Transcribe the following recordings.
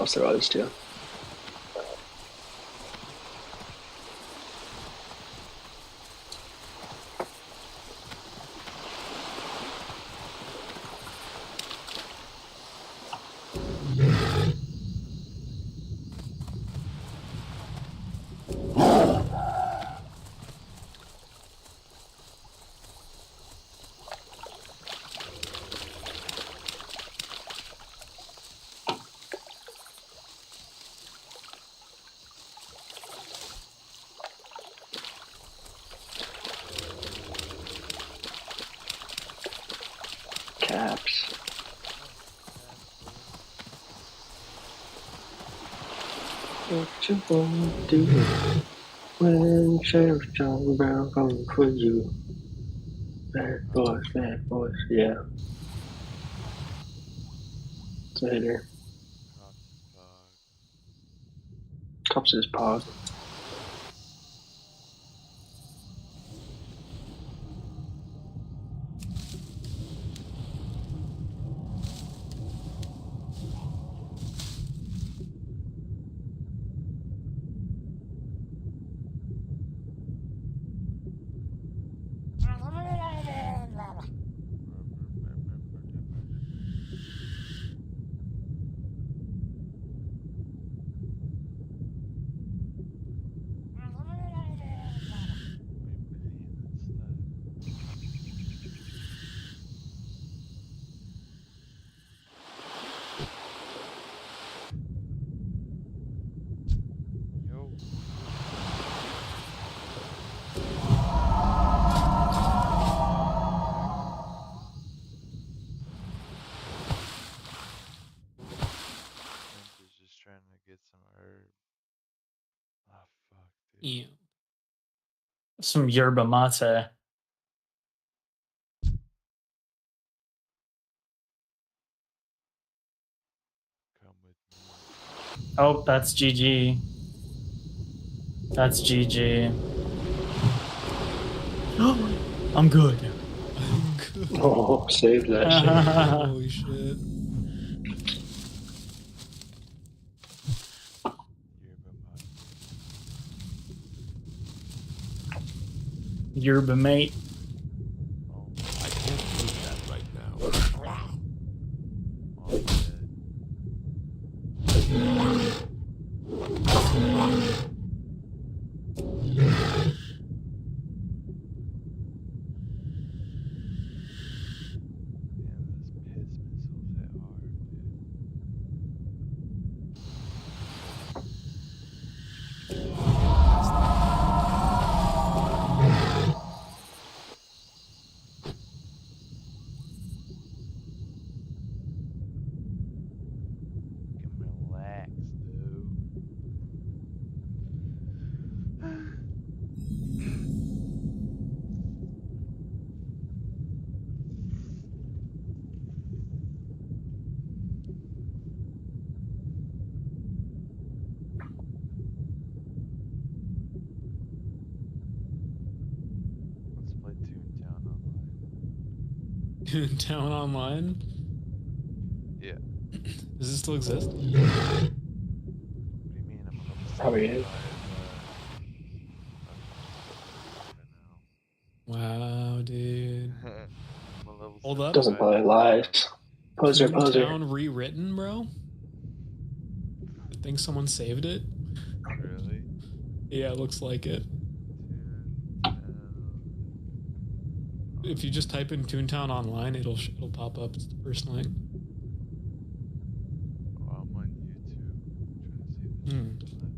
else there was too. Caps. What you gonna do when Sheriff John Brown coming for you? Bad boys, yeah. It's a hitter. Cops is pog. Yeah. Some yerba mate. Oh, that's GG. That's GG. I'm good. I'm good. Oh, save that shit. Holy shit. Yerba mate. I can't do that right now. Town Online? Yeah. Does it still exist? What do you mean? Probably is. Wow, dude. Hold up. Doesn't play lies. Poser. Town rewritten, bro? I think someone saved it. Really? Yeah, it looks like it. If you just type in Toontown Online, it'll pop up. It's the first link. Oh, I'm on YouTube. Trying to see if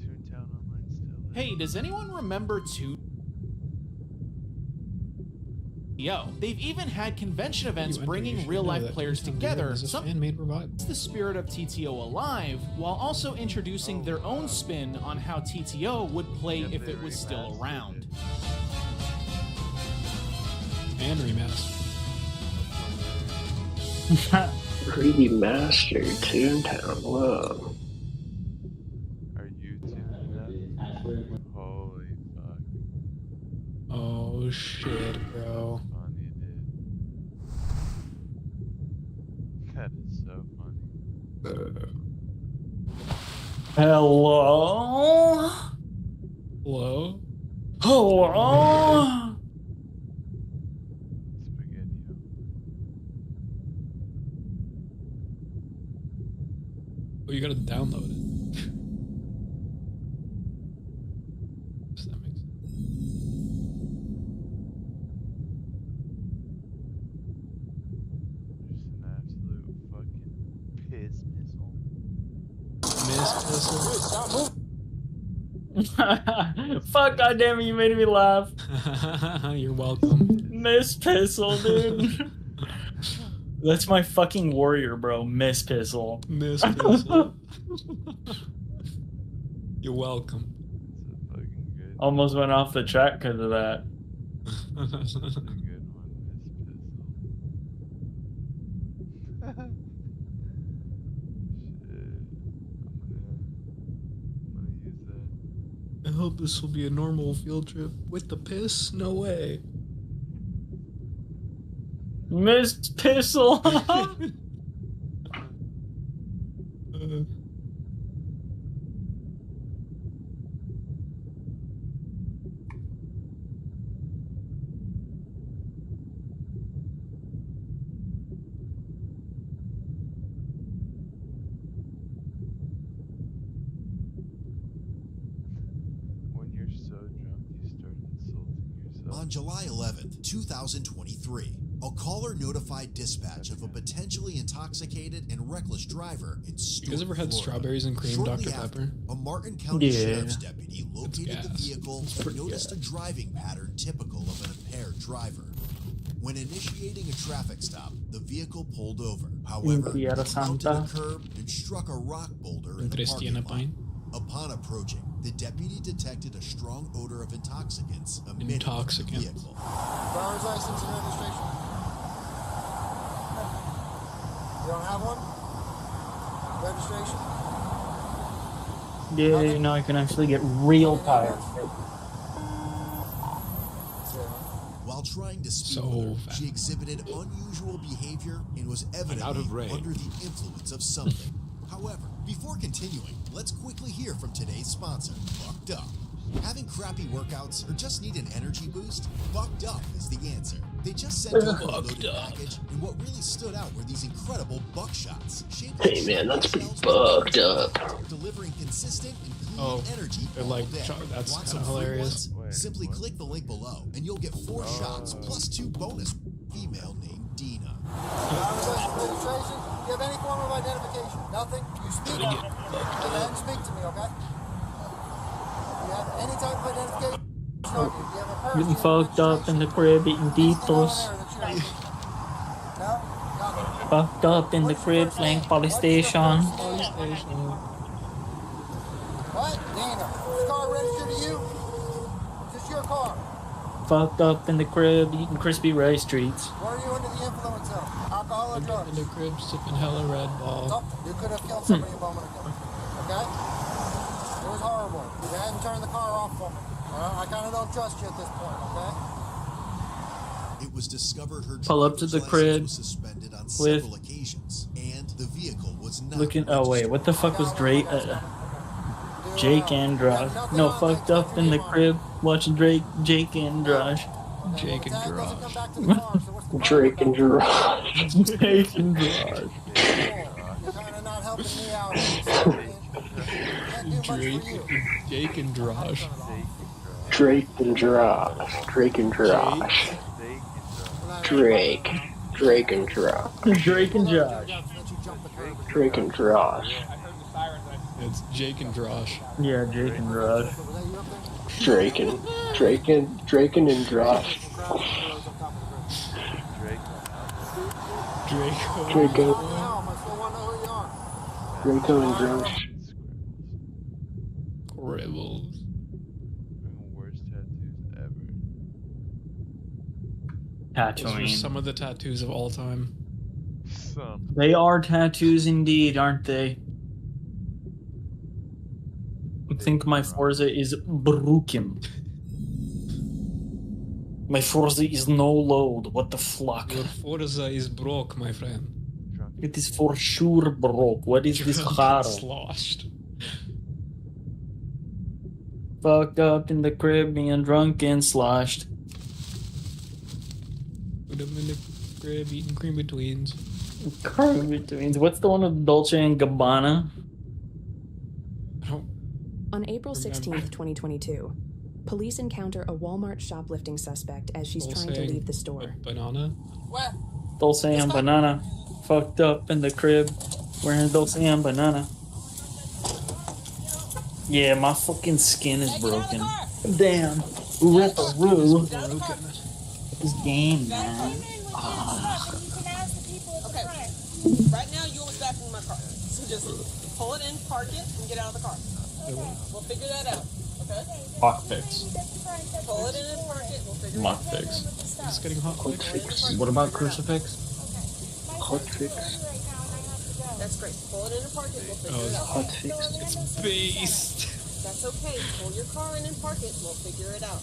Toontown Online still. Hey, does anyone remember Yo, they've even had convention events bringing real-life players together. It's the spirit of TTO alive, while also introducing their own spin on how TTO would play if it was still around. And remastered. Remastered Toontown. Whoa. Are you tuning that? Holy fuck. Oh shit, bro. Funny, dude. That is so funny. Hello? Hello? Hello? Spaghetti. Oh, you gotta download it. Does that make sense? Just an absolute fucking piss missile. Fuck, goddamn it, you made me laugh. You're welcome. Miss Pistol, dude. That's my fucking warrior, bro. Miss Pistol. Miss Pistol. You're welcome. It's a fucking good. Almost went off the track because of that. It's a good one, Miss Pistol. Shit. I'm gonna use that. I hope this will be a normal field trip. With the piss? No way. Miss Pistol. When you're so drunk, you start insulting yourself. On July 11th, 2023, a caller notified dispatch of a potentially intoxicated and reckless driver in You Stewart, guys ever had Florida. strawberries and cream Shortly Dr. after, Pepper? a Martin County Yeah. Sheriff's deputy located the gas. vehicle It's and pretty noticed a gas. driving pattern typical of an impaired driver. When initiating a traffic stop, the vehicle pulled over. However, Tierra it mounted Santa. a curb and struck a rock boulder in In the parking Cristiana lot. Pine? Upon approaching, the deputy detected a strong odor of intoxicants emitting from the Intoxicants. vehicle. Driver's license and registration. You don't have one? Registration? Yeah, now I can actually get real tired. While trying to speak So with her, fast. she exhibited unusual behavior and was evidently out of range. under the influence of something. However, before continuing, let's quickly hear from today's sponsor, Bucked Up. Having crappy workouts or just need an energy boost? Bucked Up is the answer. They just sent over a loaded package, and what really stood out were these incredible buckshots. shaped Hey, like man, that's pretty shells bucked up. delivering consistent and clean Oh, energy they're all like day. that's Want kinda some free hilarious. ones? Wait, Simply what? click the link below, and you'll get 4 shots plus 2 bonus. Female named Dina. Driver's license, registration? Do you have any form of identification? Nothing? You speak up. Go ahead and speak to me, okay? Do you have any type of identification on you? Do you have a purse? Getting Do you have fucked up in the crib, eating anything going Doritos. there that you don't- No? Nothing. Fucked up in the crib, playing police station. What? Dana, is this car registered to you? Is this your car? Fucked up in the crib, eating crispy rice treats. Were you under the influence of alcohol or In drugs? the crib, sipping hella Red Ball. Oh, you could have killed somebody a moment ago. Okay? It was horrible. You hadn't turned the car off for me. I kind of don't trust you at this point, okay? It was discovered her Pull up to driver's the license crib was suspended on with- several occasions, and the vehicle was not Looking, oh wait, what the fuck was Drake? Jake Andrade. No, fucked up in the crib, watching Jake Andrade. Jake and Tag doesn't come Garage. back to the car, so what's the Drake and Gerard. Jake Andrade. You're kind of not helping me out. Can't do much for Drake, you. Jake and Josh. Drake and Gerard. Drake and Gerard. Drake. Drake and Gerard. Drake and Josh. Drake and Gerard. It's Jake and Josh. Yeah, Jake Andrade. Draken. Draken and Josh. Draco. Draco. Now, I still want to know who you are. Draco and Josh. Rebels. Worst tattoos ever. Those are Tatooine. some of the tattoos of all time. Some. They are tattoos indeed, aren't they? I think my Forza is broken. My Forza is no load. What the fuck? Your Forza is broke, my friend. Drunk It is for sure broke. What is this car? Sloshed. Fucked up in the crib, being drunk and sloshed. Put him in the crib eating cream betweens. Cream betweens. What's the one with Dolce and Gabbana? I don't On April remember. 16th, 2022, police encounter a Walmart shoplifting suspect as she's trying to Dolce leave the store. Banana. Where? Dolce and Banana. Fucked up in the crib, wearing Dolce and Banana. Yeah, my fucking skin is broken. Damn. Rip-a-roo. This game, man. Okay. Right now, you almost back in my car. So just pull it in, park it, and get out of the car. We'll figure that out. Okay? Hot fix. Pull it in and park it. We'll figure Hot it out. fix. It's getting hot quick. What about crucifix? Hot fix. That's great. Pull it in and park it. We'll figure Oh, it it's out. Hot fix. It's based. That's okay. Pull your car in and park it. We'll figure it out.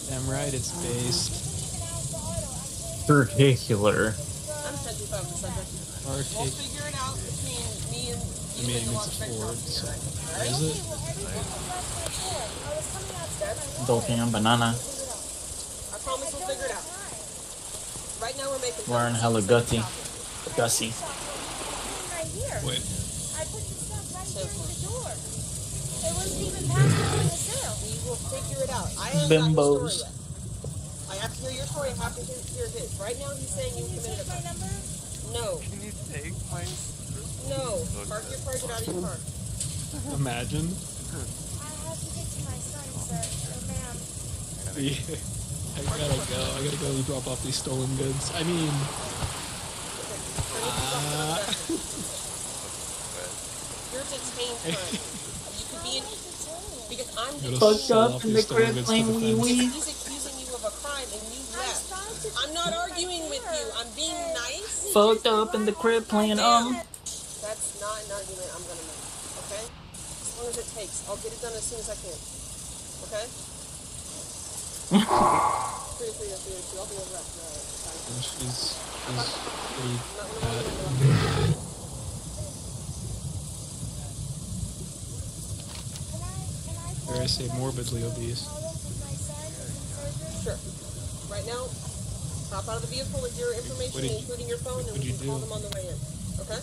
Damn right, it's based. Particular. I'm 75%. We'll Arcade. figure it out between me and I you mean, and the it's a launch Ford, bench. so Alright? is it? Dolce and Banana. I promise we'll figure it out. Right now we're making Wearing hella gutty. Gussy. Wait. We will figure it out. I have not your Bimbos. story yet. I have to hear your story. I have to hear his. Right now he's saying you committed a crime. No. Can you take my... No. Park your car, get out of your car. Imagine. Yeah. I gotta go drop off these stolen goods. I mean, You're detained crime. You could be in... Because I'm gotta detained. Fucked sell up off in these the stolen crib goods to playing the wee fence. wee. He's accusing you of a crime and you left. I'm not arguing with you. I'm being nice. Fucked up in the crib playing That's not an argument I'm gonna make. Okay? As long as it takes. I'll get it done as soon as I can. Okay? 3 or 3 or 3 or 2. I'll be over after that. She's pretty bad. Dare I say morbidly obese. Sure. Right now, hop out of the vehicle with your information, including your phone, and we can call them on the way in. Okay?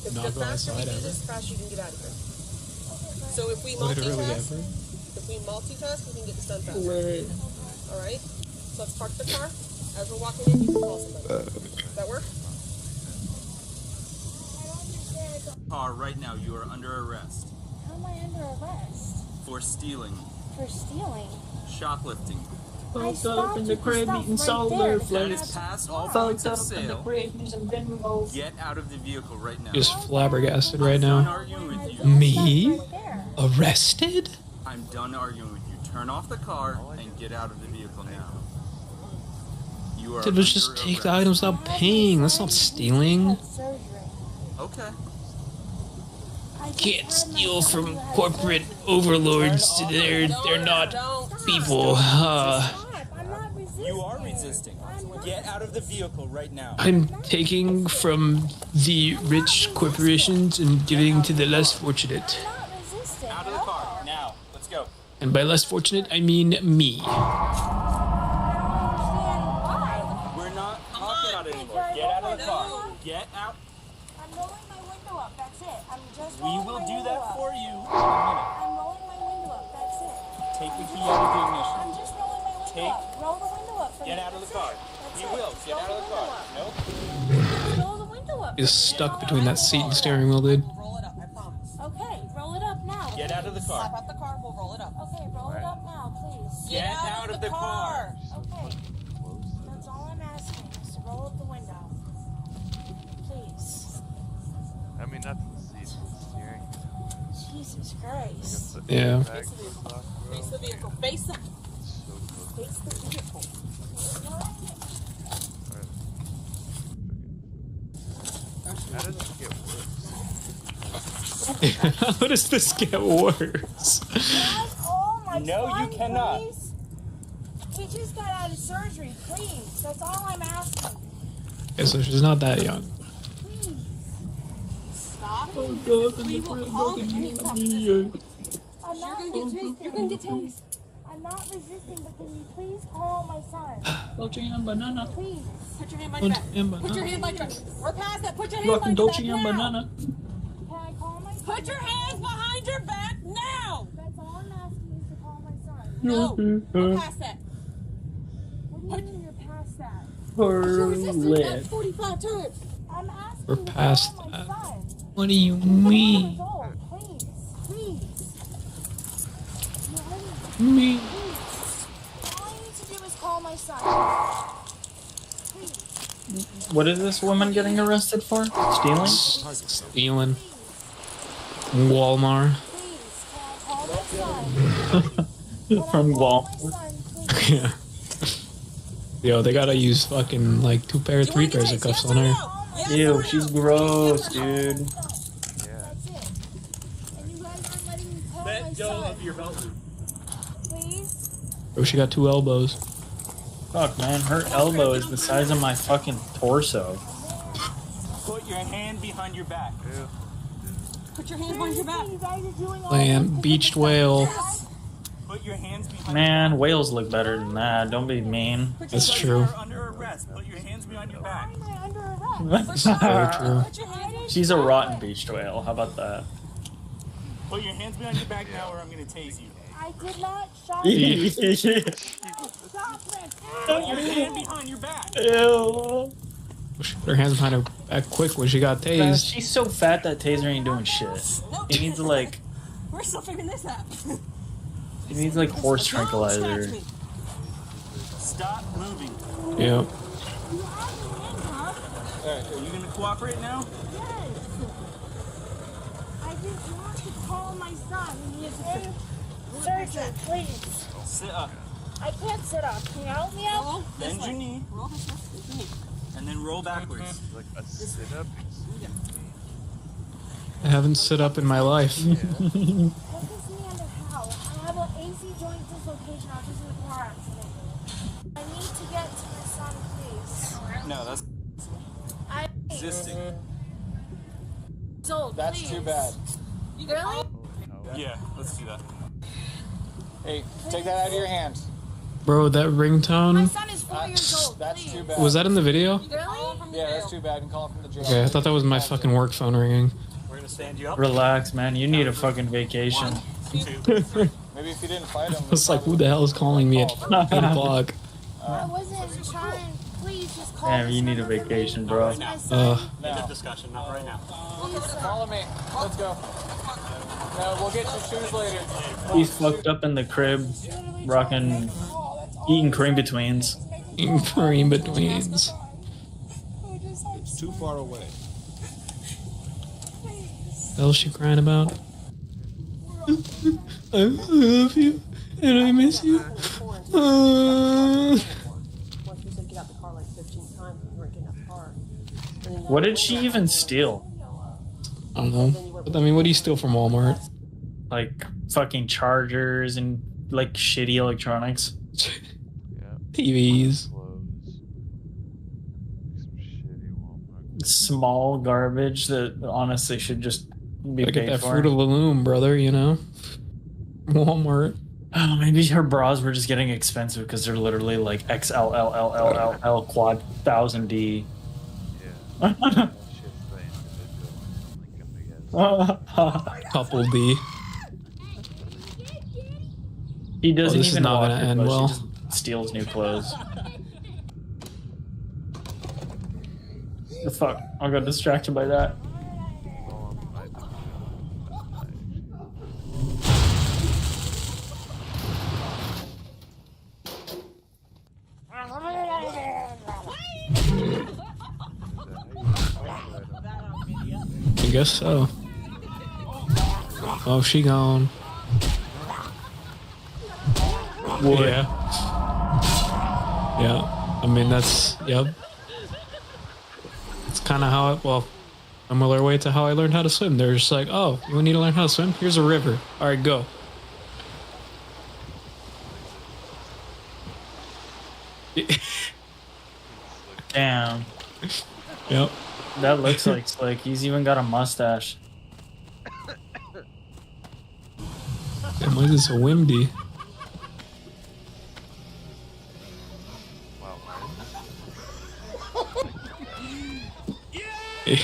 Because Not the go faster we outside do ever? this, the faster you can get out of here. So if we Literally multitask, ever? we can get this done faster. Alright? So let's park the car. As we're walking in, you can call somebody. Does that work? Car right now, you are under arrest How am I under arrest? for stealing, For stealing? shoplifting. Fucked up in the crib eating That solar is flakes. past all Fucked points of up in the sale. crib using bimbos. Get out of the vehicle right now. Just flabbergasted right I'm done now. arguing with you. Me? Arrested? I'm done arguing with you. Turn off the car and get out of the vehicle now. You are Dude, let's just under take the arrest. items without paying. That's not stealing. Okay. Can't steal from corporate overlords. They're not people. You are resisting. Get out of the vehicle right now. I'm taking from the rich corporations and giving to the less fortunate. Out of the car now. Let's go. And by less fortunate, I mean me. We're not talking about it anymore. Get out of the car. Get out. I'm rolling my window up, that's it. I'm just We rolling will my do window that up. for you. I'm rolling my window up, that's it. Take the key out of the ignition. I'm just rolling my window Take- up. Roll the window up for Get me. out of the That's car. it. That's You it. will. Just Get roll out of the car. Nope. Roll the window up. Is stuck between that seat and steering wheel, dude. Roll it up, I promise. Okay, roll it up now. Get out of the car. Hop out the car, we'll roll it up. Okay, roll it up now, please. Get out of the car. Okay. That's all I'm asking is to roll up the window. Please. I mean, not the seat, the steering. Jesus Christ. Yeah. Back, lock, Face the vehicle. Face the vehicle. How does it get worse? How does this get worse? Oh my No, you son, cannot. Please. He just got out of surgery, please. That's all I'm asking. Okay, so she's not that young. Stop. Oh god, We will call the police officer. I'm not resisting. You're gonna get tased. I'm not resisting, but can you please call my son? Dolce and banana. Please. Put your hand behind your back. Put your hand behind your back. We're past that. Put your hand Rockin' behind your Dolce back and now. banana. Can I call my son? Put your hands behind your back now. That's all I'm asking is to call my son. No. We're past that. What do you mean you're past that? You're Her resisting lip. that 45 times. I'm asking We're you to past call my that. son. What do you He's mean? 11 years old. Please. Please. Me. Please. All you need to do is call my son. Please. What is this woman getting arrested for? Stealing? Stealing. Walmart. Please. Can I call my son? From Wall. Yeah. Yo, they gotta use fucking like 2 pair, 3 pairs of cuffs on her. Ew, she's gross, dude. That's it. And you guys aren't letting me call my son. your belt loop. Please. Bro, she got 2 elbows. Fuck, man, her elbow is the size of my fucking torso. Put your hand behind your back. Put your hand behind your back. You guys are doing all Land, beached whale. Put your hands behind Man, whales look better than that. Don't be mean. That's true. You're under arrest. Put your hands behind your back. Why am I under arrest? Very true. Put your hand. She's a rotten beached whale. How about that? Put your hands behind your back now or I'm gonna tase you. I did not shop. Ew. Stop it. Put your hand behind your back. She put her hands behind her back quick when she got Man, tased. she's so fat that taser ain't doing shit. It needs like We're still figuring this out. it needs like horse Don't tranquilizer. scratch me. Stop moving. Yeah. Alright, are you gonna cooperate now? Yes. I just want to call my son. He is surgeon, please. Sit up. I can't sit up. Can you help me out? Roll this Bend your way. knee Roll this way. Bend your knee. and then roll backwards. Like a sit-up? I haven't sit up in my life. Focus me on the how. I have an AC joint dislocation. I was just in a car accident. I need to get to my son, please. No, that's I existing. sold, That's please. too bad. Really? Yeah, let's do that. Hey, take that out of your hands. Bro, that My ringtone. son is 4 years old. That's please. too bad. Was that in the video? Really? Yeah, that's too bad. And call him from the jail. Okay, I thought that was my fucking work phone ringing. We're gonna stand you up. Relax, man. You need a fucking vacation. Maybe if you didn't fight him. I was like, who the hell is calling me at 8 o'clock? I wasn't trying. Please just call Damn, this you need a number for me. vacation, bro. It's my son. End of discussion, not right now. Please, sir. Follow me. Let's go. No, we'll get your shoes later. He's fucked up in the crib, rocking, eating cream betweens. In cream betweens. It's too far away. What the hell is she crying about? I love you and I miss you. Once we said get out the car like 15 times, we weren't getting out the car. What did she even steal? I don't know. But I mean, what do you steal from Walmart? Like fucking chargers and like shitty electronics. TVs. Small garbage that honestly should just be Gotta get paid that for. Fruit of the Loom, brother, you know? Walmart. Oh, maybe her bras were just getting expensive because they're literally like XLLLLL quad 1000D. Couple D. He doesn't this is even not wash gonna her end clothes, well. She just steals new clothes. The fuck? I got distracted by that. I guess so. Oh, she gone. Wood. Yeah. Yeah. I mean, that's, yep. It's kind of how well, similar way to how I learned how to swim. They're just like, oh, you need to learn how to swim? Here's a river. All right, go. Damn. Yep. That looks like Slick. He's even got a mustache. Damn, why is it so windy? Wow. Eh.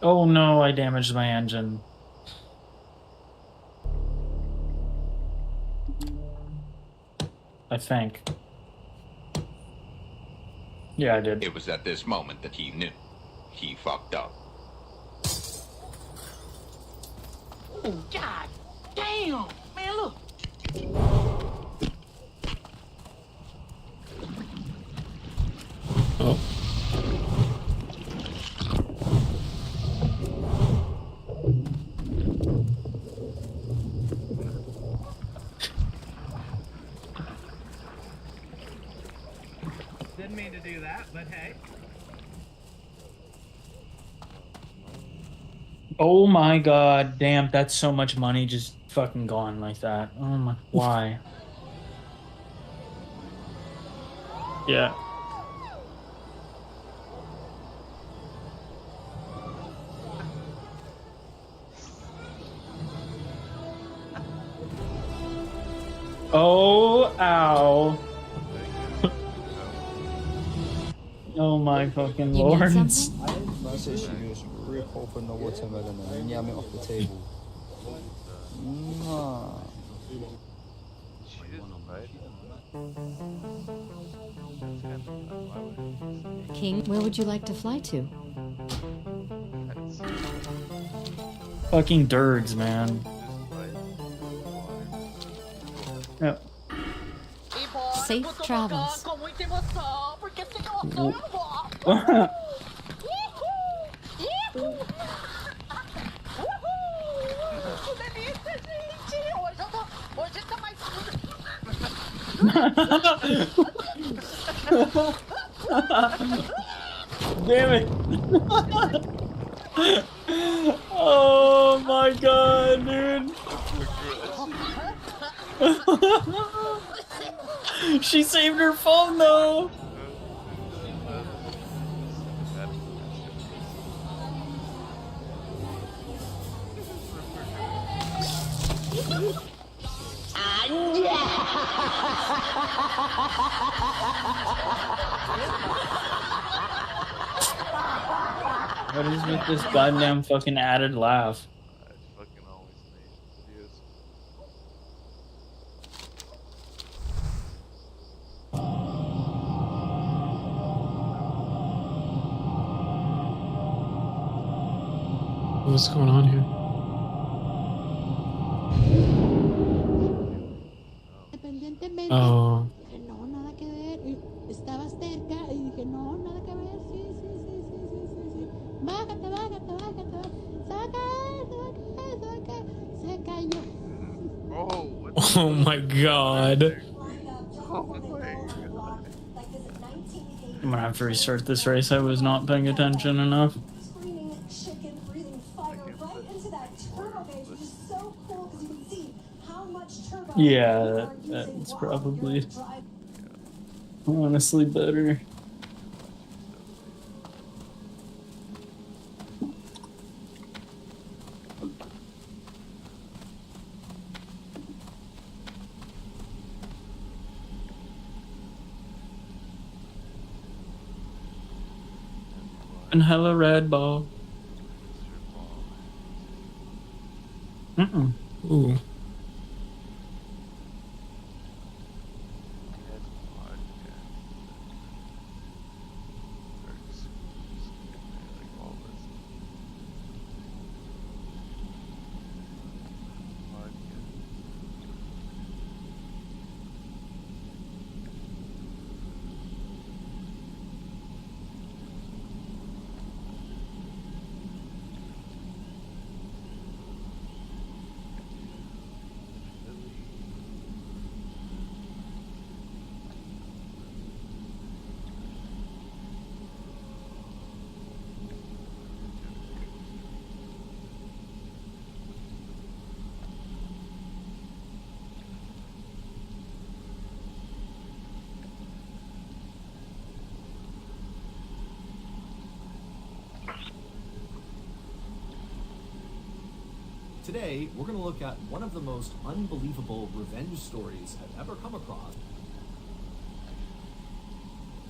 Oh no, I damaged my engine. I think. Yeah, I did. It was at this moment that he knew. He fucked up. Oh, God damn! Man, look! Oh. Didn't mean to do that, but hey. Oh my god, damn, that's so much money just fucking gone like that. Oh my, why? Yeah. Oh, ow. Oh my fucking You lord. need something? Man said she just rip open the watermelon and yam it off the table. Nah. King, where would you like to fly to? Fucking dirds, man. Yep. Safe travels. Damn it. Oh my god, dude. She saved her phone though. What is with this goddamn fucking added laugh? What's going on here? Oh. No, nada que ver. Estaba cerca y dije, no, nada que ver. Sí. Bájate. Se va a caer. Se cayó. Oh my god. I'm gonna have to restart this race. I was not paying attention enough. Yeah, that's probably honestly better. And hella red ball. Ooh. Today, we're going to look at one of the most unbelievable revenge stories I've ever come across.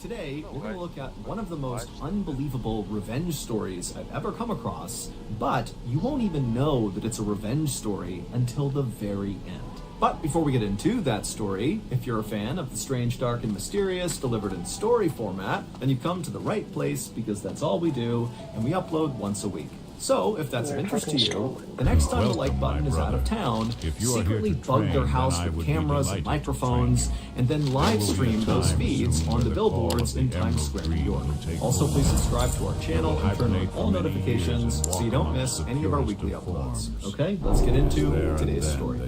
Today, we're going to look at one of the most unbelievable revenge stories I've ever come across, but you won't even know that it's a revenge story until the very end. But before we get into that story, if you're a fan of the strange, dark, and mysterious delivered in story format, then you've come to the right place because that's all we do, and we upload once a week. So, if that's of interest to you, the next time the like button is out of town, secretly bug their house with cameras and microphones, and then live stream those feeds on the billboards in Times Square, New York. Also, please subscribe to our channel and turn on all notifications so you don't miss any of our weekly uploads. Okay, let's get into today's story.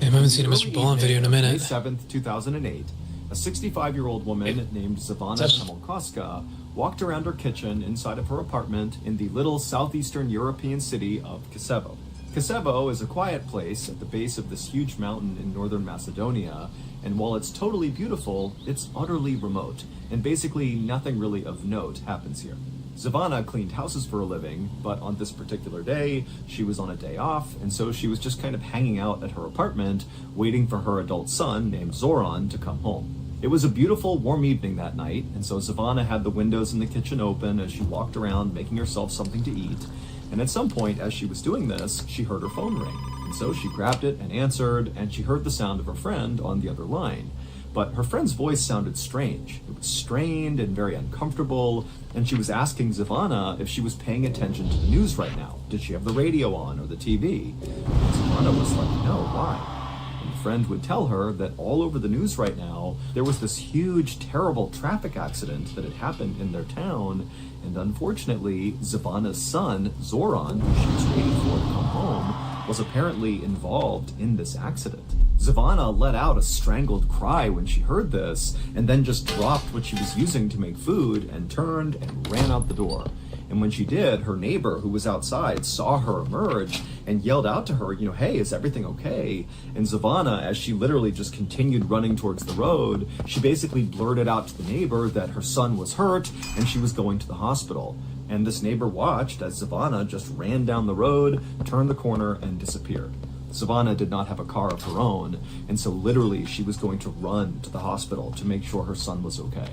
I haven't seen a Mr. Ballin video in a minute. May 7th, 2008, a 65-year-old woman named Zavana Hamolkoska walked around her kitchen inside of her apartment in the little southeastern European city of Kosovo. Kosovo is a quiet place at the base of this huge mountain in northern Macedonia, and while it's totally beautiful, it's utterly remote, and basically nothing really of note happens here. Zavana cleaned houses for a living, but on this particular day, she was on a day off, and so she was just kind of hanging out at her apartment, waiting for her adult son, named Zoran, to come home. It was a beautiful, warm evening that night, and so Zavana had the windows in the kitchen open as she walked around, making herself something to eat, and at some point, as she was doing this, she heard her phone ring, and so she grabbed it and answered, and she heard the sound of her friend on the other line. But her friend's voice sounded strange. It was strained and very uncomfortable, and she was asking Zavana if she was paying attention to the news right now. Did she have the radio on or the TV? And Zavana was like, no, why? And the friend would tell her that all over the news right now, there was this huge, terrible traffic accident that had happened in their town, and unfortunately, Zavana's son, Zoran, who she was waiting for to come home, was apparently involved in this accident. Zavana let out a strangled cry when she heard this, and then just dropped what she was using to make food and turned and ran out the door. And when she did, her neighbor who was outside saw her emerge and yelled out to her, hey, is everything okay? And Zavana, as she literally just continued running towards the road, she basically blurted out to the neighbor that her son was hurt and she was going to the hospital. And this neighbor watched as Zavana just ran down the road, turned the corner, and disappeared. Zavana did not have a car of her own, and so literally she was going to run to the hospital to make sure her son was okay.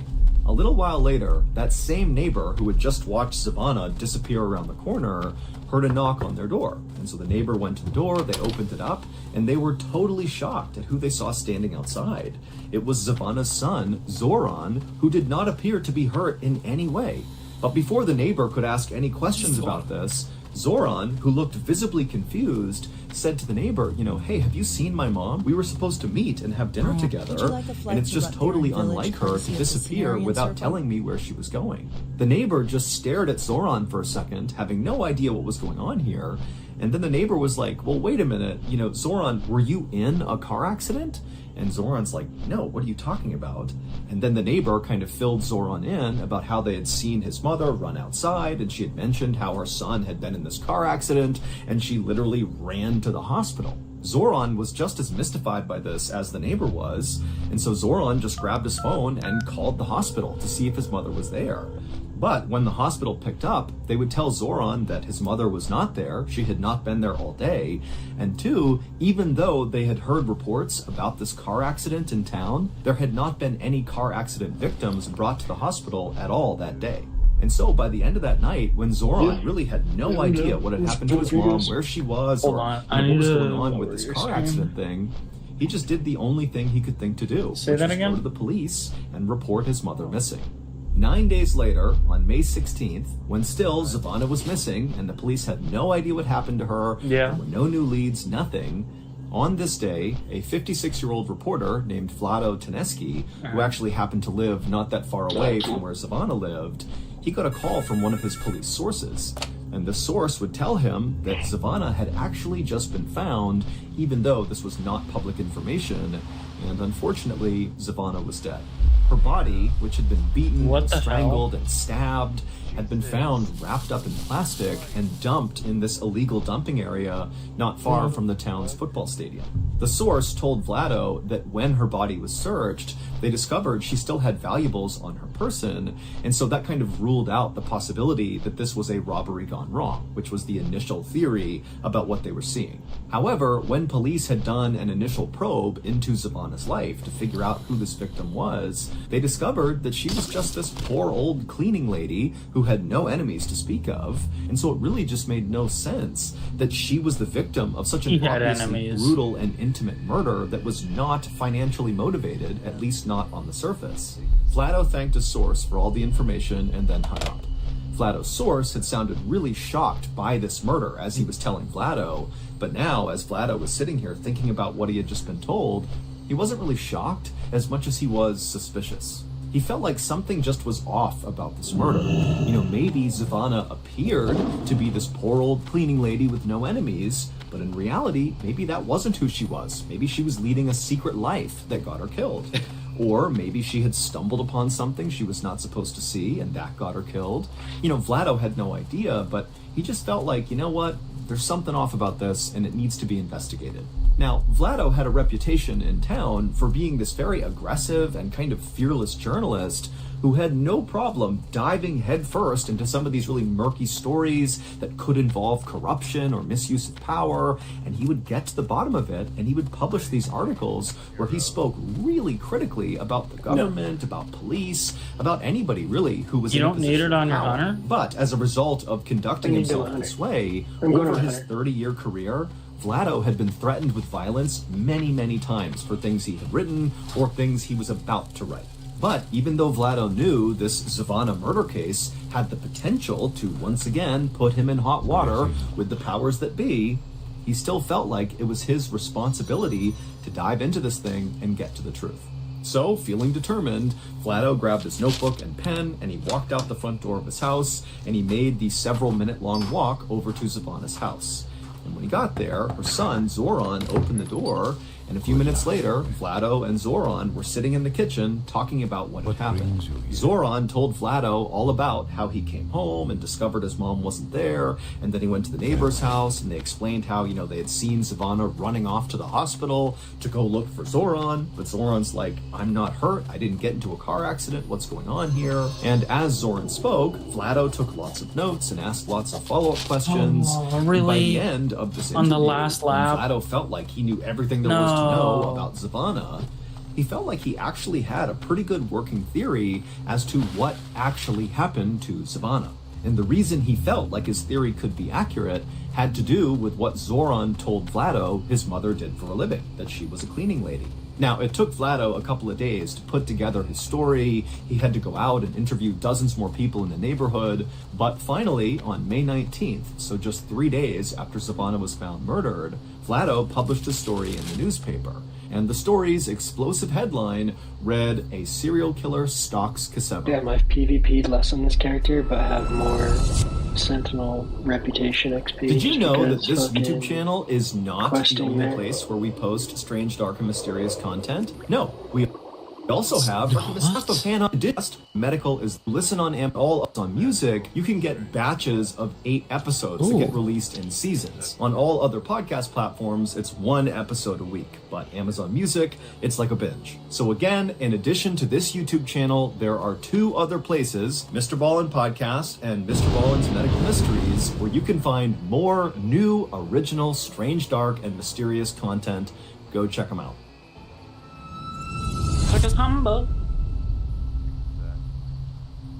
A little while later, that same neighbor who had just watched Zavana disappear around the corner heard a knock on their door. And so the neighbor went to the door, they opened it up, and they were totally shocked at who they saw standing outside. It was Zavana's son, Zoran, who did not appear to be hurt in any way. But before the neighbor could ask any questions about this, Zoran, who looked visibly confused, said to the neighbor, hey, have you seen my mom? We were supposed to meet and have dinner together, and it's just totally unlike her to disappear without telling me where she was going. The neighbor just stared at Zoran for a second, having no idea what was going on here, and then the neighbor was like, well, wait a minute, Zoran, were you in a car accident? And Zoran's like, no, what are you talking about? And then the neighbor kind of filled Zoran in about how they had seen his mother run outside, and she had mentioned how her son had been in this car accident, and she literally ran to the hospital. Zoran was just as mystified by this as the neighbor was, and so Zoran just grabbed his phone and called the hospital to see if his mother was there. But when the hospital picked up, they would tell Zoran that his mother was not there, she had not been there all day, and two, even though they had heard reports about this car accident in town, there had not been any car accident victims brought to the hospital at all that day. And so by the end of that night, when Zoran really had no idea what had happened to his mom, where she was, or what was going on with this car accident thing, he just did the only thing he could think to do, which was go to the police and report his mother missing. 9 days later, on May 16th, when still Zavana was missing and the police had no idea what happened to her, there were no new leads, nothing, on this day, a 56-year-old reporter named Vlado Taneski, who actually happened to live not that far away from where Zavana lived, he got a call from one of his police sources. And the source would tell him that Zavana had actually just been found, even though this was not public information, and unfortunately, Zavana was dead. Her body, which had been beaten, What the strangled, and stabbed, had been found wrapped up in plastic and dumped in this illegal dumping area not far from the town's football stadium. The source told Vlado that when her body was searched, they discovered she still had valuables on her person, and so that kind of ruled out the possibility that this was a robbery gone wrong, which was the initial theory about what they were seeing. However, when police had done an initial probe into Zavana's life to figure out who this victim was, they discovered that she was just this poor old cleaning lady who had no enemies to speak of, and so it really just made no sense that she was the victim of such an obviously brutal and intimate murder that was not financially motivated, at least not on the surface. Vlado thanked his source for all the information and then hung up. Vlado's source had sounded really shocked by this murder as he was telling Vlado, but now, as Vlado was sitting here thinking about what he had just been told, he wasn't really shocked as much as he was suspicious. He felt like something just was off about this murder. You know, maybe Zavana appeared to be this poor old cleaning lady with no enemies, but in reality, maybe that wasn't who she was. Maybe she was leading a secret life that got her killed. Or maybe she had stumbled upon something she was not supposed to see, and that got her killed. You know, Vlado had no idea, but he just felt like, you know what? There's something off about this, and it needs to be investigated. Now, Vlado had a reputation in town for being this very aggressive and kind of fearless journalist who had no problem diving headfirst into some of these really murky stories that could involve corruption or misuse of power, and he would get to the bottom of it, and he would publish these articles where he spoke really critically about the government, about police, about anybody really who was in a position You don't need it on of your power. hunter? But as a result of conducting himself this way, over his 30-year career, Vlado had been threatened with violence many, many times for things he had written or things he was about to write. But even though Vlado knew this Zavana murder case had the potential to once again put him in hot water with the powers that be, he still felt like it was his responsibility to dive into this thing and get to the truth. So, feeling determined, Vlado grabbed his notebook and pen, and he walked out the front door of his house, and he made the several-minute-long walk over to Zavana's house. And when he got there, her son, Zoran, opened the door, and a few minutes later, Vlado and Zoran were sitting in the kitchen talking about what had happened. Zoran told Vlado all about how he came home and discovered his mom wasn't there, and then he went to the neighbor's house, and they explained how, you know, they had seen Zavana running off to the hospital to go look for Zoran, but Zoran's like, I'm not hurt, I didn't get into a car accident, what's going on here? And as Zoran spoke, Vlado took lots of notes and asked lots of follow-up questions. Oh, really? And by the end of this On interview, the last lap? Vlado felt like he knew everything there was to know about Zavana. He felt like he actually had a pretty good working theory as to what actually happened to Zavana. And the reason he felt like his theory could be accurate had to do with what Zoran told Vlado his mother did for a living, that she was a cleaning lady. Now, it took Vlado a couple of days to put together his story. He had to go out and interview dozens more people in the neighborhood. But finally, on May 19th, so just 3 days after Zavana was found murdered, Vlado published a story in the newspaper. And the story's explosive headline read, "A serial killer stalks Kosovo." Damn, I've PvP'd less on this character, but have more Sentinel reputation XP. Did you know that because this fucking YouTube channel is not the questing only there. place where we post strange, dark, and mysterious content? No, we also have the stuff of Hannah Dist. Medical is listen on all on music. You can get batches of 8 episodes that get released in seasons. On all other podcast platforms, it's 1 episode a week, but Amazon Music, it's like a binge. So again, in addition to this YouTube channel, there are 2 other places, Mr. Ballin Podcast and Mr. Ballin's Medical Mysteries, where you can find more new, original, strange, dark, and mysterious content. Go check them out.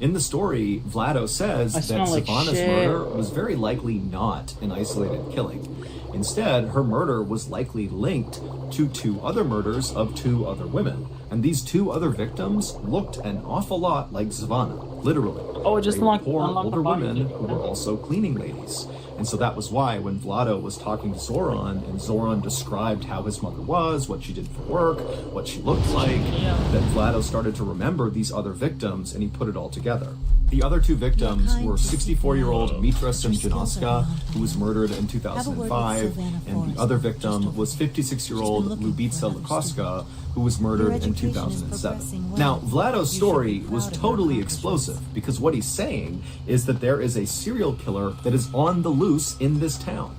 In the story, Vlado says that Savannah's murder was very likely not an isolated killing. Instead, her murder was likely linked to 2 other murders of 2 other women. And these 2 other victims looked an awful lot like Zavana. literally. Oh, it just They were unlocked poor the older body women too. who were also cleaning ladies. And so that was why when Vlado was talking to Zoran, and Zoran described how his mother was, what she did for work, what she looked like, that Vlado started to remember these other victims, and he put it all together. The other two victims were 64-year-old Mitra Simjanoska, who was murdered in 2005, and the other victim was 56-year-old Lubitsa Lukoska, who was murdered in 2007. Now, Vlado's story was totally explosive, because what he's saying is that there is a serial killer that is on the loose in this town.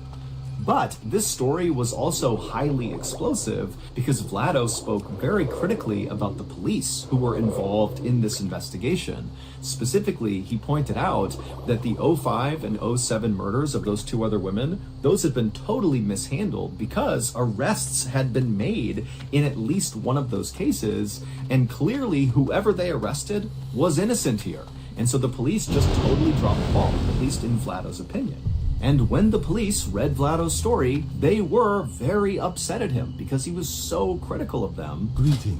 But this story was also highly explosive because Vlado spoke very critically about the police who were involved in this investigation. Specifically, he pointed out that the 05 and 07 murders of those two other women, those had been totally mishandled because arrests had been made in at least one of those cases, and clearly whoever they arrested was innocent here. And so the police just totally dropped the ball, at least in Vlado's opinion. And when the police read Vlado's story, they were very upset at him because he was so critical of them.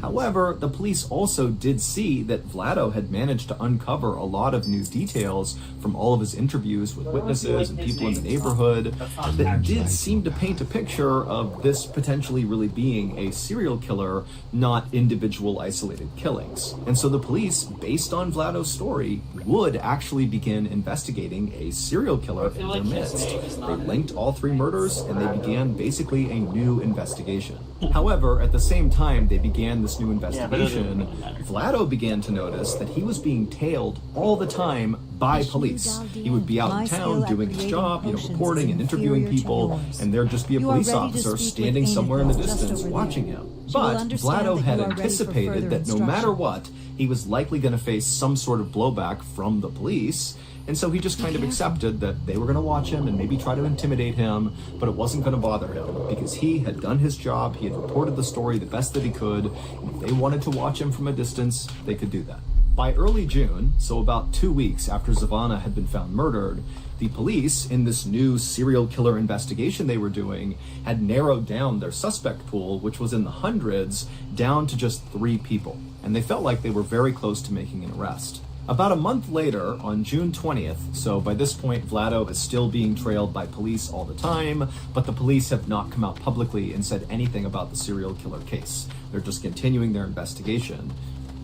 However, the police also did see that Vlado had managed to uncover a lot of new details from all of his interviews with witnesses and people in the neighborhood that did seem to paint a picture of this potentially really being a serial killer, not individual isolated killings. And so the police, based on Vlado's story, would actually begin investigating a serial killer in their midst. They linked all three murders and they began basically a new investigation. However, at the same time they began this new investigation, Vlado began to notice that he was being tailed all the time by police. He would be out in town doing his job, reporting and interviewing people, and there'd just be a police officer standing somewhere in the distance watching him. But Vlado had anticipated that no matter what, he was likely going to face some sort of blowback from the police. And so he just kind of accepted that they were going to watch him and maybe try to intimidate him, but it wasn't going to bother him because he had done his job. He had reported the story the best that he could. And if they wanted to watch him from a distance, they could do that. By early June, so about 2 weeks after Zavana had been found murdered, the police, in this new serial killer investigation they were doing, had narrowed down their suspect pool, which was in the hundreds, down to just 3 people. And they felt like they were very close to making an arrest. About a month later, on June 20th, so by this point Vlado is still being trailed by police all the time, but the police have not come out publicly and said anything about the serial killer case. They're just continuing their investigation.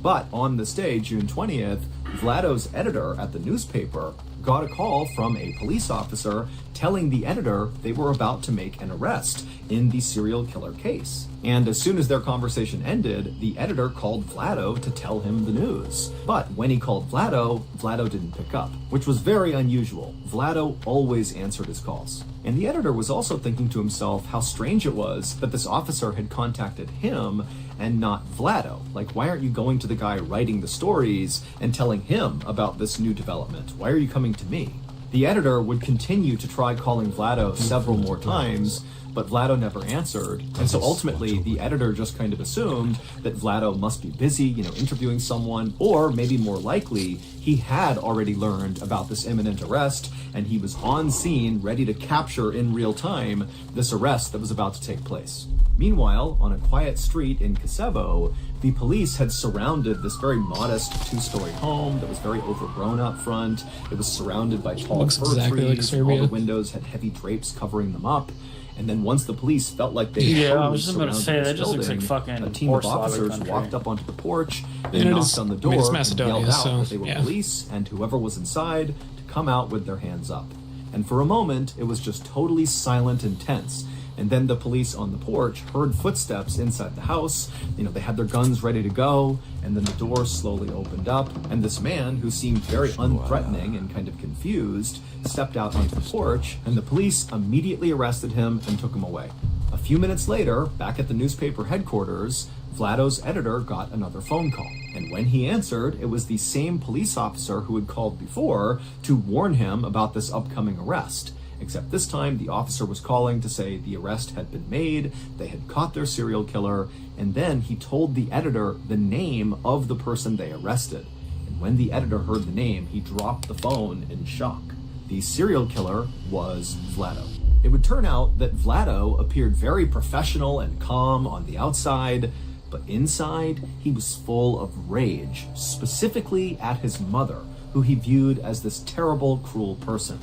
But on this day, June 20th, Vlado's editor at the newspaper got a call from a police officer telling the editor they were about to make an arrest in the serial killer case. And as soon as their conversation ended, the editor called Vlado to tell him the news. But when he called Vlado, Vlado didn't pick up, which was very unusual. Vlado always answered his calls. And the editor was also thinking to himself how strange it was that this officer had contacted him and not Vlado. Like, why aren't you going to the guy writing the stories and telling him about this new development? Why are you coming to me? The editor would continue to try calling Vlado several more times, but Vlado never answered. And so ultimately, the editor just kind of assumed that Vlado must be busy, interviewing someone, or maybe more likely, he had already learned about this imminent arrest, and he was on scene, ready to capture in real time this arrest that was about to take place. Meanwhile, on a quiet street in Kosovo, the police had surrounded this very modest 2-story home that was very overgrown up front. It was surrounded by tall fir trees. All the windows had heavy drapes covering them up. And then once the police felt like they I was just about to say, that just looks like fucking a team of officers walked up onto the porch, they And knocked on the door, and yelled out so, that they were police, and whoever was inside to come out with their hands up. And for a moment, it was just totally silent and tense. And then the police on the porch heard footsteps inside the house. They had their guns ready to go, and then the door slowly opened up, and this man, who seemed very unthreatening and kind of confused, stepped out onto the porch, and the police immediately arrested him and took him away. A few minutes later, back at the newspaper headquarters, Vlado's editor got another phone call. And when he answered, it was the same police officer who had called before to warn him about this upcoming arrest. Except this time, the officer was calling to say the arrest had been made, they had caught their serial killer, and then he told the editor the name of the person they arrested. And when the editor heard the name, he dropped the phone in shock. The serial killer was Vlado. It would turn out that Vlado appeared very professional and calm on the outside, but inside, he was full of rage, specifically at his mother, who he viewed as this terrible, cruel person.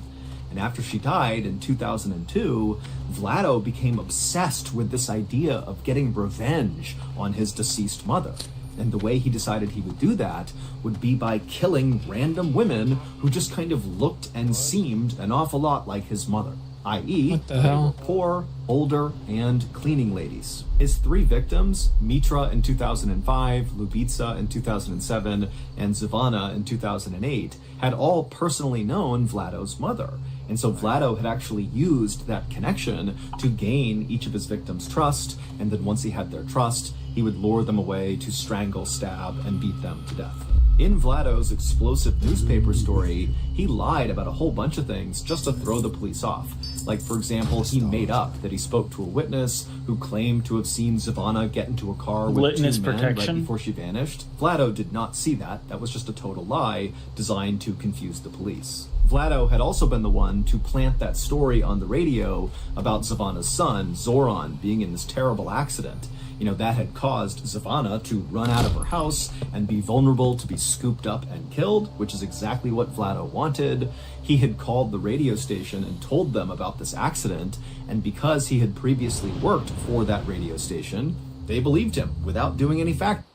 And after she died in 2002, Vlado became obsessed with this idea of getting revenge on his deceased mother. And the way he decided he would do that would be by killing random women who just kind of looked and seemed an awful lot like his mother, i.e. What the hell? They were poor, older, and cleaning ladies. His 3 victims, Mitra in 2005, Lubitsa in 2007, and Zivana in 2008, had all personally known Vlado's mother. And so Vlado had actually used that connection to gain each of his victims' trust, and then once he had their trust, he would lure them away to strangle, stab, and beat them to death. In Vlado's explosive newspaper story, he lied about a whole bunch of things just to throw the police off. Like, for example, he made up that he spoke to a witness who claimed to have seen Zivana get into a car with 2 men right before she vanished. Vlado did not see that. That was just a total lie designed to confuse the police. Vlado had also been the one to plant that story on the radio about Zivana's son, Zoran, being in this terrible accident. You know, that had caused Zivana to run out of her house and be vulnerable to be scooped up and killed, which is exactly what Vlado wanted. He had called the radio station and told them about this accident, and because he had previously worked for that radio station, they believed him without doing any fact.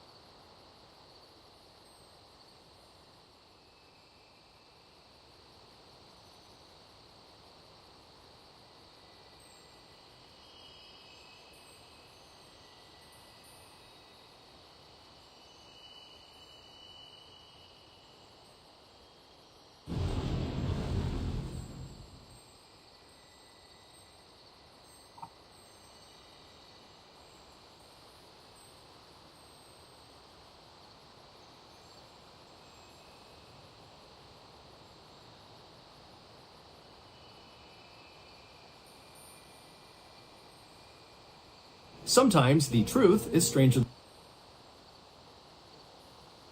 Sometimes the truth is stranger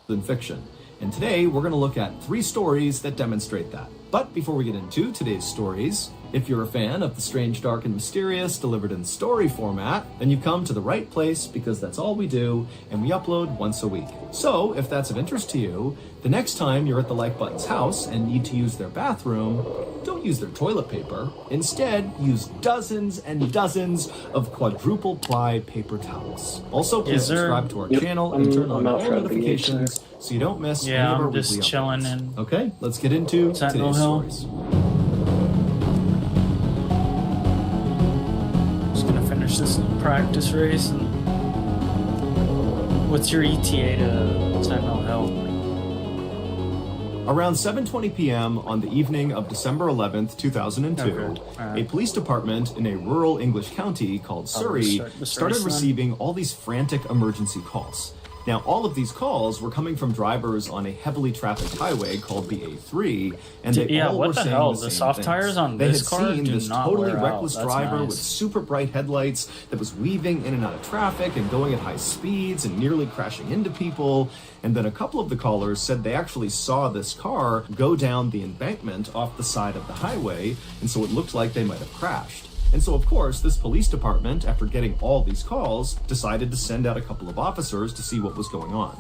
than fiction. And today we're going to look at 3 stories that demonstrate that. But before we get into today's stories, if you're a fan of the strange, dark, and mysterious delivered in story format, then you've come to the right place because that's all we do, and we upload once a week. So if that's of interest to you, the next time you're at the Like Button's house and need to use their bathroom, don't use their toilet paper. Instead, use dozens and dozens of quadruple ply paper towels. Also, please subscribe to our channel and turn on all notifications so you don't miss any of our weekly uploads. Okay, let's get into today's stories. Just gonna finish this practice race. And what's your ETA to Sentinel Hill? Around 7:20 p.m. on the evening of December 11th, 2002, a police department in a rural English county called Surrey started receiving all these frantic emergency calls. Now, all of these calls were coming from drivers on a heavily trafficked highway called the A3, and they all were saying the same soft things. tires on They this had car seen do this not totally wear out. reckless That's driver nice. with super bright headlights that was weaving in and out of traffic and going at high speeds and nearly crashing into people. And then a couple of the callers said they actually saw this car go down the embankment off the side of the highway, and so it looked like they might have crashed. And so, of course, this police department, after getting all these calls, decided to send out a couple of officers to see what was going on.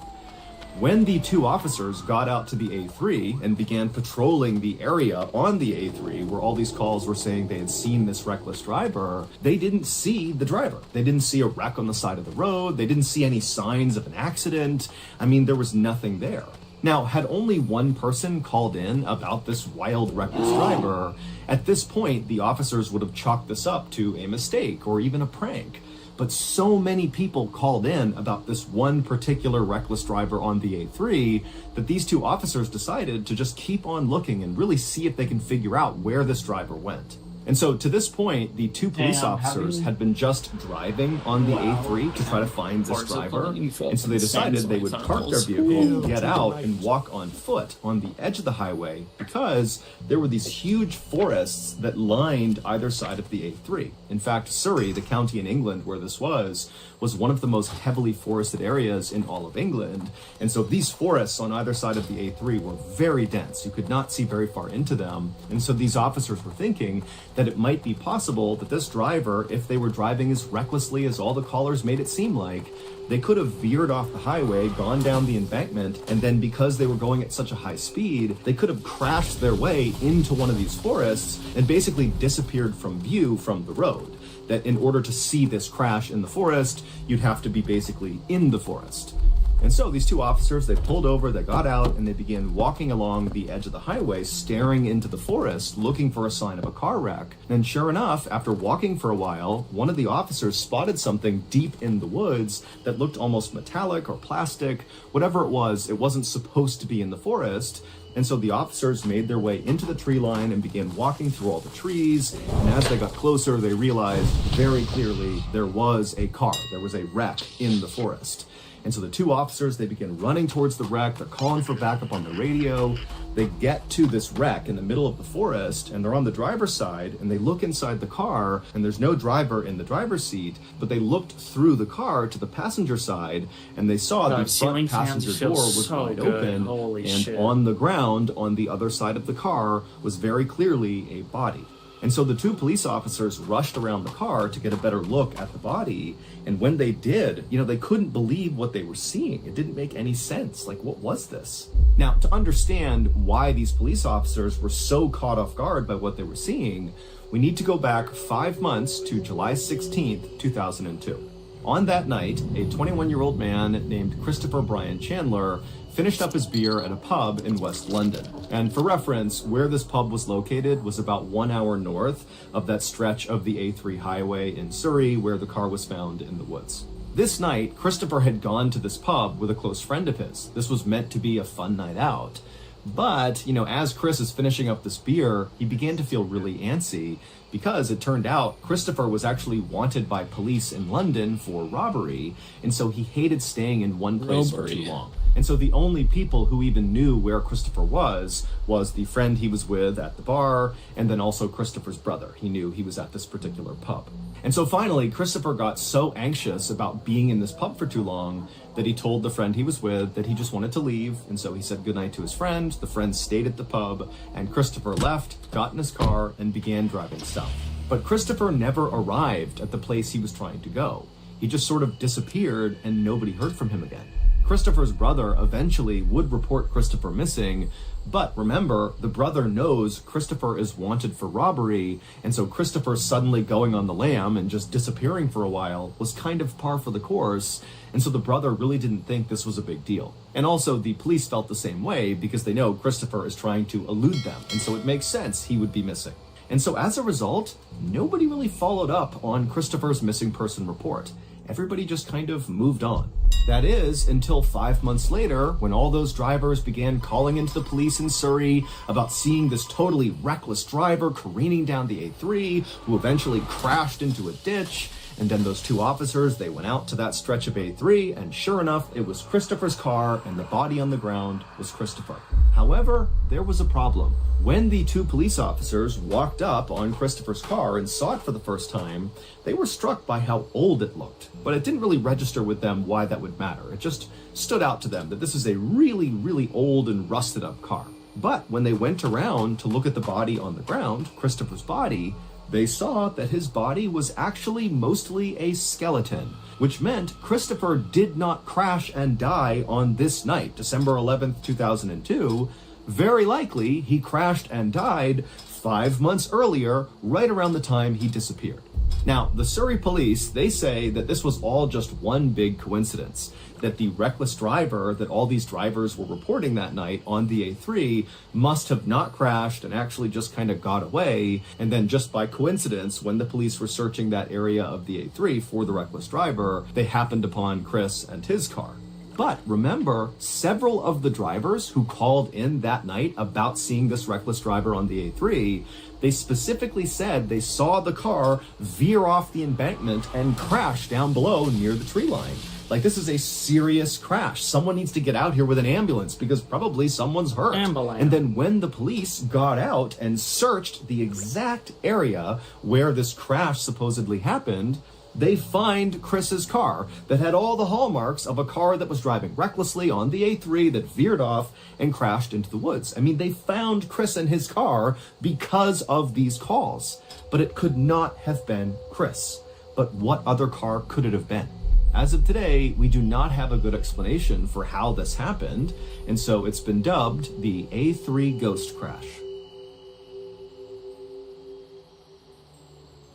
When the 2 officers got out to the A3 and began patrolling the area on the A3 where all these calls were saying they had seen this reckless driver, they didn't see the driver. They didn't see a wreck on the side of the road. They didn't see any signs of an accident. I mean, there was nothing there. Now, had only one person called in about this wild, reckless driver, at this point, the officers would have chalked this up to a mistake or even a prank. But so many people called in about this one particular reckless driver on the A3 that these 2 officers decided to just keep on looking and really see if they can figure out where this driver went. And so to this point, the 2 police officers had been just driving on the A3 to try to find this driver. And so they decided they would park their vehicle, get out, and walk on foot on the edge of the highway because there were these huge forests that lined either side of the A3. In fact, Surrey, the county in England where this was one of the most heavily forested areas in all of England. And so these forests on either side of the A3 were very dense. You could not see very far into them. And so these officers were thinking that it might be possible that this driver, if they were driving as recklessly as all the callers made it seem like, they could have veered off the highway, gone down the embankment, and then because they were going at such a high speed, they could have crashed their way into one of these forests and basically disappeared from view from the road. That in order to see this crash in the forest, you'd have to be basically in the forest. And so these two officers, they pulled over, they got out, and they began walking along the edge of the highway, staring into the forest, looking for a sign of a car wreck. And sure enough, after walking for a while, one of the officers spotted something deep in the woods that looked almost metallic or plastic. Whatever it wasn't supposed to be in the forest. And so the officers made their way into the tree line and began walking through all the trees. And as they got closer, they realized very clearly there was a car. There was a wreck in the forest. And so the two officers, they begin running towards the wreck. They're calling for backup on the radio. They get to this wreck in the middle of the forest, and they're on the driver's side, and they look inside the car, and there's no driver in the driver's seat, but they looked through the car to the passenger side, and they saw the front passenger door was wide open, and on the ground on the other side of the car was very clearly a body. And so the two police officers rushed around the car to get a better look at the body. And when they did, they couldn't believe what they were seeing. It didn't make any sense. Like, what was this? Now, to understand why these police officers were so caught off guard by what they were seeing, we need to go back 5 months to July 16th, 2002. On that night, a 21-year-old man named Christopher Brian Chandler finished up his beer at a pub in West London. And for reference, where this pub was located was about 1 hour north of that stretch of the A3 highway in Surrey where the car was found in the woods. This night, Christopher had gone to this pub with a close friend of his. This was meant to be a fun night out. But, as Chris is finishing up this beer, he began to feel really antsy because it turned out Christopher was actually wanted by police in London for robbery, and so he hated staying in one place for too long. And so the only people who even knew where Christopher was the friend he was with at the bar, and then also Christopher's brother. He knew he was at this particular pub. And so finally, Christopher got so anxious about being in this pub for too long that he told the friend he was with that he just wanted to leave. And so he said goodnight to his friend. The friend stayed at the pub, and Christopher left, got in his car, and began driving south. But Christopher never arrived at the place he was trying to go. He just sort of disappeared, and nobody heard from him again. Christopher's brother eventually would report Christopher missing, but remember, the brother knows Christopher is wanted for robbery, and so Christopher suddenly going on the lam and just disappearing for a while was kind of par for the course, and so the brother really didn't think this was a big deal. And also, the police felt the same way because they know Christopher is trying to elude them, and so it makes sense he would be missing. And so as a result, nobody really followed up on Christopher's missing person report. Everybody just kind of moved on. That is, until 5 months later, when all those drivers began calling into the police in Surrey about seeing this totally reckless driver careening down the A3, who eventually crashed into a ditch. And then those two officers, they went out to that stretch of A3, and sure enough, it was Christopher's car, and the body on the ground was Christopher. However, there was a problem. When the two police officers walked up on Christopher's car and saw it for the first time, they were struck by how old it looked. But it didn't really register with them why that would matter. It just stood out to them that this is a really, really old and rusted up car. But when they went around to look at the body on the ground, Christopher's body, they saw that his body was actually mostly a skeleton, which meant Christopher did not crash and die on this night, December 11th, 2002. Very likely, he crashed and died 5 months earlier, right around the time he disappeared. Now, the Surrey police, they say that this was all just one big coincidence, that the reckless driver that all these drivers were reporting that night on the A3 must have not crashed and actually just kind of got away, and then just by coincidence, when the police were searching that area of the A3 for the reckless driver, they happened upon Chris and his car. But remember, several of the drivers who called in that night about seeing this reckless driver on the A3, they specifically said they saw the car veer off the embankment and crash down below near the tree line. Like, this is a serious crash. Someone needs to get out here with an ambulance because probably someone's hurt. Ambulance. And then when the police got out and searched the exact area where this crash supposedly happened, they find Chris's car that had all the hallmarks of a car that was driving recklessly on the A3 that veered off and crashed into the woods. I mean, they found Chris and his car because of these calls, but it could not have been Chris. But what other car could it have been? As of today, we do not have a good explanation for how this happened, and so it's been dubbed the A3 Ghost Crash.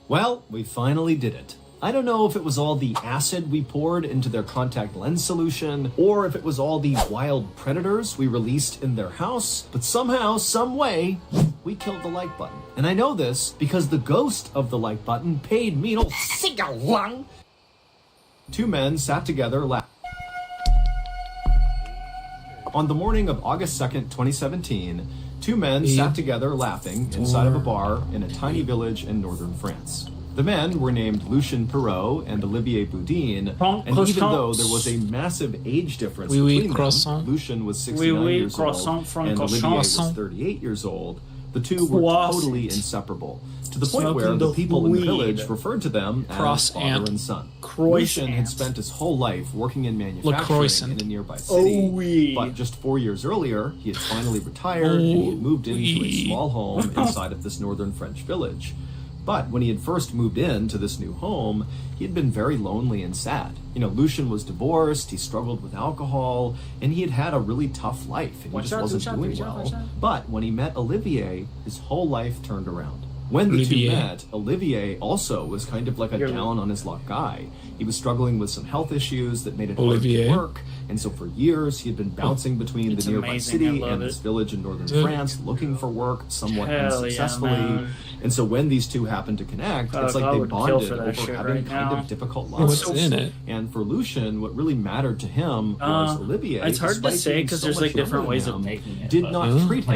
Well, we finally did it. I don't know if it was all the acid we poured into their contact lens solution, or if it was all the wild predators we released in their house, but somehow, some way, we killed the like button. And I know this because the ghost of the like button paid me no sing-along. Two men sat together laughing. On the morning of August 2nd, 2017, two men sat together laughing inside of a bar in a tiny village in northern France. The men were named Lucien Perrault and Olivier Boudin, and even though there was a massive age difference between them, Lucien was 69 years old and Olivier was 38 years old, the two were totally inseparable, to the point where the people in the village referred to them as father and son. Lucien had spent his whole life working in manufacturing in a nearby city, but just 4 years earlier, he had finally retired and he had moved into a small home inside of this northern French village. But when he had first moved into this new home, he had been very lonely and sad. You know, Lucien was divorced, he struggled with alcohol, and he had had a really tough life, and he just wasn't doing well. But when he met Olivier, his whole life turned around. When the two met, Olivier also was kind of like a down on his luck guy. He was struggling with some health issues that made it hard to work, and so for years he had been bouncing between the nearby city and this village in northern France, looking for work somewhat unsuccessfully. And so when these two happened to connect, it's like they bonded over having kind of difficult lives. And for Lucien, what really mattered to him was Olivier. It's hard to say because there's like different ways of making it. Did not treat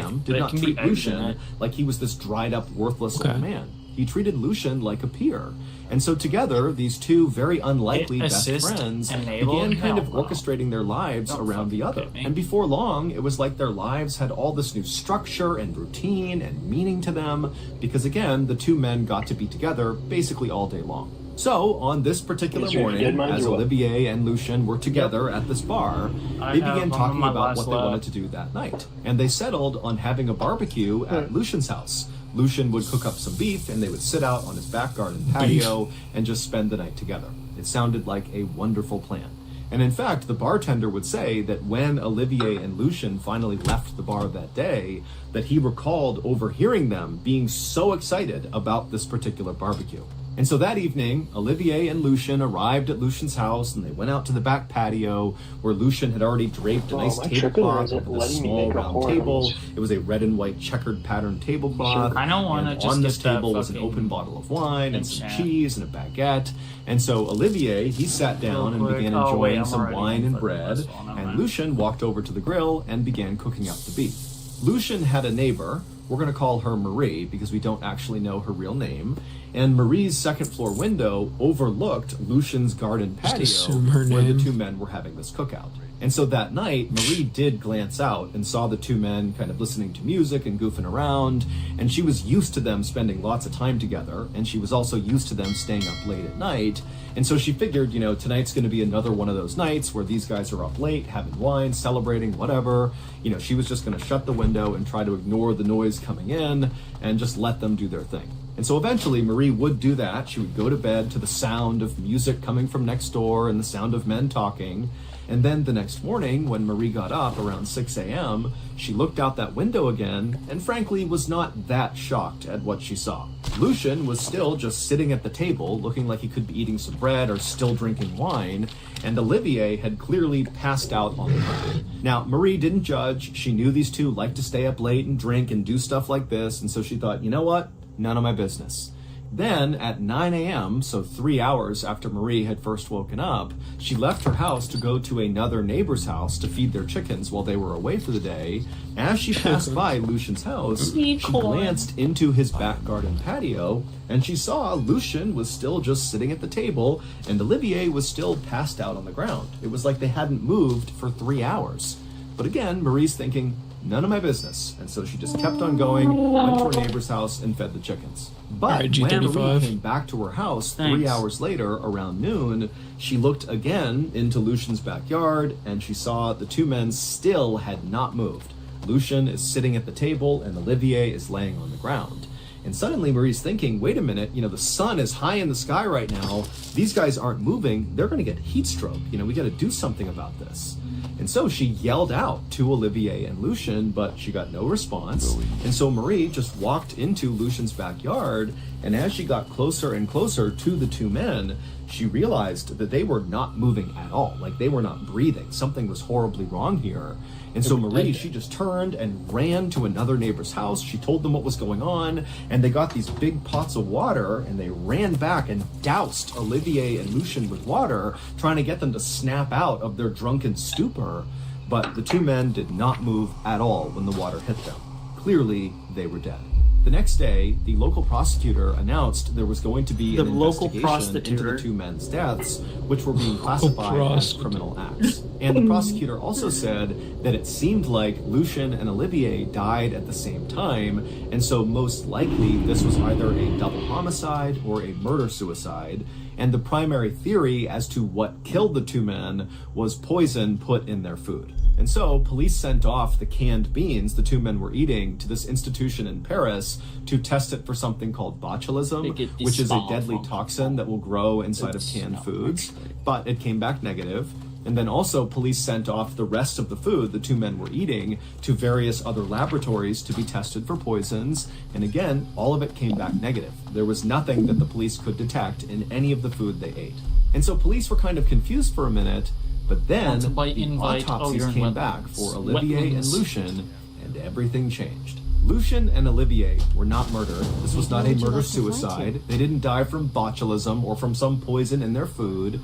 Lucien like he was this dried up, worthless old man. He treated Lucien like a peer. And so together, these two very unlikely best friends began kind of orchestrating their lives around the other. And before long, it was like their lives had all this new structure and routine and meaning to them, because again, the two men got to be together basically all day long. So, on this particular morning, as Olivier and Lucien were together at this bar, they began talking about what they wanted to do that night. And they settled on having a barbecue at Lucien's house. Lucien would cook up some beef, and they would sit out on his back garden patio and just spend the night together. It sounded like a wonderful plan. And in fact, the bartender would say that when Olivier and Lucien finally left the bar that day, that he recalled overhearing them being so excited about this particular barbecue. And so that evening, Olivier and Lucien arrived at Lucien's house, and they went out to the back patio where Lucien had already draped a nice tablecloth over this small round table. It was a red and white checkered pattern tablecloth. I don't want to just on this table was an open bottle of wine and some cheese and a baguette. And so Olivier, he sat down and began enjoying some wine and bread, and Lucien walked over to the grill and began cooking up the beef. Lucien had a neighbor. We're going to call her Marie because we don't actually know her real name. And Marie's second floor window overlooked Lucien's garden patio where the two men were having this cookout. And so that night, Marie did glance out and saw the two men kind of listening to music and goofing around. And she was used to them spending lots of time together. And she was also used to them staying up late at night. And so she figured, you know, tonight's going to be another one of those nights where these guys are up late, having wine, celebrating, whatever. You know, she was just going to shut the window and try to ignore the noise coming in and just let them do their thing. And so eventually Marie would do that. She would go to bed to the sound of music coming from next door and the sound of men talking. And then the next morning, when Marie got up around 6 a.m., she looked out that window again and frankly was not that shocked at what she saw. Lucien was still just sitting at the table looking like he could be eating some bread or still drinking wine, and Olivier had clearly passed out on the ground. Now, Marie didn't judge. She knew these two liked to stay up late and drink and do stuff like this, and so she thought, you know what? None of my business. Then at 9 a.m., so 3 hours after Marie had first woken up, she left her house to go to another neighbor's house to feed their chickens while they were away for the day. As she passed by Lucien's house, she glanced into his back garden patio, and she saw Lucien was still just sitting at the table, and Olivier was still passed out on the ground. It was like they hadn't moved for 3 hours. But again, Marie's thinking, none of my business. And so she just kept on going, went to her neighbor's house and fed the chickens. But Alright, when G35. Marie came back to her house 3 hours later, around noon, she looked again into Lucian's backyard and she saw the two men still had not moved. Lucian is sitting at the table and Olivier is laying on the ground. And suddenly Marie's thinking, wait a minute, the sun is high in the sky right now. These guys aren't moving. They're going to get heat stroke. We got to do something about this. And so she yelled out to Olivier and Lucian, but she got no response. And so Marie just walked into Lucian's backyard, and as she got closer and closer to the two men, she realized that they were not moving at all. Like, they were not breathing. Something was horribly wrong here. And so Marie, she just turned and ran to another neighbor's house. She told them what was going on, and they got these big pots of water, and they ran back and doused Olivier and Lucian with water, trying to get them to snap out of their drunken stupor. But the two men did not move at all when the water hit them. Clearly, they were dead. The next day, the local prosecutor announced there was going to be an investigation into the two men's deaths, which were being classified as criminal acts. And the prosecutor also said that it seemed like Lucian and Olivier died at the same time, and so most likely this was either a double homicide or a murder-suicide. And the primary theory as to what killed the two men was poison put in their food. And so police sent off the canned beans the two men were eating to this institution in Paris to test it for something called botulism, which is a deadly toxin that will grow inside of canned foods. But it came back negative. And then also police sent off the rest of the food the two men were eating to various other laboratories to be tested for poisons. And again, all of it came back negative. There was nothing that the police could detect in any of the food they ate. And so police were kind of confused for a minute, but then the autopsies came back for Olivier and Lucian, and everything changed. Lucian and Olivier were not murdered. This was not a murder-suicide. They didn't die from botulism or from some poison in their food.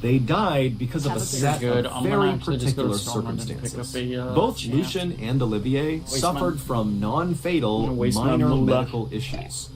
They died because of a set of very particular circumstances. Both Lucian and Olivier suffered from non-fatal minor medical issues.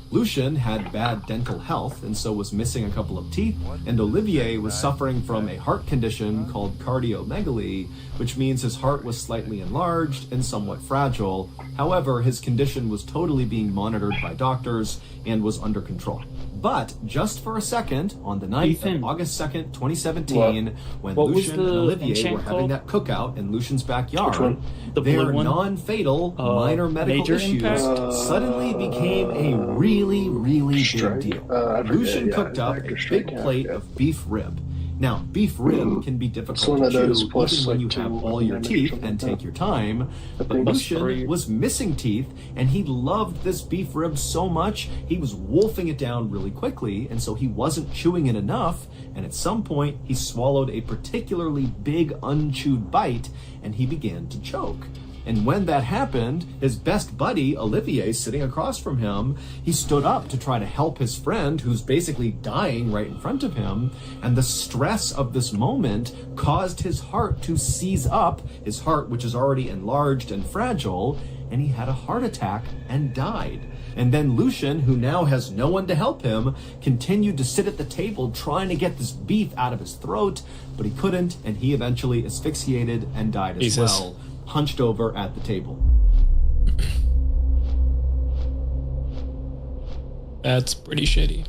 Lucian had bad dental health and so was missing a couple of teeth, and Olivier was suffering from a heart condition called cardiomegaly, which means his heart was slightly enlarged and somewhat fragile. However, his condition was totally being monitored by doctors and was under control. But just for a second, on the night of August 2nd, 2017, when Lucian and Olivier were having that cookout in Lucian's backyard, their non-fatal minor medical issues suddenly became a really, really big deal. Lucian cooked up a big plate of beef rib. Now, beef rib can be difficult to chew even when you have all your teeth and take your time, but Lucian was missing teeth, and he loved this beef rib so much, he was wolfing it down really quickly, and so he wasn't chewing it enough, and at some point, he swallowed a particularly big unchewed bite, and he began to choke. And when that happened, his best buddy, Olivier, sitting across from him, he stood up to try to help his friend who's basically dying right in front of him. And the stress of this moment caused his heart to seize up, his heart which is already enlarged and fragile, and he had a heart attack and died. And then Lucian, who now has no one to help him, continued to sit at the table trying to get this beef out of his throat, but he couldn't, and he eventually asphyxiated and died as well, hunched over at the table. That's pretty shitty.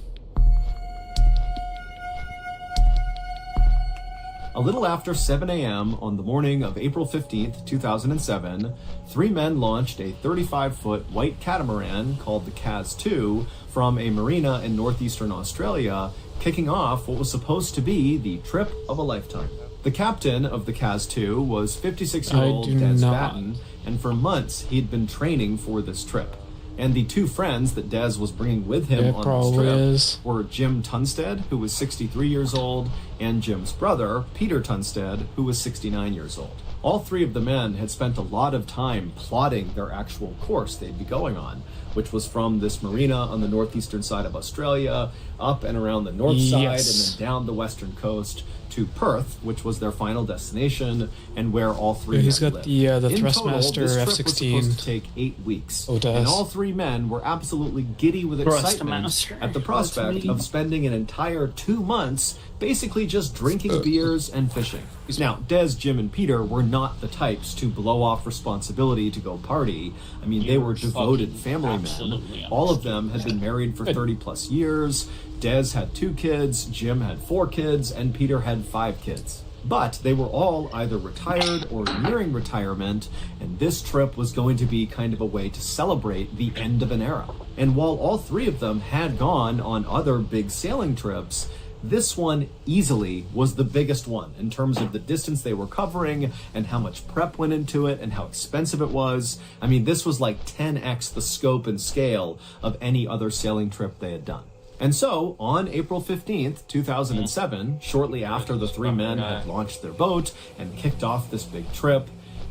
A little after 7 a.m. on the morning of April 15th, 2007, three men launched a 35-foot white catamaran called the CAS-2 from a marina in northeastern Australia, kicking off what was supposed to be the trip of a lifetime. The captain of the CAS-2 was 56-year-old Des Batten, and for months he'd been training for this trip. And the two friends that Des was bringing with him on this trip were Jim Tunstead, who was 63 years old, and Jim's brother, Peter Tunstead, who was 69 years old. All three of the men had spent a lot of time plotting their actual course they'd be going on. which was from this marina on the northeastern side of Australia, up and around the north side, and then down the western coast to Perth, which was their final destination, and where all three men he's got lived. the In total, Thrustmaster this trip F-16. was supposed to take 8 weeks, Oh, it does. and all three men were absolutely giddy with excitement Thrustmaster. at the prospect of spending an entire 2 months basically just drinking beers and fishing. Now, Des, Jim, and Peter were not the types to blow off responsibility to go party. I mean, they were devoted family men. All of them had been married for 30 plus years. Des had 2 kids, Jim had 4 kids, and Peter had 5 kids. But they were all either retired or nearing retirement, and this trip was going to be kind of a way to celebrate the end of an era. And while all 3 of them had gone on other big sailing trips, this one easily was the biggest one in terms of the distance they were covering and how much prep went into it and how expensive it was. I mean, this was like 10x the scope and scale of any other sailing trip they had done. And so, on April 15th, 2007, shortly after the 3 men had launched their boat and kicked off this big trip,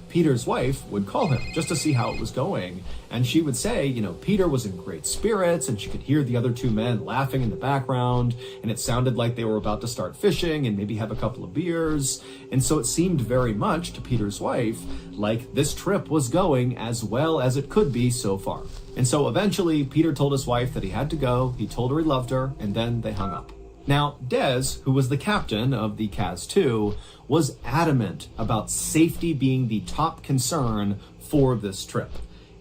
Peter's wife would call him just to see how it was going. And she would say, you know, Peter was in great spirits, and she could hear the other 2 men laughing in the background, and it sounded like they were about to start fishing and maybe have a couple of beers. And so it seemed very much to Peter's wife like this trip was going as well as it could be so far. And so eventually Peter told his wife that he had to go, he told her he loved her, and then they hung up. Now, Des, who was the captain of the CAS-2, was adamant about safety being the top concern for this trip.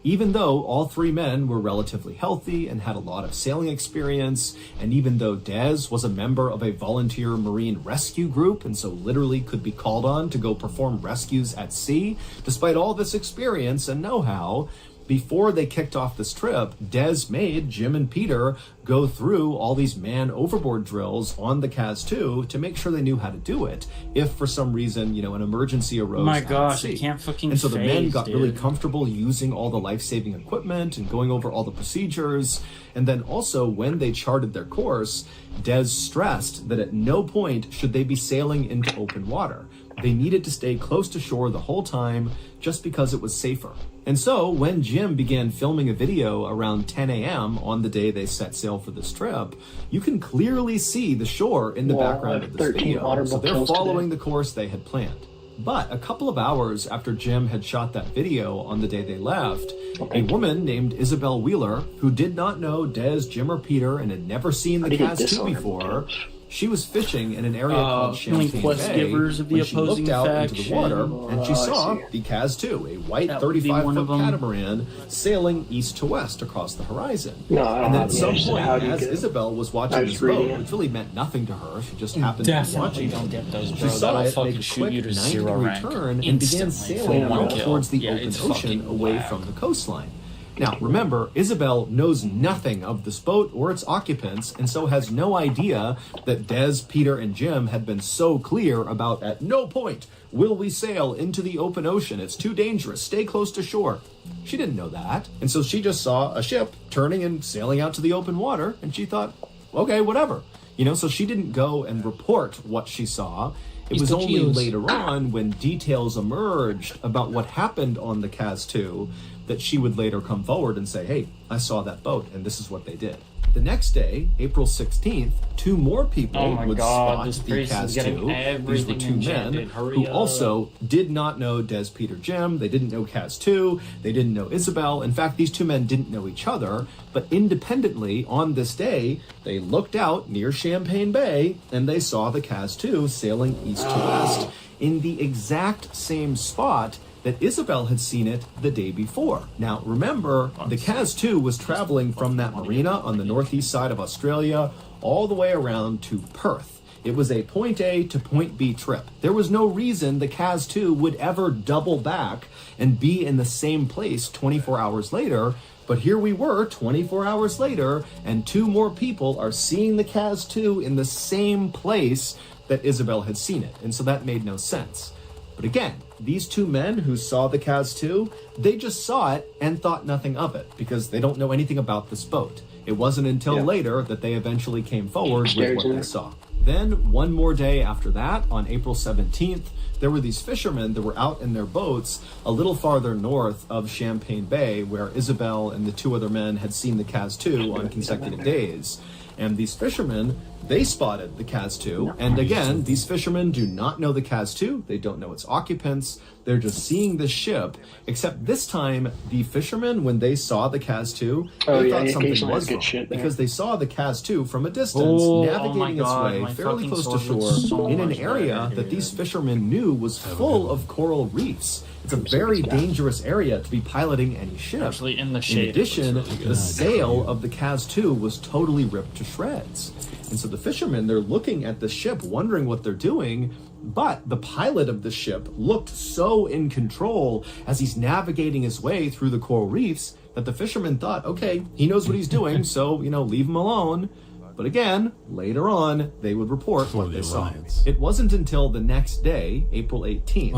Even though all 3 men were relatively healthy and had a lot of sailing experience, and even though Des was a member of a volunteer marine rescue group and so literally could be called on to go perform rescues at sea, despite all this experience and know-how, before they kicked off this trip, Des made Jim and Peter go through all these man overboard drills on the CAS-2 to make sure they knew how to do it if for some reason, you know, an emergency arose. My at gosh, sea. I can't fucking And so the men phase, got dude. really comfortable using all the life-saving equipment and going over all the procedures. And then also when they charted their course, Des stressed that at no point should they be sailing into open water. They needed to stay close to shore the whole time just because it was safer. And so when Jim began filming a video around 10 a.m. on the day they set sail for this trip, you can clearly see the shore in the background of this video. So they're following the course they had planned. But a couple of hours after Jim had shot that video on the day they left, a woman named Isabel Wheeler, who did not know Des, Jim, or Peter and had never seen the CAS-2 before, she was fishing in an area called Champagne plus Bay givers of the when she looked opposing out into the faction. water and she saw the CAS-2, a white That would be one of 35-foot them. catamaran sailing east to west across the horizon. No, I don't And then have at the some answer. point, How do you as get it? Isabel was I watching was this reading boat, it. which really meant nothing to her, she just happened to be Definitely watching don't it. get those, She bro. saw That'll it fucking make a shoot quick you to 90-degree zero rank turn and began instantly sailing for one out kill. towards the Yeah, open it's ocean fucking away whack. from the coastline. Now, remember, Isabel knows nothing of this boat or its occupants, and so has no idea that Des, Peter, and Jim had been so clear about at no point will we sail into the open ocean. It's too dangerous. Stay close to shore. She didn't know that. And so she just saw a ship turning and sailing out to the open water, and she thought, okay, whatever. You know, so she didn't go and report what she saw. It was only later on when details emerged about what happened on the CAS-2 that she would later come forward and say, hey, I saw that boat and this is what they did. The next day, April 16th, 2 more people would spot this the priest is getting CAS-2. These were everything 2 men enchanted. Hurry who up. also did not know Des, Peter, Jim. They didn't know CAS-2. They didn't know Isabel. In fact, these 2 men didn't know each other. But independently, on this day, they looked out near Champagne Bay and they saw the CAS-2 sailing east to west in the exact same spot that Isabel had seen it the day before. Now, remember, the CAS-2 was traveling from that marina on the northeast side of Australia all the way around to Perth. It was a point A to point B trip. There was no reason the CAS-2 would ever double back and be in the same place 24 hours later, but here we were 24 hours later, and 2 more people are seeing the CAS-2 in the same place that Isabel had seen it, and so that made no sense. But again, these 2 men who saw the CAS-2, they just saw it and thought nothing of it because they don't know anything about this boat. It wasn't until later that they eventually came forward with what they saw. Then, one more day after that, on April 17th, there were these fishermen that were out in their boats a little farther north of Champagne Bay, where Isabel and the 2 other men had seen the Kaz-2 on consecutive days. And these fishermen, they spotted the Kaz-2. And again, these fishermen do not know the Kaz-2. They don't know its occupants. They're just seeing the ship. Except this time, the fishermen, when they saw the Kaz-2, they thought something was wrong. Because they saw the Kaz-2 from a distance, navigating its way fairly close to shore in an area that these fishermen knew was full of coral reefs. It's a very dangerous area to be piloting any ship. Actually, in the In shade, addition, the sail of the Kaz-2 was totally ripped to shreds. And so the fishermen, they're looking at the ship, wondering what they're doing, but the pilot of the ship looked so in control as he's navigating his way through the coral reefs that the fishermen thought, okay, he knows what he's doing, so, leave him alone. But again, later on, they would report what they saw. It wasn't until the next day, April 18th,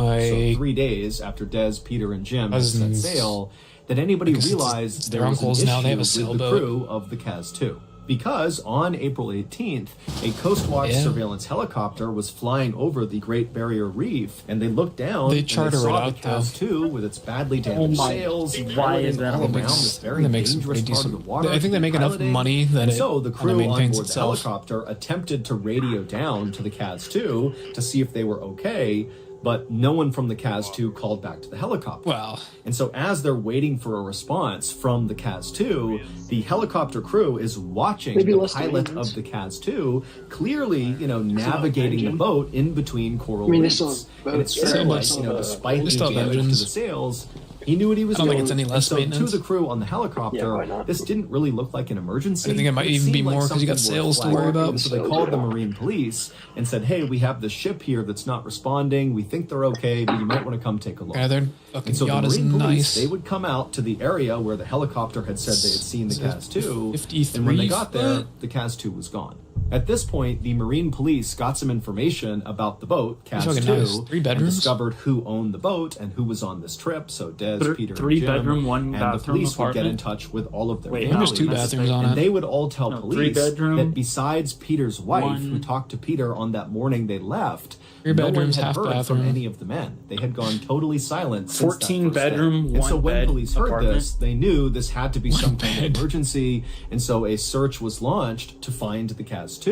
so 3 days after Des, Peter, and Jim had set sail, that anybody realized there was an issue with the crew of the Kaz-2. Because on April 18th, a Coast Watch surveillance helicopter was flying over the Great Barrier Reef, and they looked down and they saw the Kaz-2 with its badly damaged sails rolling all around this very dangerous part of the water. I think they make enough money that so the crew on board the helicopter attempted to radio down to the Kaz-2 to see if they were okay, but no one from the Kaz-2 called back to the helicopter. Wow. And so as they're waiting for a response from the Kaz-2, the helicopter crew is watching the pilot of the Kaz-2 clearly, navigating the boat in between coral reefs. And it seemed like, despite the damage to the sails, he knew what he was doing. I don't think it's any less maintenance. To the crew on the helicopter, this didn't really look like an emergency. I think it might even be more because you got sails to worry about. So they called the Marine Police and said, hey, we have this ship here that's not responding. We think they're okay, but you might want to come take a look. Yeah, their fucking and so yacht the is Marine Police, nice. they would come out to the area where the helicopter had said they had seen the Kaz-2, 53 and when they got there, the Kaz-2 was gone. At this point, the Marine Police got some information about the boat, Kaz-2, and discovered who owned the boat and who was on this trip. So Des, Peter, and Jim, and the police would get in touch with all of their families. There's 2 bathrooms on it. And they would all tell police that besides Peter's wife, who talked to Peter on that morning they left, no one had heard from any of the men. They had gone totally silent since 14 that first bedroom, day. And so when bed police heard apartment. this, they knew this had to be some kind of emergency, and so a search was launched to find the Kaz-2.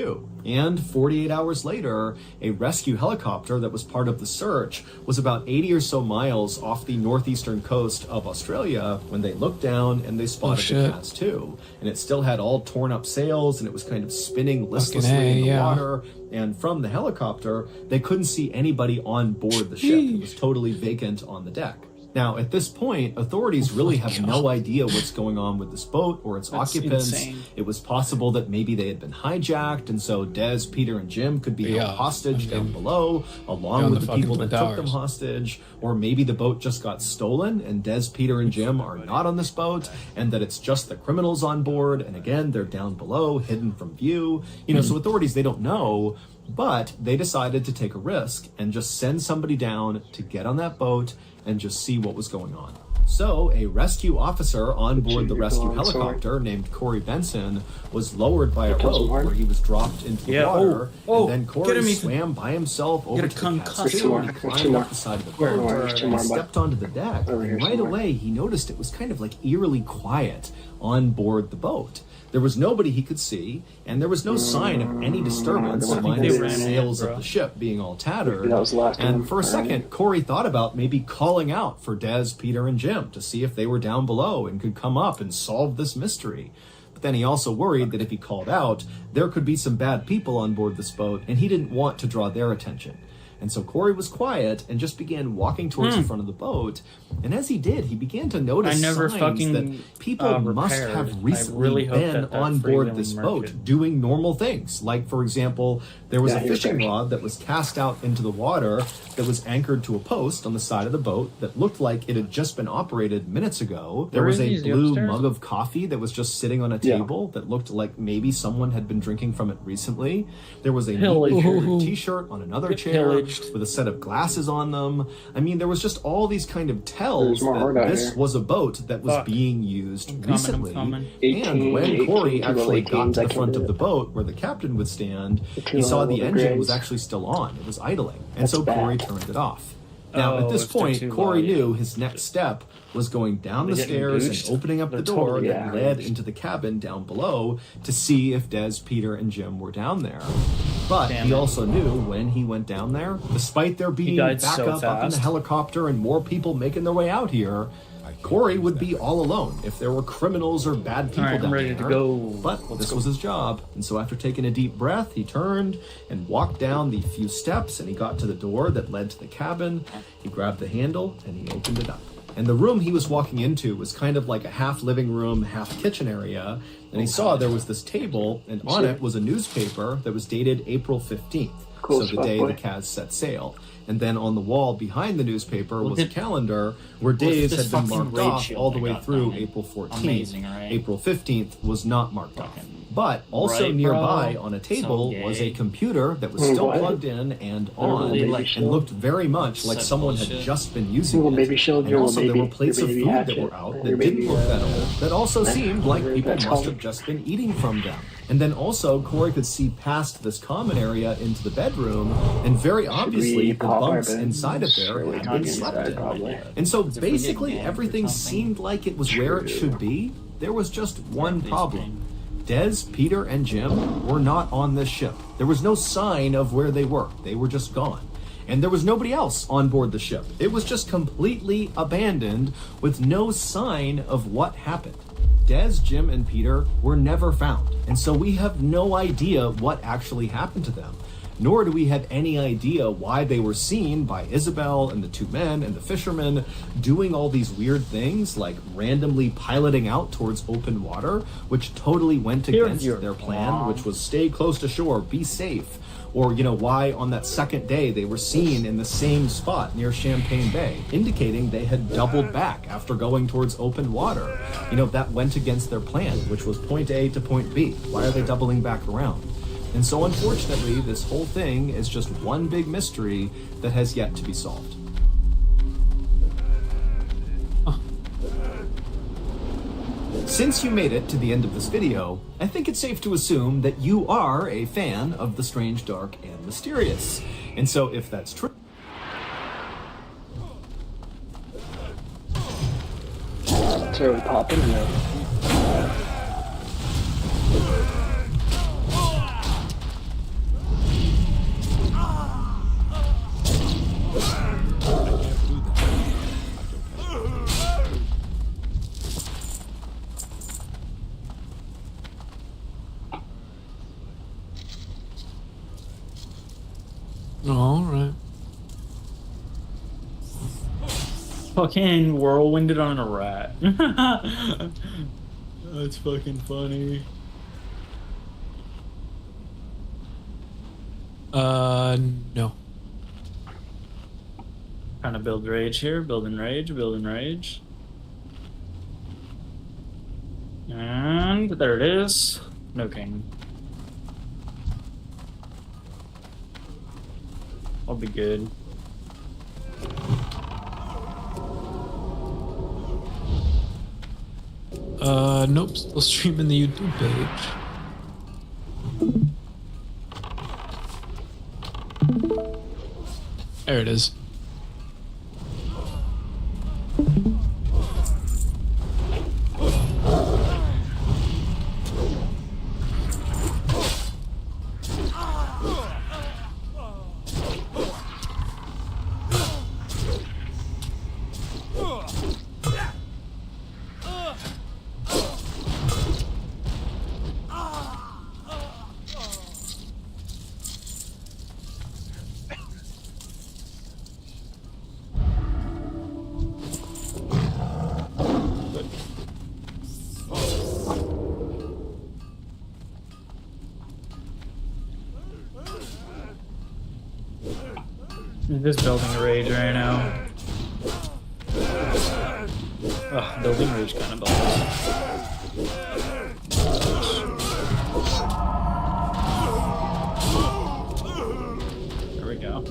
And 48 hours later, a rescue helicopter that was part of the search was about 80 or so miles off the northeastern coast of Australia when they looked down and they spotted the Kaz-2. And it still had all torn up sails, and it was kind of spinning listlessly in the water. And from the helicopter, they couldn't see anybody on board the ship. It was totally vacant on the deck. Now, at this point, authorities really have no idea what's going on with this boat or its occupants. Insane. It was possible that maybe they had been hijacked, and so Des, Peter, and Jim could be held hostage down below, along with the people that took them hostage. Or maybe the boat just got stolen, and Des, Peter, and Jim are not on this boat, and that it's just the criminals on board, and again, they're down below, hidden from view. So authorities, they don't know, but they decided to take a risk and just send somebody down to get on that boat and just see what was going on. So, a rescue officer on board the rescue helicopter named Corey Benson was lowered by a rope where he was dropped into the water. And then Corey swam by himself over to the Kaz-2 and he climbed up the side of the boat and stepped onto the deck. And right away, he noticed it was kind of like eerily quiet on board the boat. There was nobody he could see, and there was no sign of any disturbance, minus the sails of the ship being all tattered. And for a second, Corey thought about maybe calling out for Des, Peter, and Jim to see if they were down below and could come up and solve this mystery. But then he also worried that if he called out, there could be some bad people on board this boat, and he didn't want to draw their attention. And so Corey was quiet and just began walking towards the front of the boat. And as he did, he began to notice signs that people must have recently been on board this boat doing normal things. Like, for example, there was a fishing rod that was cast out into the water that was anchored to a post on the side of the boat that looked like it had just been operated minutes ago. There was a blue mug of coffee that was just sitting on a table that looked like maybe someone had been drinking from it recently. There was a neatly folded t-shirt on another chair. with a set of glasses on them. I mean, there was just all these kind of tells There's more horde that out this here. was a boat that was Fuck. being used I'm recently. coming. And when 18, Corey 18, actually got 18s, to I the can front do of the it. boat where the captain would stand, two he saw the level engine was upgrades. actually still on. It was idling. And That's so Corey bad. turned it off. Now, at Oh, this if they're point, too Corey low, yeah. knew his next step was going down the They're getting stairs boosted. and opening up They're the door totally that led into the cabin down below to see if Des, Peter, and Jim were down there. But Damn he it. also knew when he went down there, despite there being died so backup up in the fast. helicopter and more people making their way out here, Corey would be all alone if there were criminals or bad people Alright, I'm down ready there. to go. But this was his job, and so after taking a deep breath, he turned and walked down the few steps, and he got to the door that led to the cabin. He grabbed the handle and he opened it up. And the room he was walking into was kind of like a half living room, half kitchen area. And he saw there was this table, and on it was a newspaper that was dated April 15th, Cool so the stuff, day boy. the Cavs set sail. And then on the wall behind the newspaper was a at- calendar where look at days this had been fucking marked raid off shield all the I way got through down. April 14th. Amazing, right? April 15th was not marked off. But also Right, nearby bro? on a table So was a gay. computer that was still What? plugged in and on Literally, like, and looked very much like Such someone had bullshit. just been using Little it. baby shield, And your also little there were baby- plates your of baby food that hatchet, were out your that baby, didn't look that old, that also that- seemed like that- people that's must all. have just been eating from them. And then also Corey could see past this common area into the bedroom, and very obviously we the pop our bunks beds? inside of there Sure, we had can been get slept inside, in. probably. And so Because if we're getting basically ganked or everything something. seemed like it was where it should be. There was just one problem. Des, Peter, and Jim were not on this ship. There was no sign of where they were. They were just gone. And there was nobody else on board the ship. It was just completely abandoned with no sign of what happened. Des, Jim, and Peter were never found. And so we have no idea what actually happened to them. Nor do we have any idea why they were seen by Isabel and the two men and the fishermen doing all these weird things, like randomly piloting out towards open water, which totally went against their plan, which was stay close to shore, be safe. Or, you know, why on that second day they were seen in the same spot near Champagne Bay, indicating they had doubled back after going towards open water. You know, that went against their plan, which was point A to point B. Why are they doubling back around? And so unfortunately, this whole thing is just one big mystery that has yet to be solved. Since you made it to the end of this video, I think it's safe to assume that you are a fan of the strange, dark, and mysterious. And so if that's true, It's really popping in there. All right. Fucking whirlwinded on a rat. That's fucking funny. No. Trying to build rage here, building rage, building rage. And there it is. No king. I'll be good. Nope, still streaming the YouTube page. There it is. I'm just building a rage right now. Ugh, building rage kind of balls. There we go.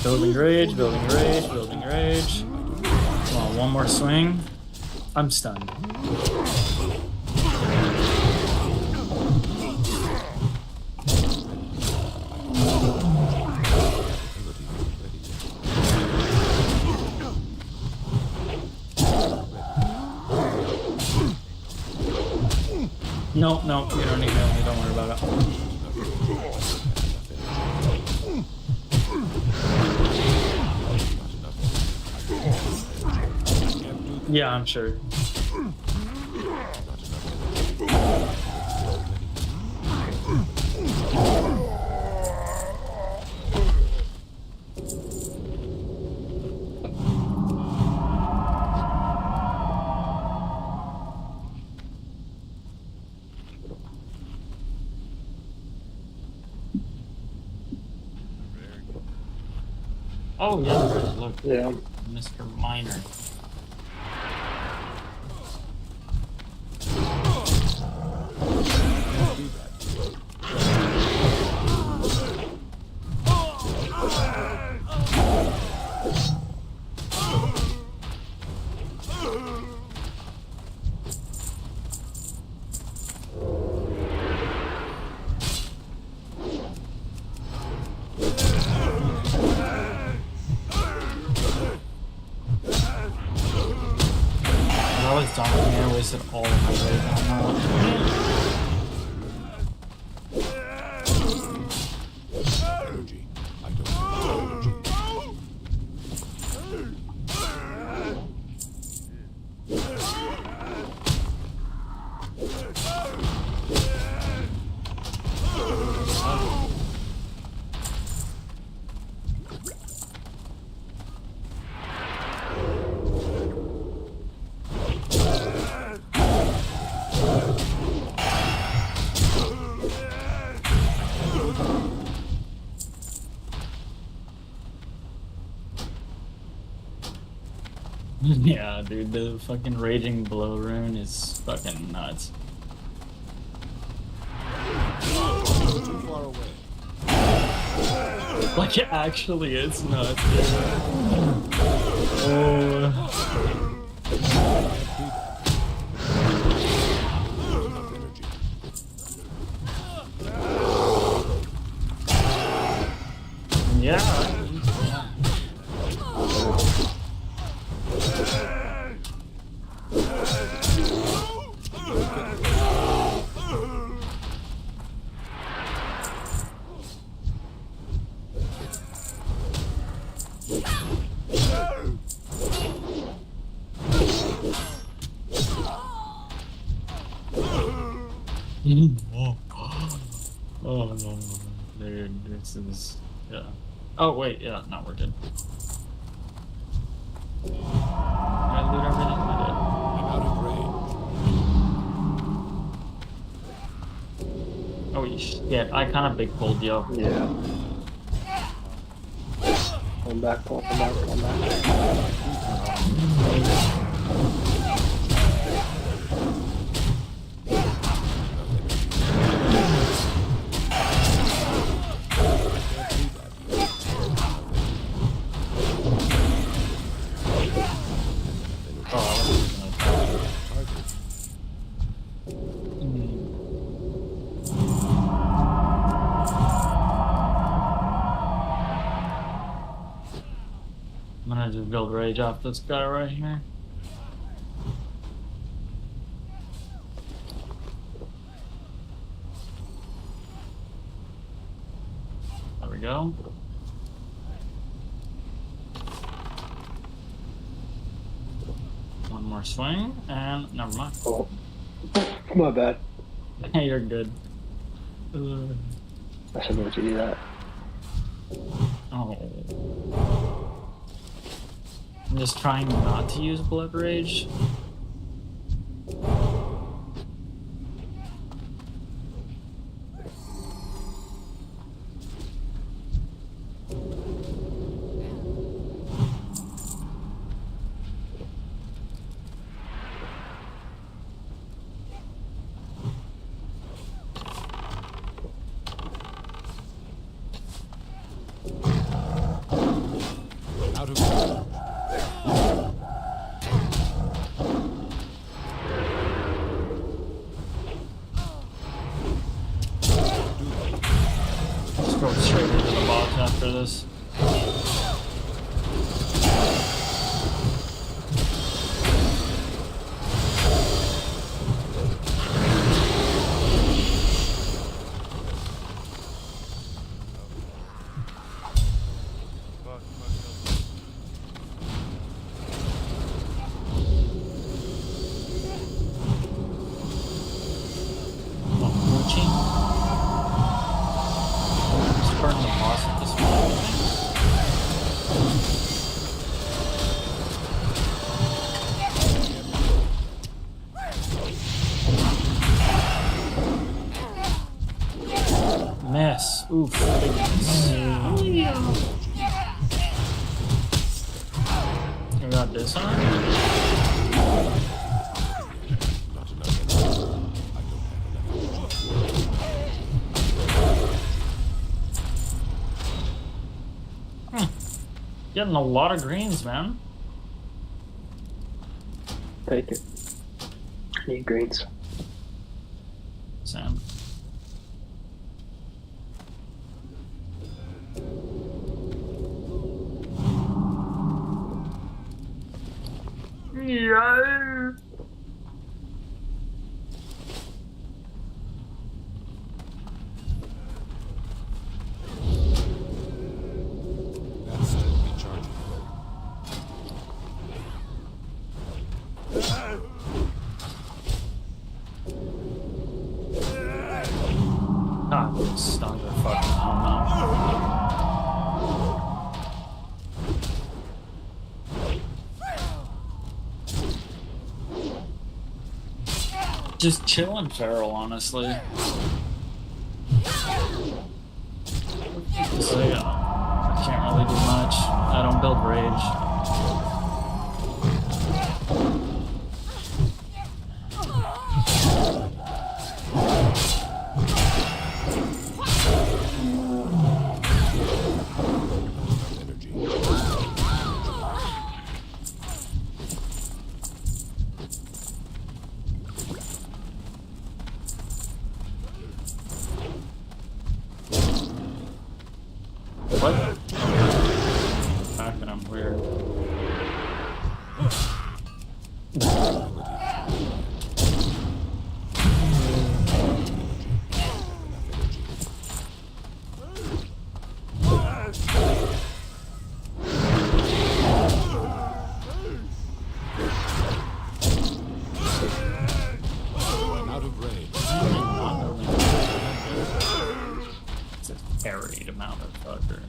Building rage, building rage, building rage. Come on, one more swing. I'm stunned. No, no, you don't need me. Don't worry about it. Yeah, I'm sure. Oh yeah, look. Yeah. Mr. Miner. I was dying there, wasted all of my rage on that. Yeah, dude, the fucking Raging Blow rune is fucking nuts. Too far away. Like, it actually is nuts, dude. Oh. Yeah. Oh no, dude, this is, yeah. Oh wait, yeah, no, we're good. I loot everything I did. I'm out of Oh shit, I kind of big pulled, yo. Yeah. Pull back, pull back, pull back. I'm gonna just build rage off this guy right here. There we go. One more swing, and never mind. Oh, my bad. Hey, you're good. I should let you do that. Oh. I'm just trying not to use Blood Rage. out of Let's go straight into the box after this. Mess. Oof. You got this on? Getting a lot of greens, man. Take it. I need greens. Sam. Yeah. That's recharging. Ah, stung the fucking home Just chilling feral, honestly. So yeah, I can't really do much. I don't build rage. What? Attacking him weird. I'm out of range. It's a carried amount of fucker.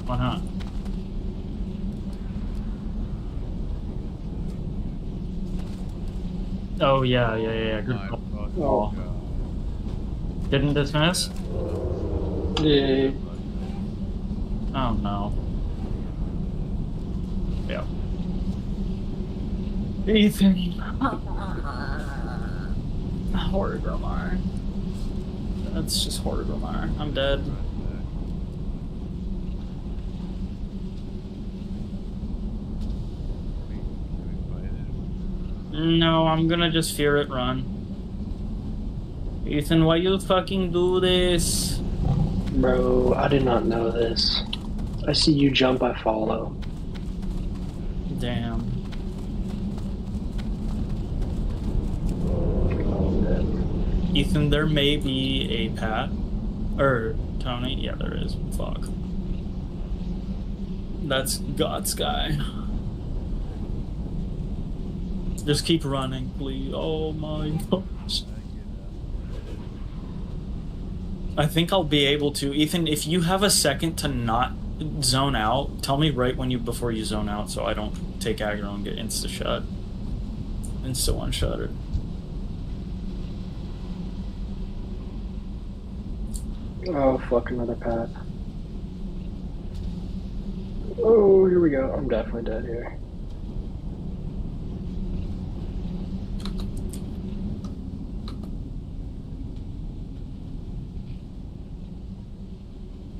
Why not? Oh yeah. Good call. Didn't dismiss? Yeah. Oh no. Yeah. Ethan. Horrid Romar. That's just horrid Romar. I'm dead. No, I'm gonna just fear it run. Ethan, why you fucking do this? Bro, I did not know this. I see you jump, I follow. Damn. Ethan, there may be a Pat. Or, Tony? Yeah, there is. Fuck. That's God's guy. Just keep running, please. Oh my gosh. I think I'll be able to. Ethan, if you have a second to not zone out, tell me right when before you zone out so I don't take aggro and get insta-shut. Insta one-shotted. Oh, fuck, another path. Oh, here we go. I'm definitely dead here.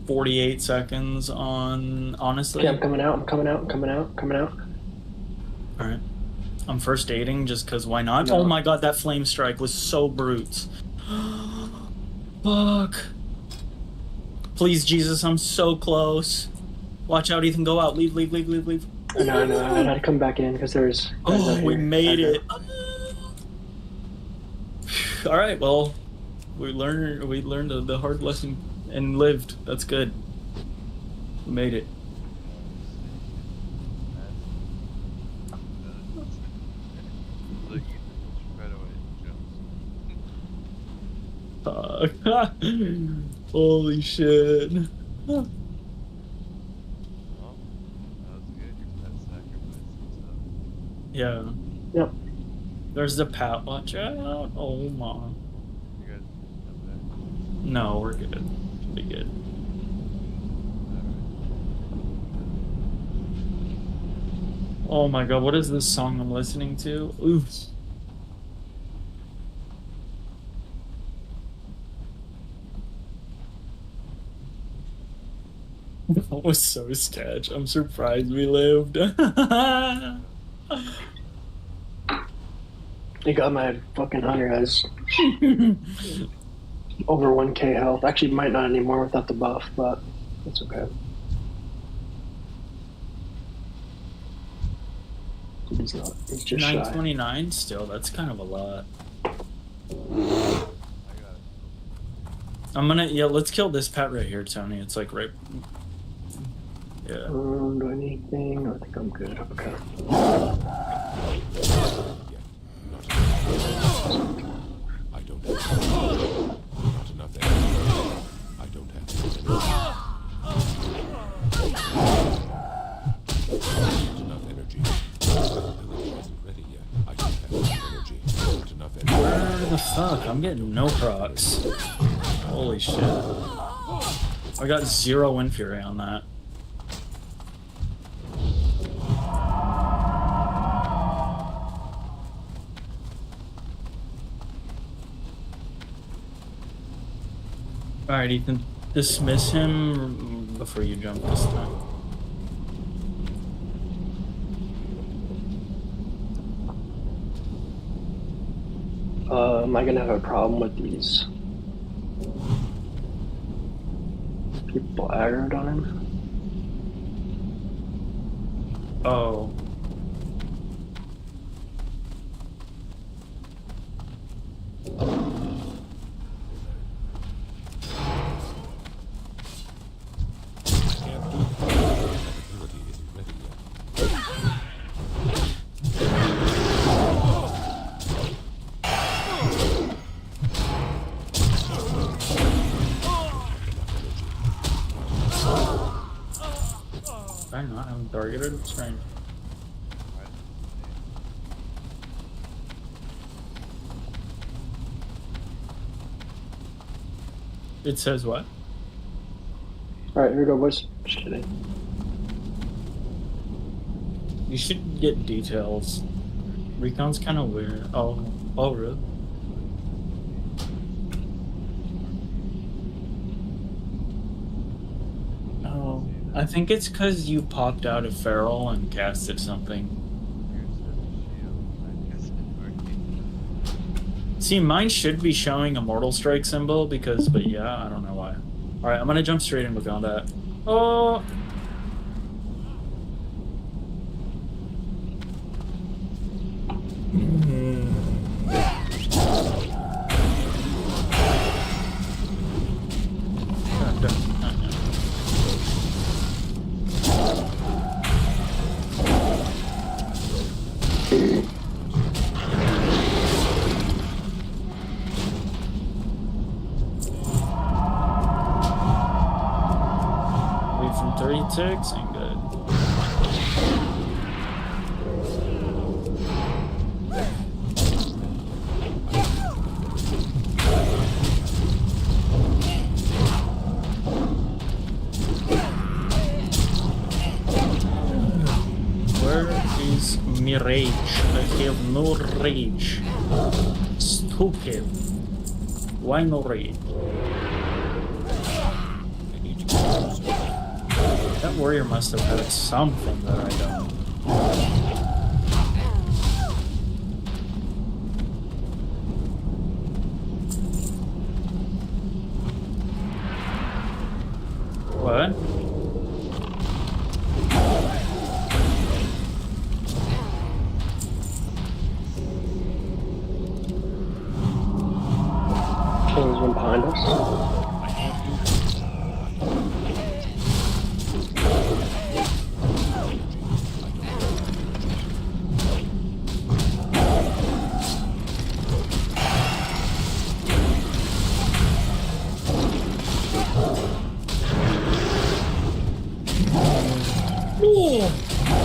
"48 seconds on, honestly." Okay, I'm coming out. I'm coming out. I'm coming out. Coming out. All right. I'm first aiding just because why not? No. Oh my god, that flame strike was so brute. Fuck. Please, Jesus, I'm so close. Watch out, Ethan. Go out. Leave, leave, leave, leave, leave. I know. I had to come back in because there's. Oh, we made it. All right, well, we learned the hard lesson and lived. That's good. We made it. Holy shit. Yeah. Yep. There's the pat. Watch out. Oh my. No, we're good. Should be good. Oh my god, what is this song I'm listening to? Oof. That was so sketch. I'm surprised we lived. You got my fucking hunter has over 1k health. Actually, might not anymore without the buff, but it's okay. He's not. He's just 929 still. That's kind of a lot. I'm gonna, let's kill this pet right here, Tony. It's like right. Yeah. Do anything? I think I'm good. Okay. I don't have not enough energy. I don't have enough energy. The ability isn't ready yet. I don't have enough energy. Not enough energy. Where the fuck? I'm getting no procs. Holy shit. I got 0 Wind Fury on that. Alright, Ethan, dismiss him before you jump this time. Am I gonna have a problem with these people aggroed on him? Oh. I'm not having targeted. Strange. It says what? Alright, here we go, boys. Just kidding. You should get details. Recon's kind of weird. Oh, really? Oh, I think it's because you popped out of Feral and casted something. See, mine should be showing a Mortal Strike symbol because, but yeah, I don't know why. Alright, I'm gonna jump straight into combat. Oh! From 36 ain't good. me rage. I have no rage. Stupid. Why no rage? That warrior must have had something that I don't. What? There's one behind us.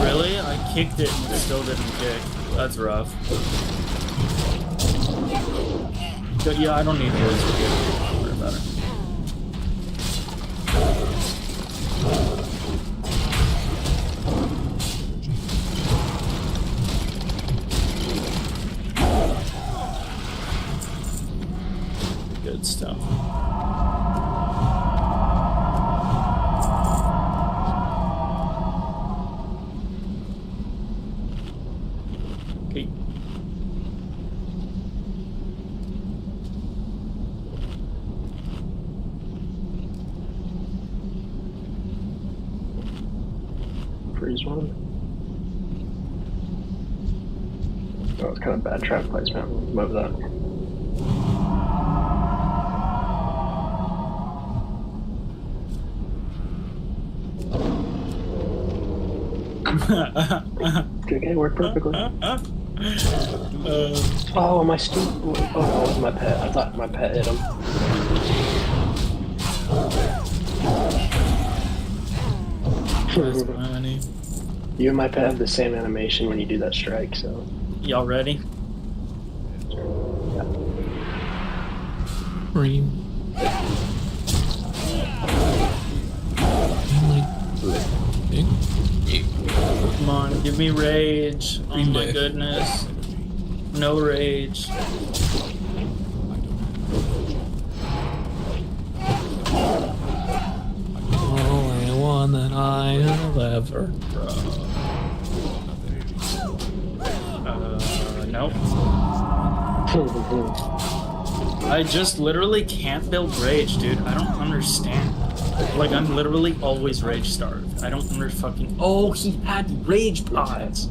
Really? I kicked it and it still didn't kick. That's rough. But yeah, I don't need this. Don't worry about it. Good stuff. Okay. Freeze one. Oh, it's kind of bad trap placement. Move that. Okay, worked perfectly. Oh, my stupid. Oh, no, it was my pet. I thought my pet hit him. That's funny. You and my pet have the same animation when you do that strike, so. Y'all ready? Yeah. Green. Come on, give me rage. Oh my goodness. No rage. Only one that I have ever. Nope. I just literally can't build rage, dude. I don't understand. Like, I'm literally always rage starved. I don't under fucking. Oh, he had rage pods.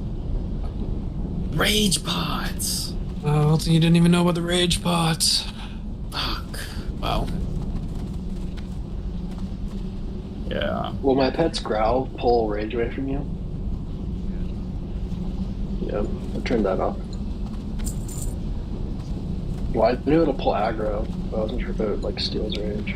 Rage pods. Oh, so you didn't even know about the rage pots. Fuck. Wow. Yeah. Will my pet's growl pull rage away from you? Yeah, I turned that off. Well, I knew it'll pull aggro, but I wasn't sure if it like steals rage.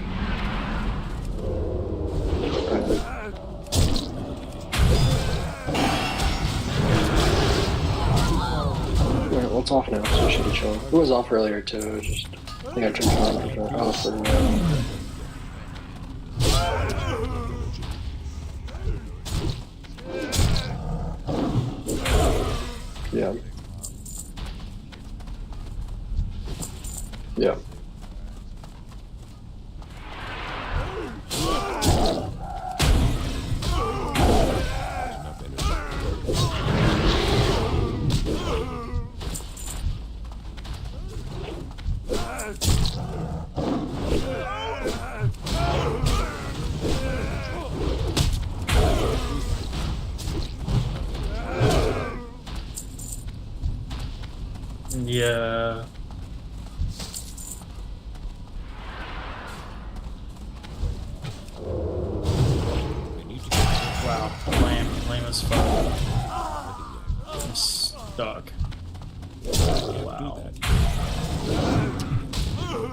Alright, well, it's off now, so it should be chill. It was off earlier too, it was just, I think I turned it on because I was pretty Yeah. Yeah. Yeah. Wow, lame as fuck. I'm stuck. Wow.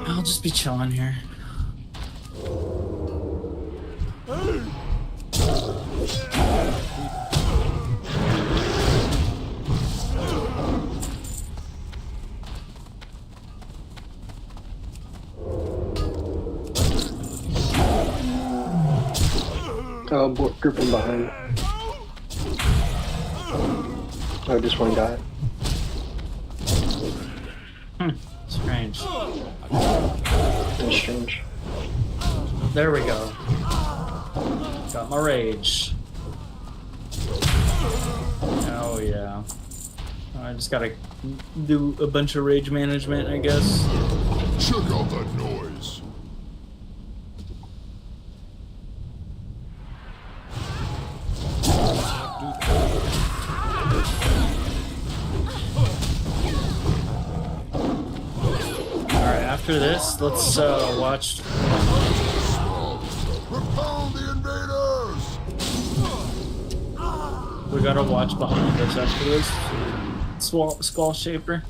I'll just be chilling here. Oh, grouping behind. Oh, just one guy. Strange. That's strange. There we go. Got my rage. Oh yeah. I just gotta do a bunch of rage management, I guess. Check out that noise. Alright, after this, let's watch. Repel the invaders! We gotta watch behind us after this. Skull Shaper.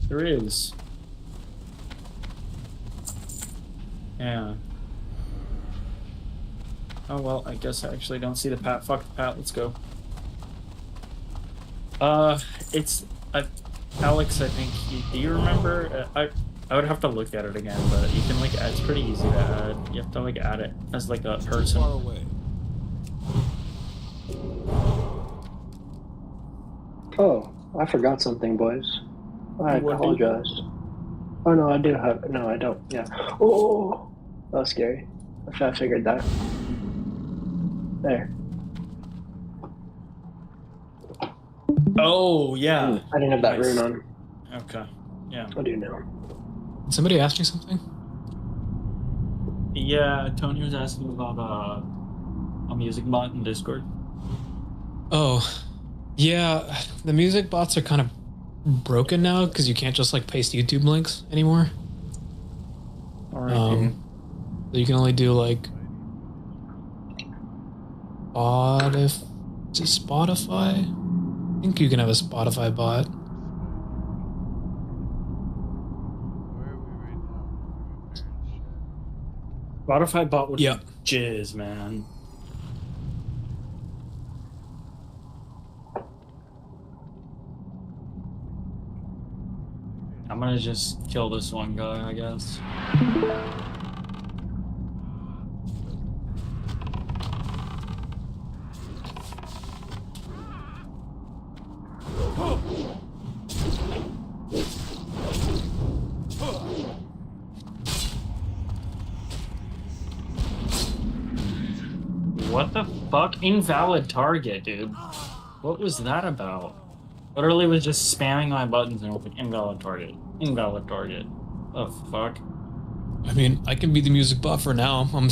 There is. Yeah. Oh well, I guess I actually don't see the Pat. Fuck the Pat, let's go. It's Alex, I think. Do you remember? I would have to look at it again, but you can like. It's pretty easy to add. You have to like add it as like a person. Far away. Oh, I forgot something, boys. I What apologize. Oh no, I do have. No, I don't. Yeah. Oh, that was scary. I figured that. There. Oh yeah. I didn't have that Nice. rune on. Okay. Yeah. I do now. Did somebody ask me something? Yeah, Tony was asking about a music bot in Discord. Oh, yeah. The music bots are kind of broken now because you can't just like paste YouTube links anymore. Alright. So you can only do like Spotify. I think you can have a Spotify bot. Spotify bot would Yep. be jizz, man. I'm gonna just kill this one guy, I guess. What the fuck? Invalid target, dude. What was that about? Literally was just spamming my buttons and open invalid target. Invalid target. The fuck? I mean, I can be the music bot for now. I'm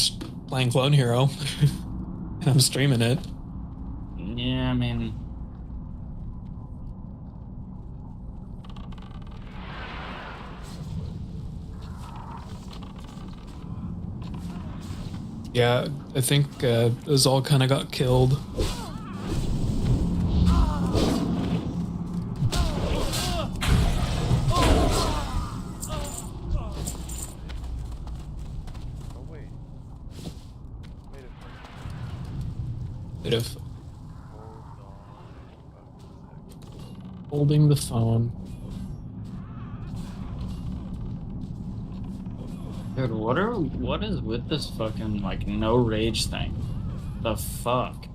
playing Clone Hero. And I'm streaming it. Yeah, I mean... Yeah, I think those all kind of got killed. Bit of holding the phone. Dude, what is with this fucking, like, no rage thing? The fuck?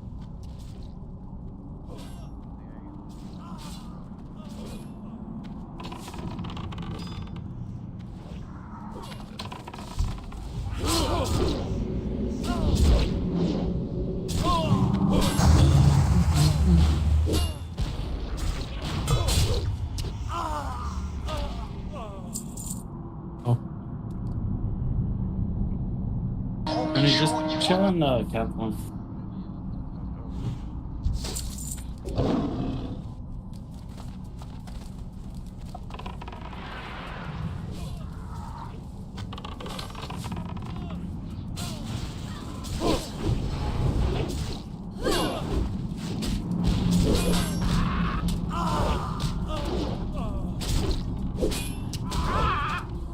And he's just chilling the cap one.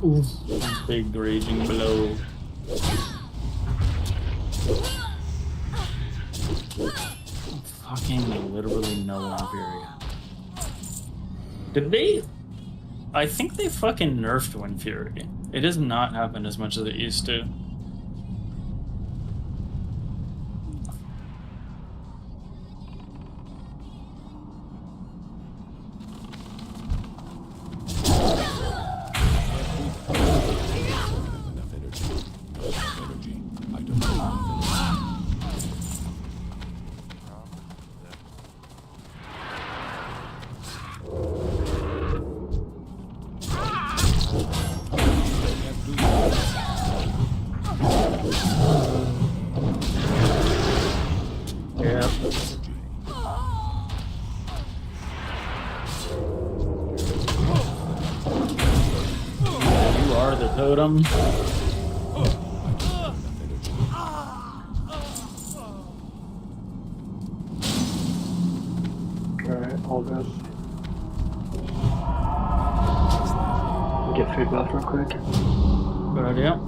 Oof. Big raging blow. Fucking literally no one period. Did they I think they fucking nerfed Wind Fury. It does not happen as much as it used to. Totem. Alright, all good. Get food buff real quick. Good idea.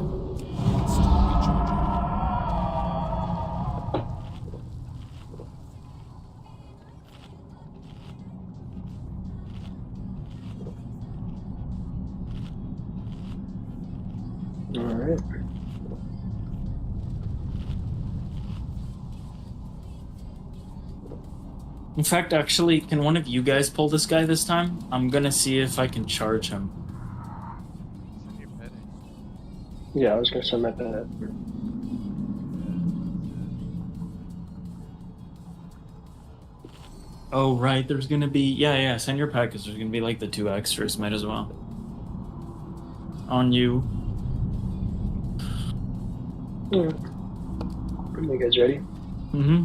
Alright. In fact, actually, can one of you guys pull this guy this time? I'm gonna see if I can charge him. Yeah, I was gonna send my pet. Oh, right, there's gonna be... Yeah, send your pet, because there's gonna be, like, the 2 extras. Might as well. On you. Yeah. Are you guys ready? Mm-hmm.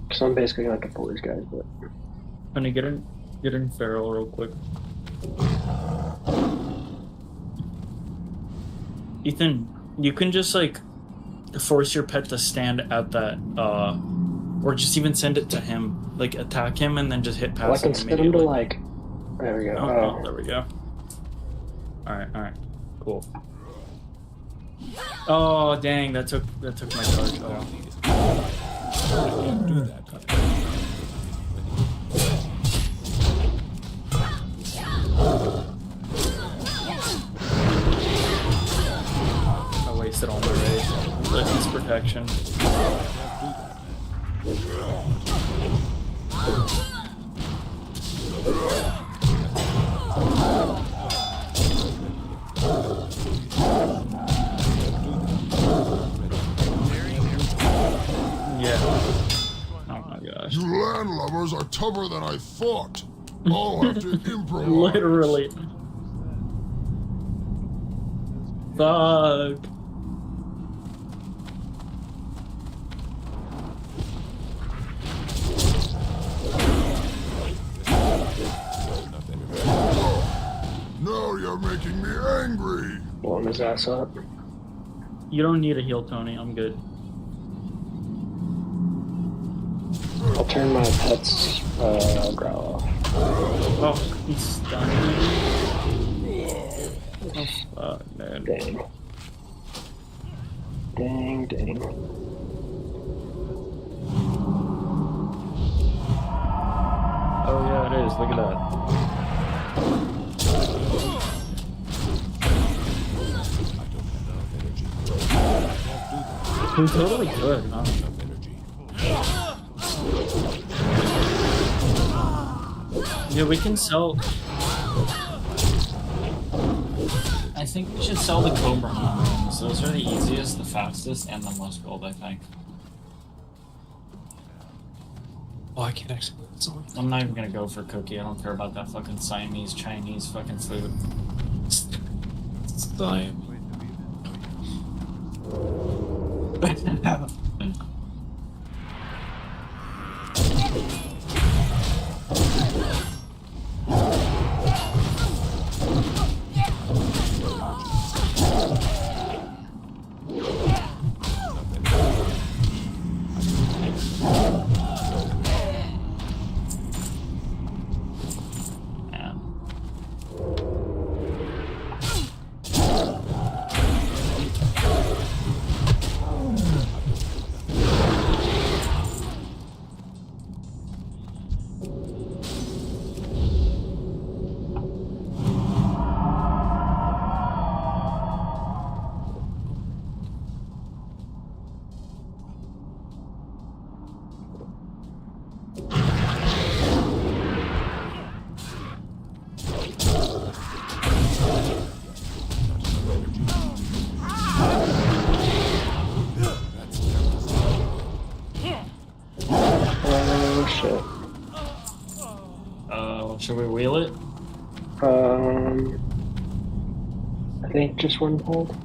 Because I'm basically gonna have to pull these guys, but... Gonna get in feral real quick. Ethan, you can just, like, force your pet to stand at that, or just even send it to him. Like, attack him and then just hit past him. Well, I can set him to, like... There we go. Oh, there we go. Alright. Cool. Oh, dang, that took my charge. Oh. I can't do that. I wasted all my rage. Release protection. Yeah. Oh my gosh. You landlubbers are tougher than I thought. I'll have to improvise. Literally. Fuck. Now you're making me angry. Blowing his ass up. You don't need a heal, Tony. I'm good. I'll turn my pet's growl off. Oh, he's stunned. Oh, fuck, man. Dang. Oh, yeah, it is. Look at that. He totally could, huh? Yeah, we can sell... I think we should sell the Cobra Hunters. Those are the easiest, the fastest, and the most gold, I think. Oh, I can't actually... I'm not even gonna go for Cookie. I don't care about that fucking Siamese, Chinese fucking food. Siam. Should we wheel it? I think just one hold.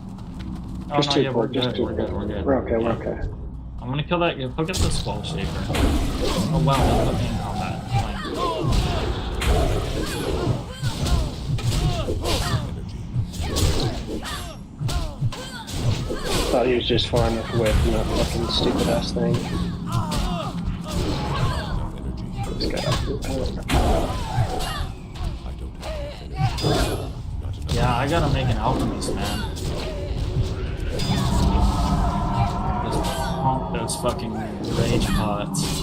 Oh Just no, two yeah, we're hold, just good. two We're good. We're good. We're okay, Yeah. we're okay. I'm gonna kill that. Look at the skull shaper. Oh wow, that's fucking in combat. Thought he was just flying with whip, not fucking stupid ass thing. This guy has to Yeah, I gotta make an alchemist, man. Just pump those fucking rage pots.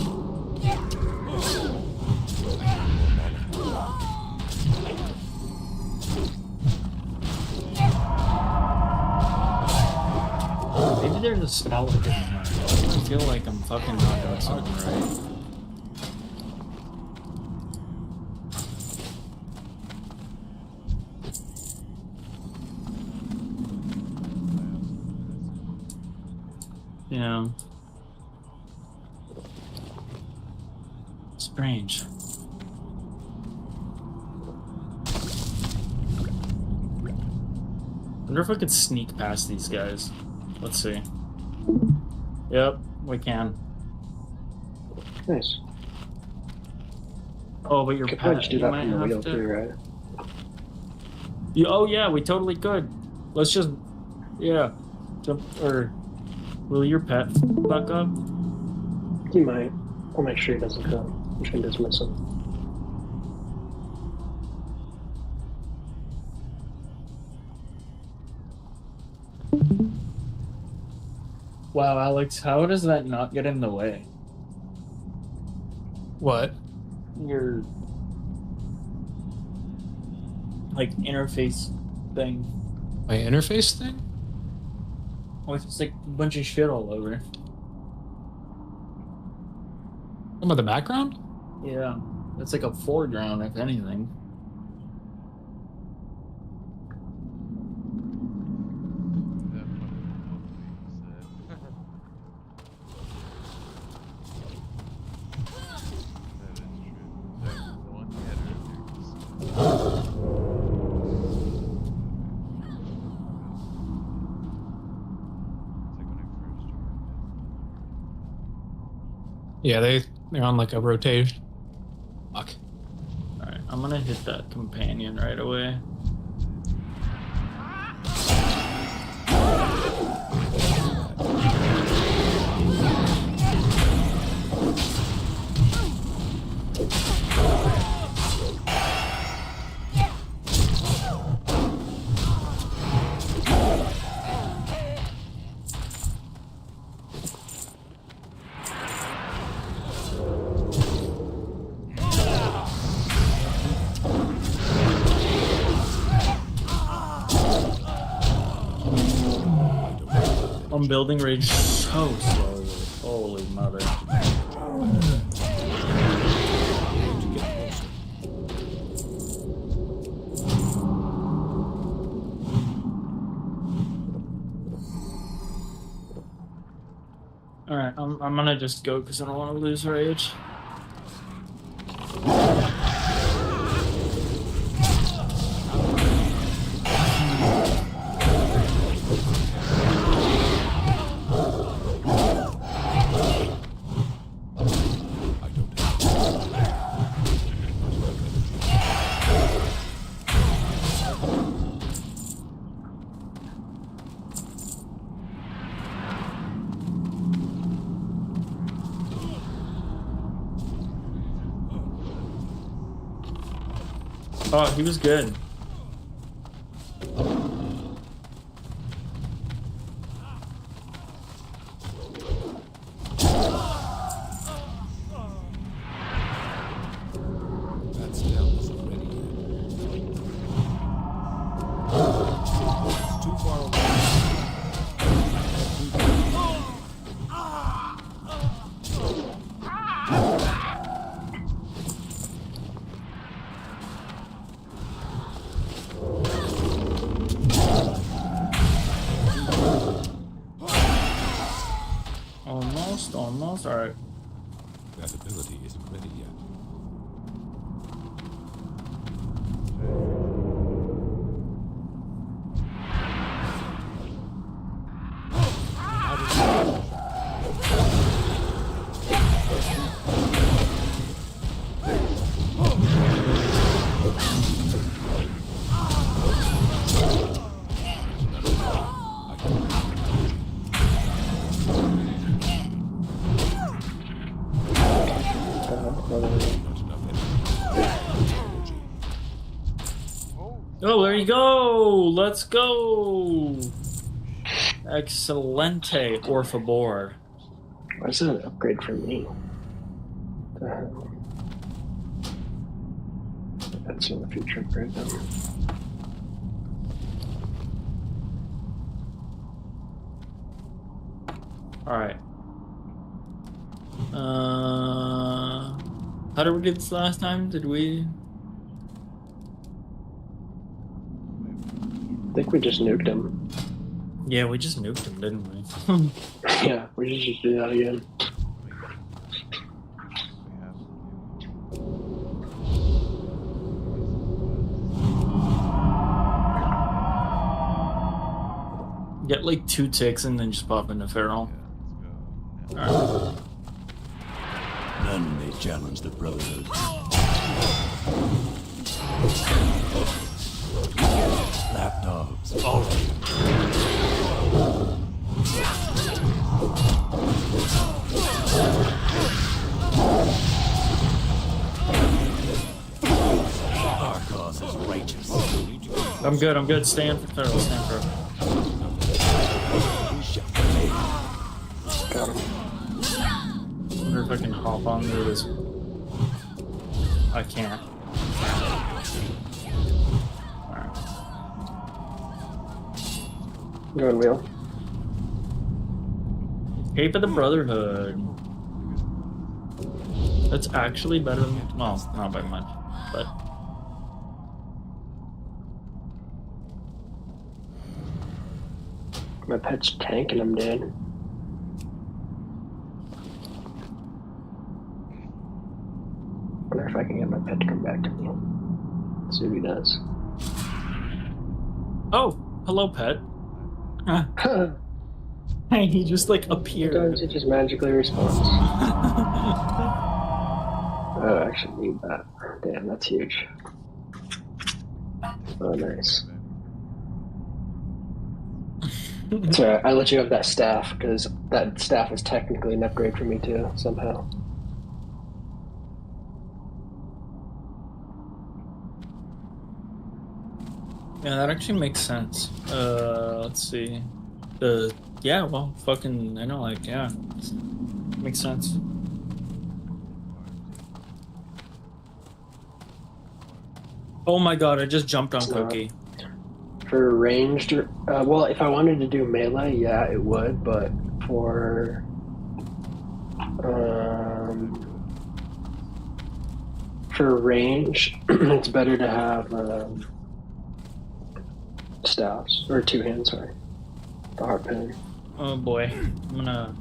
Maybe there's a spell in here. I feel like I'm fucking not doing something right. Yeah. Strange. Wonder if I could sneak past these guys. Let's see. Yep, we can. Nice. Oh, but your Could probably pet, just do you that might from the have wheel to. too, right? Oh yeah, we totally could. Let's just, yeah, jump, or will your pet fuck up? He might. I'll make sure he doesn't go. I'm just gonna dismiss him. Wow, Alex, how does that not get in the way? What? Your like interface thing. My interface thing? Oh, it's just like a bunch of shit all over. Some of the background? Yeah, it's like a foreground, if anything. Yeah, they're on like a rotation. Fuck. Alright, I'm gonna hit that companion right away. I'm building rage so slowly. Holy mother. Alright, I'm gonna just go because I don't want to lose rage. Oh, he was good. That spell isn't ready yet. Too far away. Almost. Alright. That ability isn't ready yet. Oh, there you go. Let's go. Excelente, por favor. Why is that an upgrade for me? That's in the future upgrade then. Alright. How did we do this last time? Did we? I think we just nuked him. Yeah, we just nuked him, didn't we? Yeah, we should just do that again. Get like 2 ticks and then just pop into Feral. Alright. None may challenge the Brotherhood. Lapdogs, all of you. Our cause is righteous. I'm good. Stand for Feral, stand for Feral. Got him. I wonder if I can hop on through this. I can't. Alright. Going wheel. Cape of the Brotherhood. That's actually better than, well, not by much, but. My pet's tanking him, dude. Wonder if I can get my pet to come back to me. See what he does. Oh, hello, pet. Huh. Hey, he just like appeared. Sometimes it just magically responds. Oh, I actually need that. Damn, that's huge. Oh, nice. That's alright, I let you have that staff, because that staff is technically an upgrade for me too, somehow. Yeah, that actually makes sense. Let's see. Yeah, well, fucking, I know, like, yeah. Makes sense. Oh my god, I just jumped on Cookie. For ranged, well, if I wanted to do melee, yeah, it would, but for range, it's better to have staffs, or 2 hands, sorry. The harpoon. Oh boy, I'm gonna...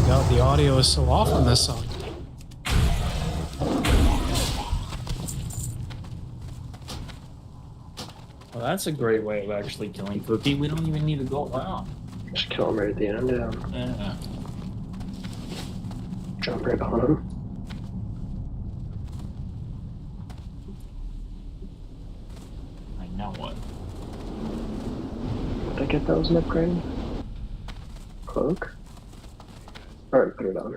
God, the audio is so off on this song. Well, that's a great way of actually killing Cookie. We don't even need to go around. Just kill him right at the end, Yeah. Jump right on him. I know what. Did I get that was an upgrade? Cloak? Alright, put it on.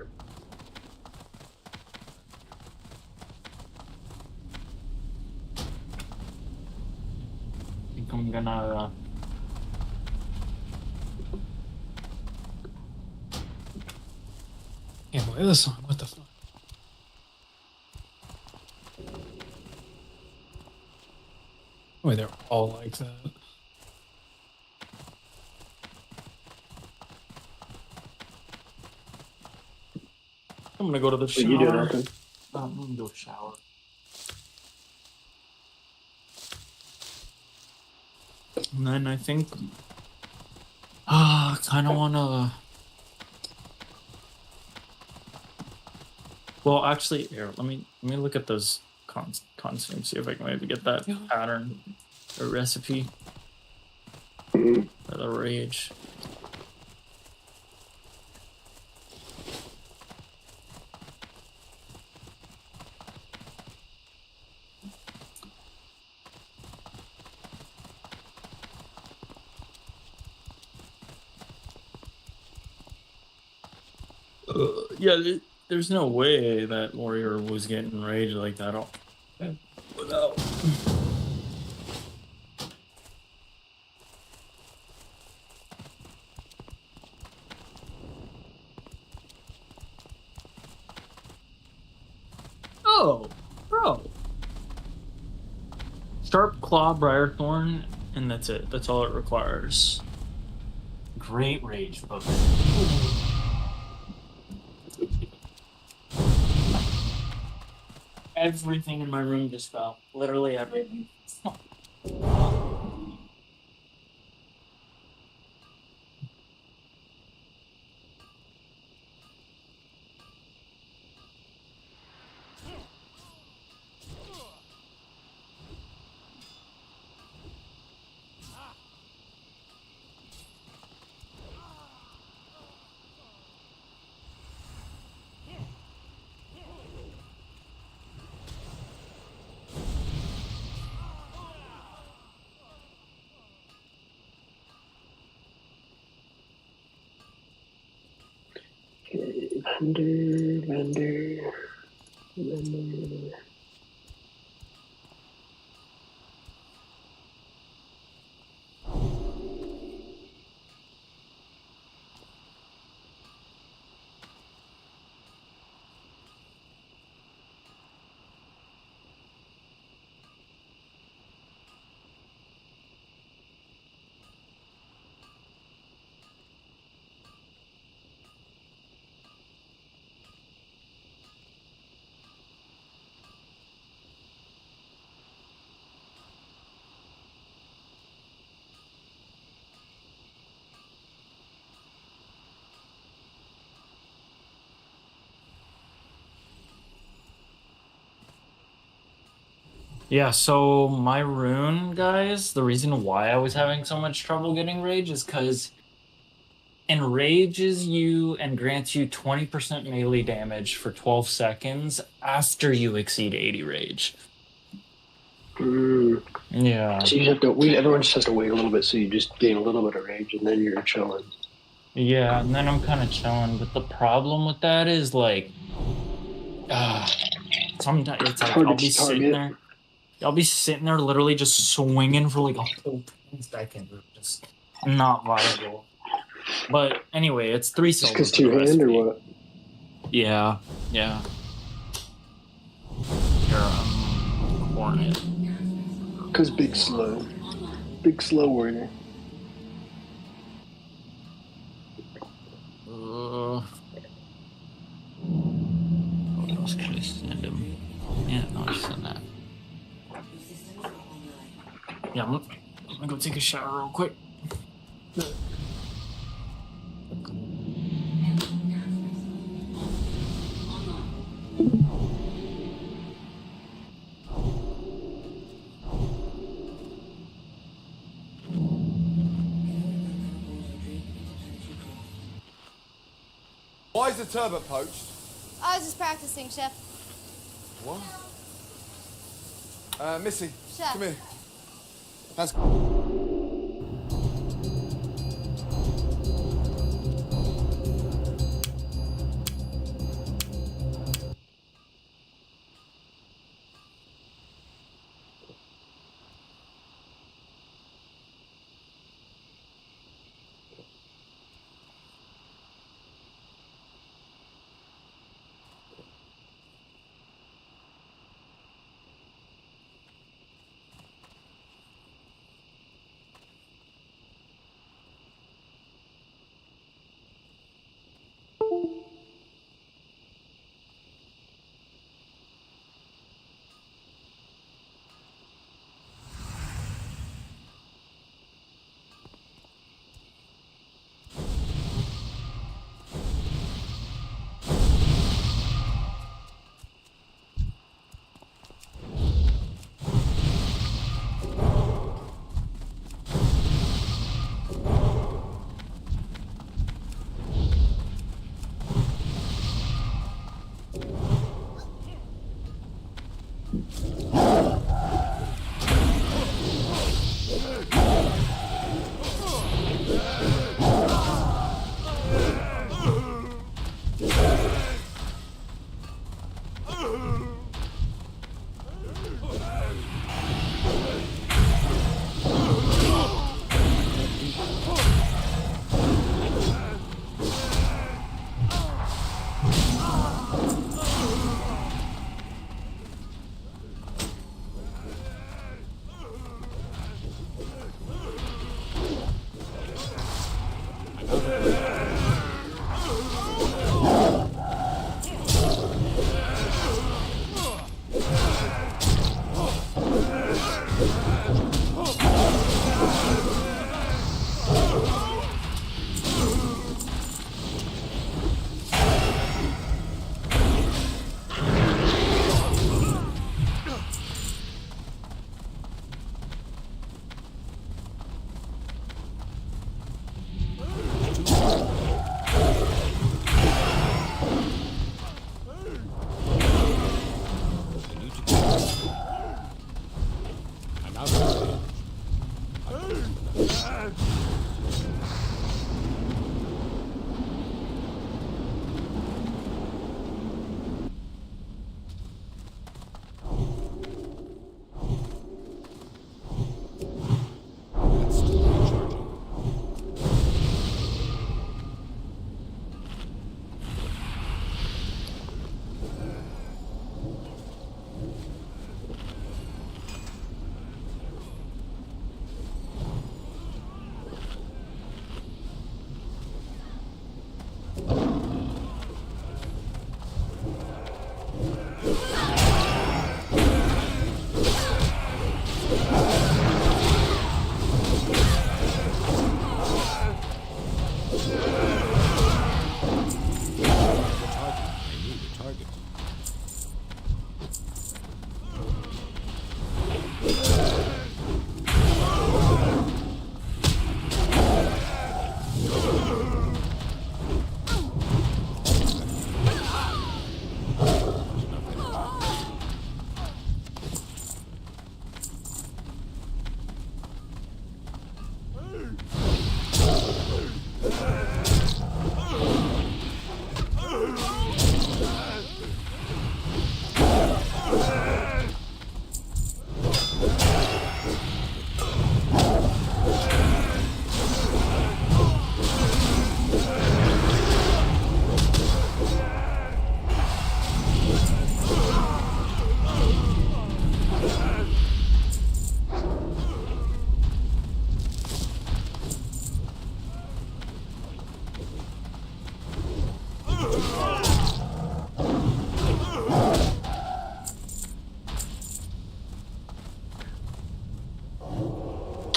I think I'm gonna... Can't play this song. What the fuck? Wait, they're all like that. I'm gonna go to the shower. What you doing, Nathan? I'm gonna go shower. And then I think... I kind of want to... Well, actually, here, let me look at those consumes, see if I can maybe get that pattern or recipe for the rage. Yeah, there's no way that warrior was getting rage like that all without. Oh, bro. Sharp claw, briarthorn, and that's it. That's all it requires. Great rage potion. Everything in my room just fell. Literally everything. Vendor. Yeah, so my rune, guys, the reason why I was having so much trouble getting rage is because enrages you and grants you 20% melee damage for 12 seconds after you exceed 80 rage. Yeah. So you have to everyone just has to wait a little bit so you just gain a little bit of rage and then you're chilling. Yeah, and then I'm kind of chilling, but the problem with that is like, sometimes it's like I'll be sitting there. I'll be sitting there literally just swinging for like a whole 10 seconds. Just not viable. But anyway, it's 3 Just silver. because two-hand or what? Yeah, yeah. Here, Hornet. Because big slow. Big slow warrior. What else could I send him? Yeah, no, I'll send that. Yeah, I'm gonna go take a shower real quick. Why is the turbot poached? I was just practicing, Chef. What? Missy, Chef. come here. That's...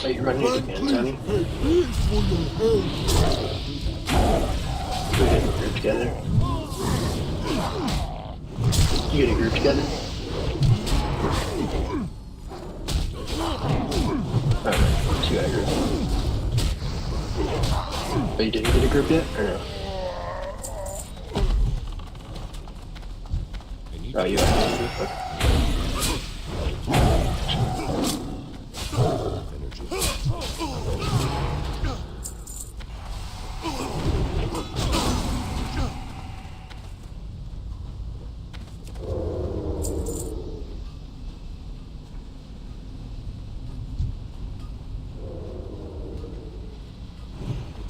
Are you running again, Tony? We get a group together. You get a group together? Alright, you got a group. Oh, you didn't get a group yet? Or no? Oh, you have a group? Okay.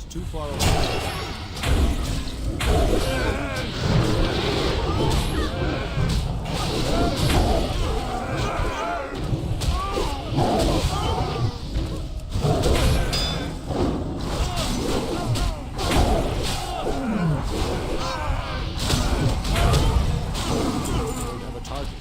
Too far away. Have a target.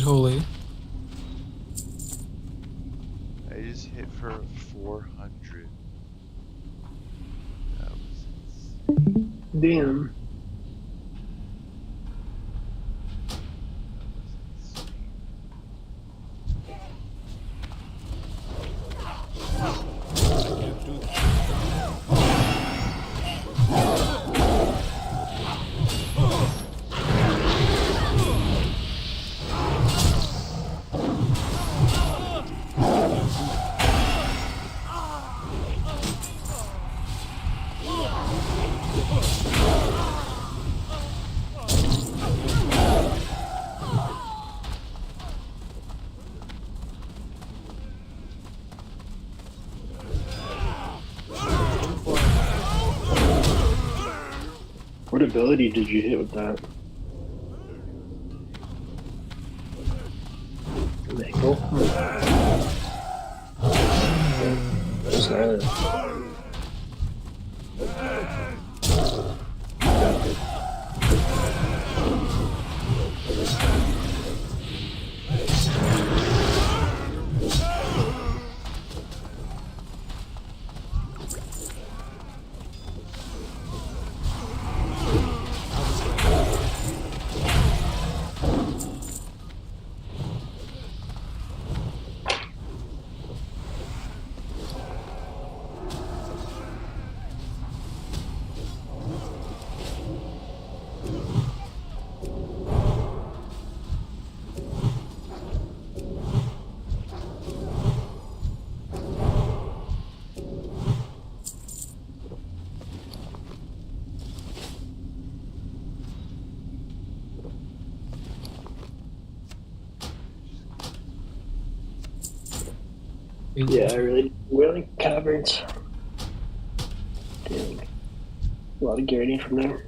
Holy. I just hit for 400. That was insane. Damn. ability did you hit with that? Mangle? That's nice. Yeah, I really like caverns. Damn. A lot of gear I need from there.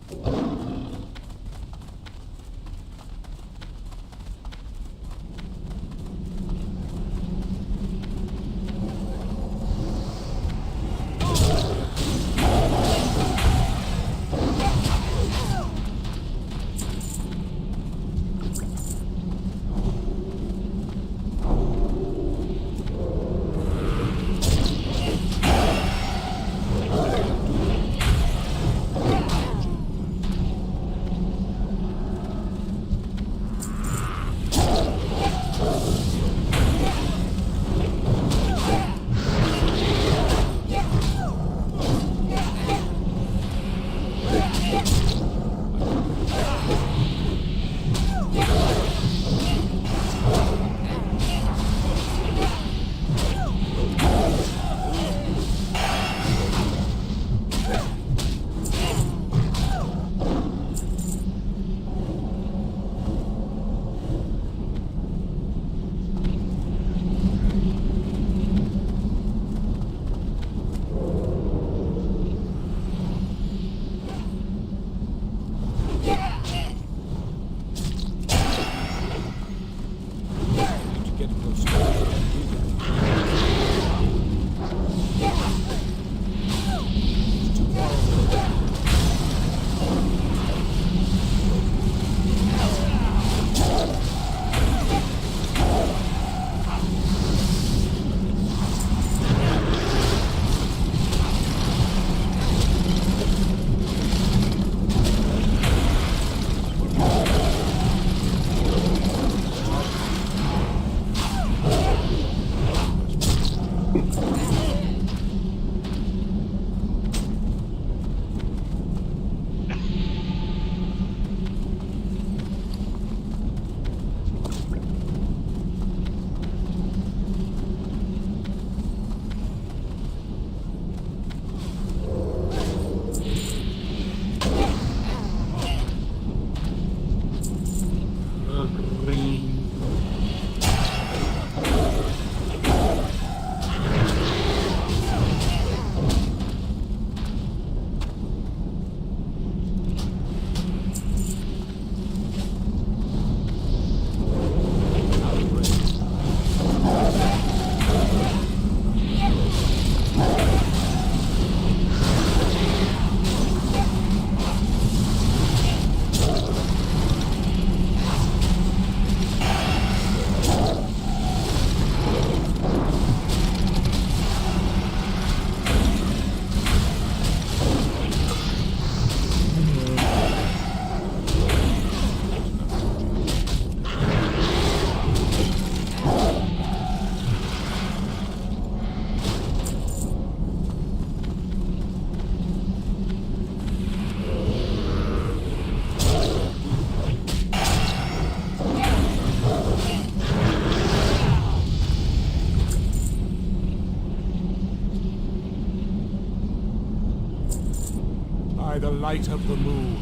By the light of the moon.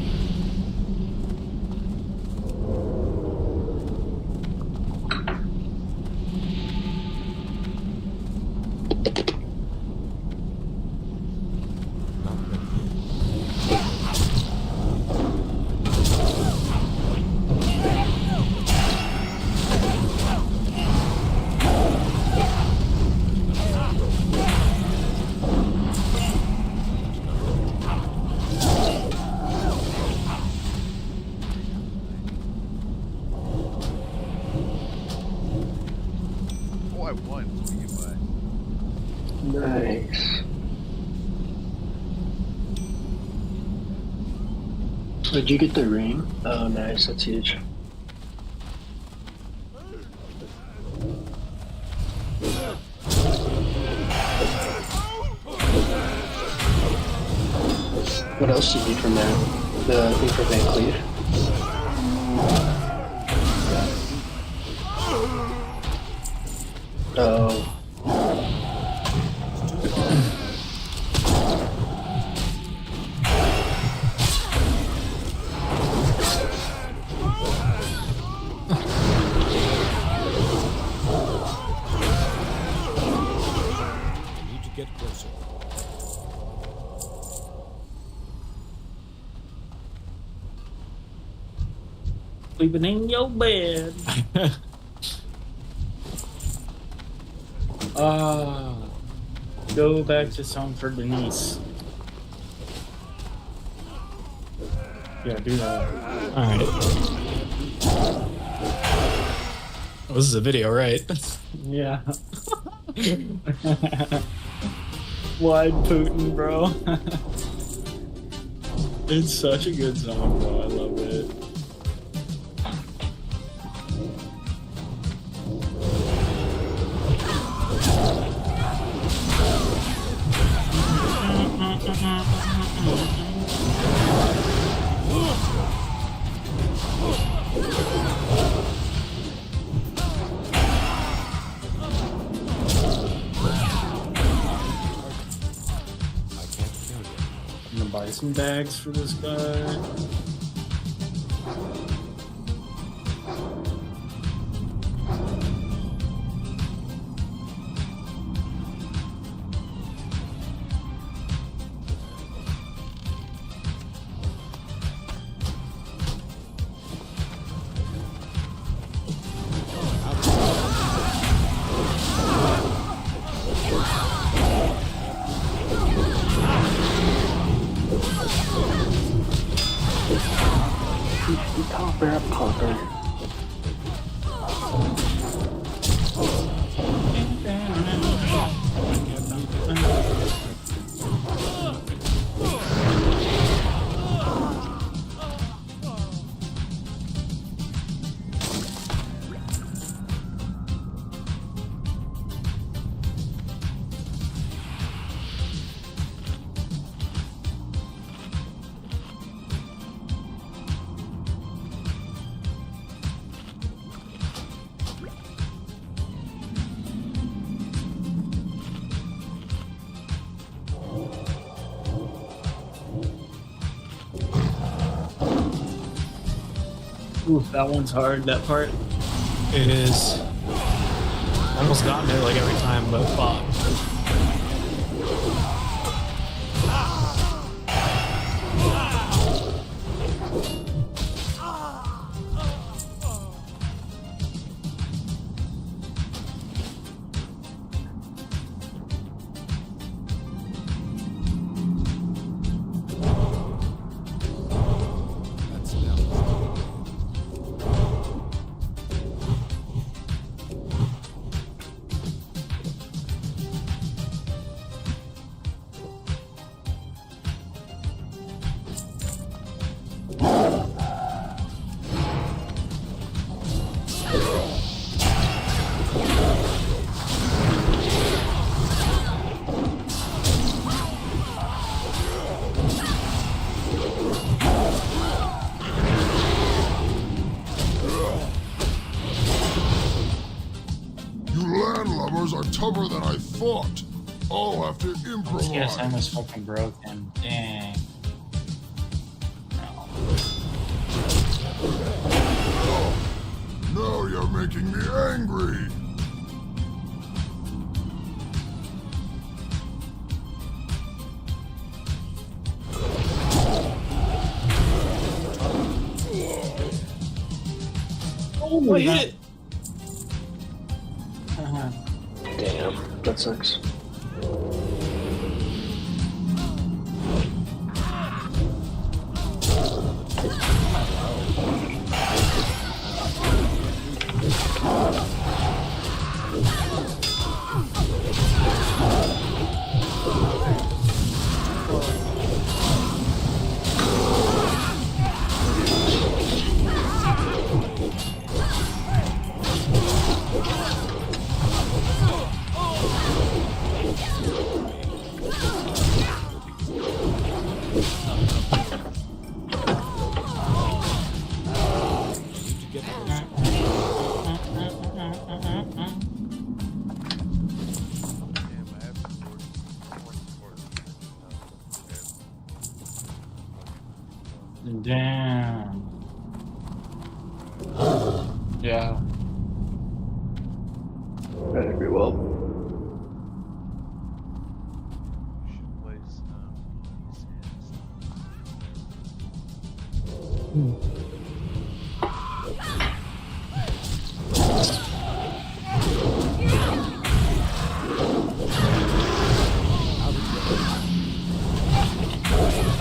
I won. What do you buy? Nice. Did you get the ring? Oh, nice. That's huge. What else do you need from there? The thing for Van Cleef? Oh. Need to get closer. Sleeping in your bed. Go back to song for Denise. Yeah, do that. Alright. Oh, this is a video, right? Yeah. Wide Putin, bro. It's such a good song, bro. I love it. I'm gonna buy some bags for this guy. Copper. Oof, that one's hard, that part. It is. Almost gotten it like every time, but fuck. Are tougher than I thought. I'll have to improvise. This GSM is fucking broken. Dang. Now you're making me angry. Oh my god. Damn, that sucks. Damn. Yeah. Better be well. You should place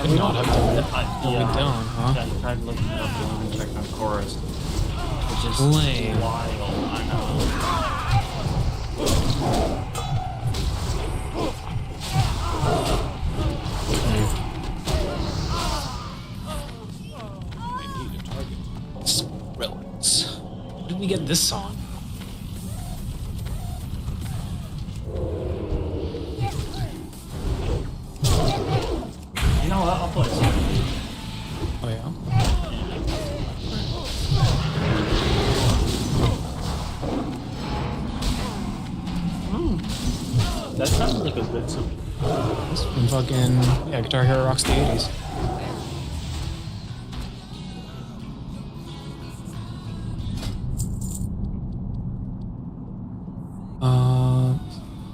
Did not have to Yeah, down, huh? I tried looking it up and checked on chorus. Which is Lame. wild, I know. I need a target. Skrillex. Where did we get this song? You know what? I'll play it. Oh yeah. That sounds like a good song. It's from fucking Guitar Hero rocks the 80s.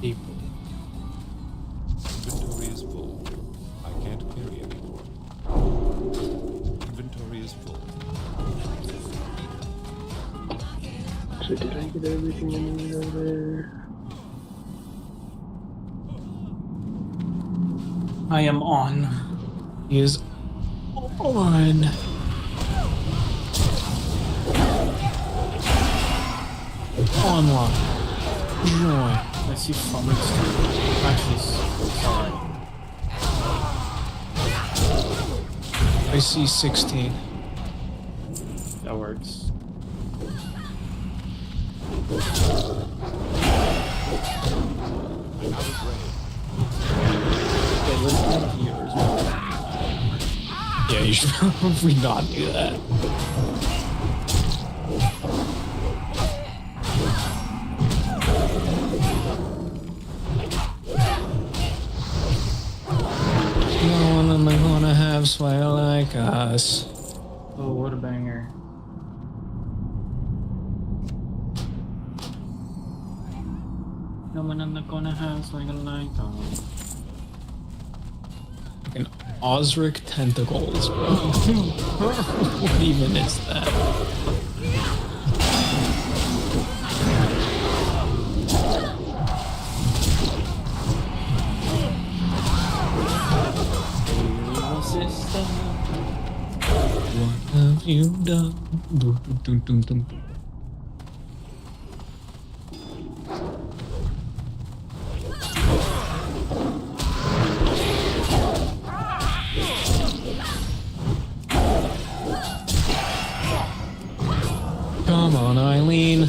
April. Inventory is full. I can't carry anymore. Inventory is full. So did I get everything I needed over there? I am on. He is on. Online. Join. I see Flummox too. Actually, sorry. I see 16. That works. Okay, let's make yours. Yeah, you should probably not do that. No one am I gonna have swag like us. Oh, what a banger. No one in the corner has like a light on. Fucking Osric tentacles, bro. What even is that? What have you done? Dun, dun, dun, dun, dun. Come on, Eileen.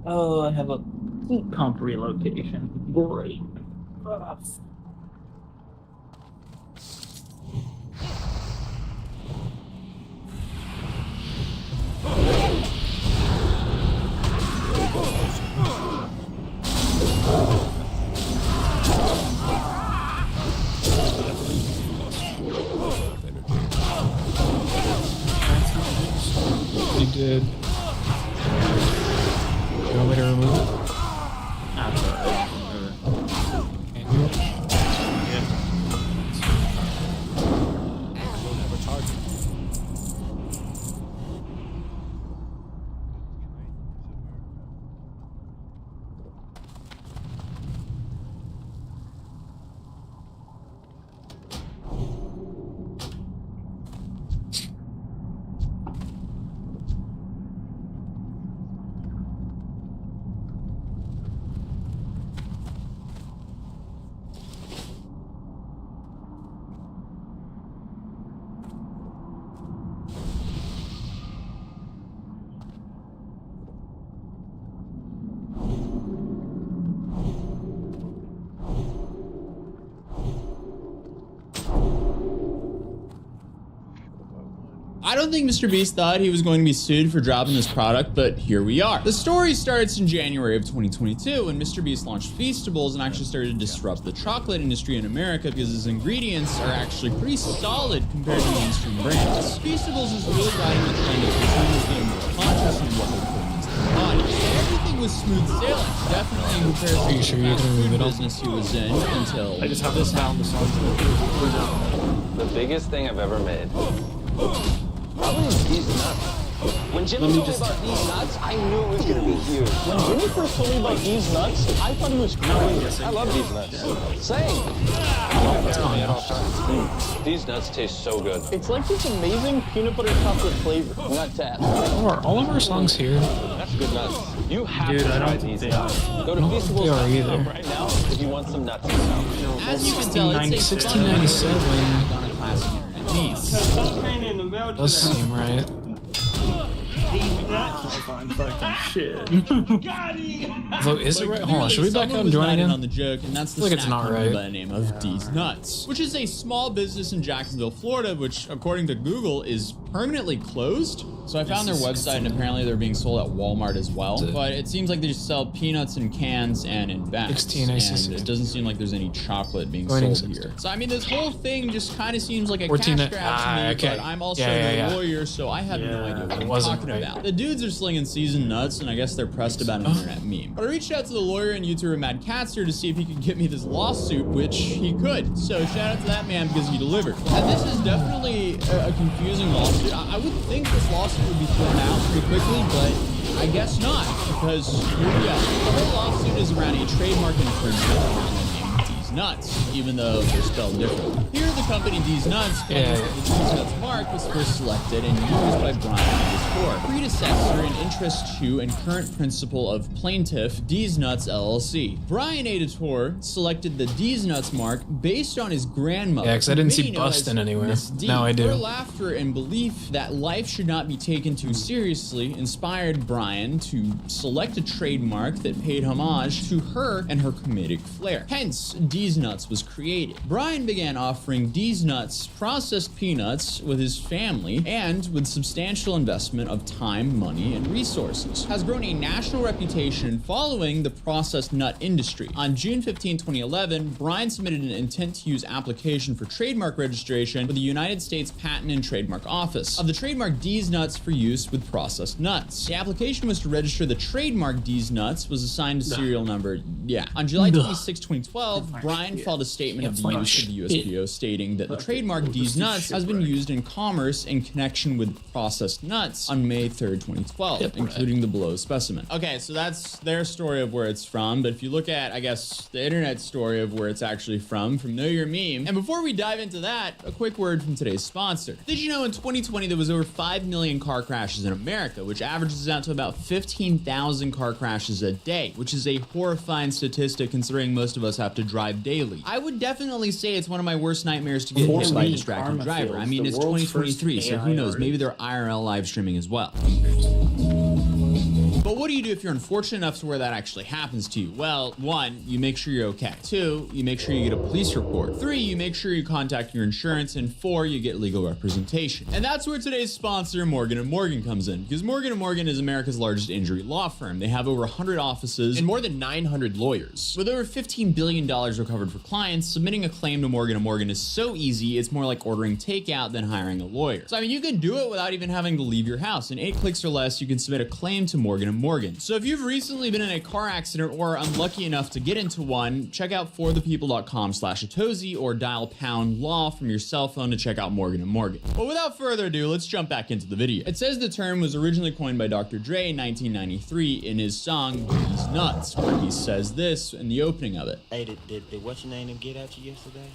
Oh, I have a heat pump relocation. Great. Ugh. You did. You want me to remove it? Can you? I don't have a target. I don't think Mr. Beast thought he was going to be sued for dropping this product, but here we are. The story starts in January of 2022 when Mr. Beast launched Feastables and actually started to disrupt the chocolate industry in America because his ingredients are actually pretty solid compared to mainstream brands. Feastables is really riding the trend of consumers getting more conscious of what they're putting into their bodies. Everything was smooth sailing, definitely in comparison Are you to sure the you're gonna move it on? business he was in until I just have this sound the song. The biggest thing I've ever made. Probably these nuts. When Jimmy told me about these nuts, I knew it was gonna be huge. When Jimmy first told me about these nuts, I thought he was crazy. I love these nuts. Same. These nuts taste so good. It's like this amazing peanut butter chocolate flavor. Nut tap. Are all of our songs here? That's good nuts. You have Dude, to I try don't think these they nuts. are. Go to they are either. Feastables.com right now if you want some nuts in your mouth. As you can tell, it's a 1697. on a classic piece. Does seem right. Shit. So is it right? Hold on, should we back up and join again? On the joke, and that's the I feel like it's snack not company right. by the name of D's Nuts, which is a small business in Jacksonville, Florida, which, according to Google, is permanently closed. So I found their website, and apparently they're being sold at Walmart as well. But it seems like they just sell peanuts in cans and in bags. 16, I see. And it doesn't seem like there's any chocolate being Joining sold here. So I mean, this whole thing just kind of seems like a 14, cash grab to me. okay. But I'm also Yeah. a lawyer, so I have no idea what I'm wasn't talking right. about. The dudes are slinging seasoned nuts, and I guess they're pressed about an internet meme. But I reached out to the lawyer and YouTuber Mad Catster to see if he could get me this lawsuit, which he could. So shout out to that man because he delivered. And this is definitely a confusing lawsuit. I would think this lawsuit would be thrown out pretty quickly, but I guess not, because here we go. The whole lawsuit is around a trademark infringement around the name D's Nuts, even though they're spelled differently. Here, the company D's Nuts claims that the D's Nuts mark was first selected and used by Brian Editor, predecessor in interest to and current principal of plaintiff D's Nuts LLC. Brian Editor selected the D's Nuts mark based on his grandmother. Yeah, because I didn't see commonly known as Bustin' anywhere. Miss D. Now I do. Her laughter and belief that life should not be taken too seriously inspired Brian to select a trademark that paid homage to her and her comedic flair. Hence, D's Nuts was created. Brian began offering D's Nuts processed peanuts with his family and with substantial investment of time, money, and resources. Has grown a national reputation following the processed nut industry. On June 15, 2011, Brian submitted an intent to use application for trademark registration with the United States Patent and Trademark Office of the trademark D's Nuts for use with processed nuts. The application was to register the trademark D's Nuts, was assigned a serial number. Yeah. On July 26, 2012, Brian filed a statement of the use of the USPO stating that the trademark D's Nuts has been used in commerce in connection with processed nuts on May 3rd, 2012, including the below specimen. Okay, so that's their story of where it's from, but if you look at, I guess, the internet story of where it's actually from Know Your Meme. And before we dive into that, a quick word from today's sponsor. Did you know in 2020 there was over 5 million car crashes in America, which averages out to about 15,000 car crashes a day, which is a horrifying statistic considering most of us have to drive daily. I would definitely say it's one of my worst nightmares to get hit by a distracted driver. I mean, it's 2023, so who knows? Maybe they're IRL live streaming as well. But what do you do if you're unfortunate enough to where that actually happens to you? Well, 1, you make sure you're okay. 2, you make sure you get a police report. 3, you make sure you contact your insurance. And 4, you get legal representation. And that's where today's sponsor, Morgan & Morgan, comes in. Because Morgan & Morgan is America's largest injury law firm. They have over 100 offices and more than 900 lawyers. With over $15 billion recovered for clients, submitting a claim to Morgan & Morgan is so easy, it's more like ordering takeout than hiring a lawyer. So, I mean, you can do it without even having to leave your house. In 8 clicks or less, you can submit a claim to Morgan & Morgan. So if you've recently been in a car accident or unlucky enough to get into one, check out forthepeople.com/Atozy or dial #law from your cell phone to check out Morgan & Morgan. But without further ado, let's jump back into the video. It says the term was originally coined by Dr. Dre in 1993 in his song D's Nuts, where he says this in the opening of it. Hey, did what's your name get at you yesterday?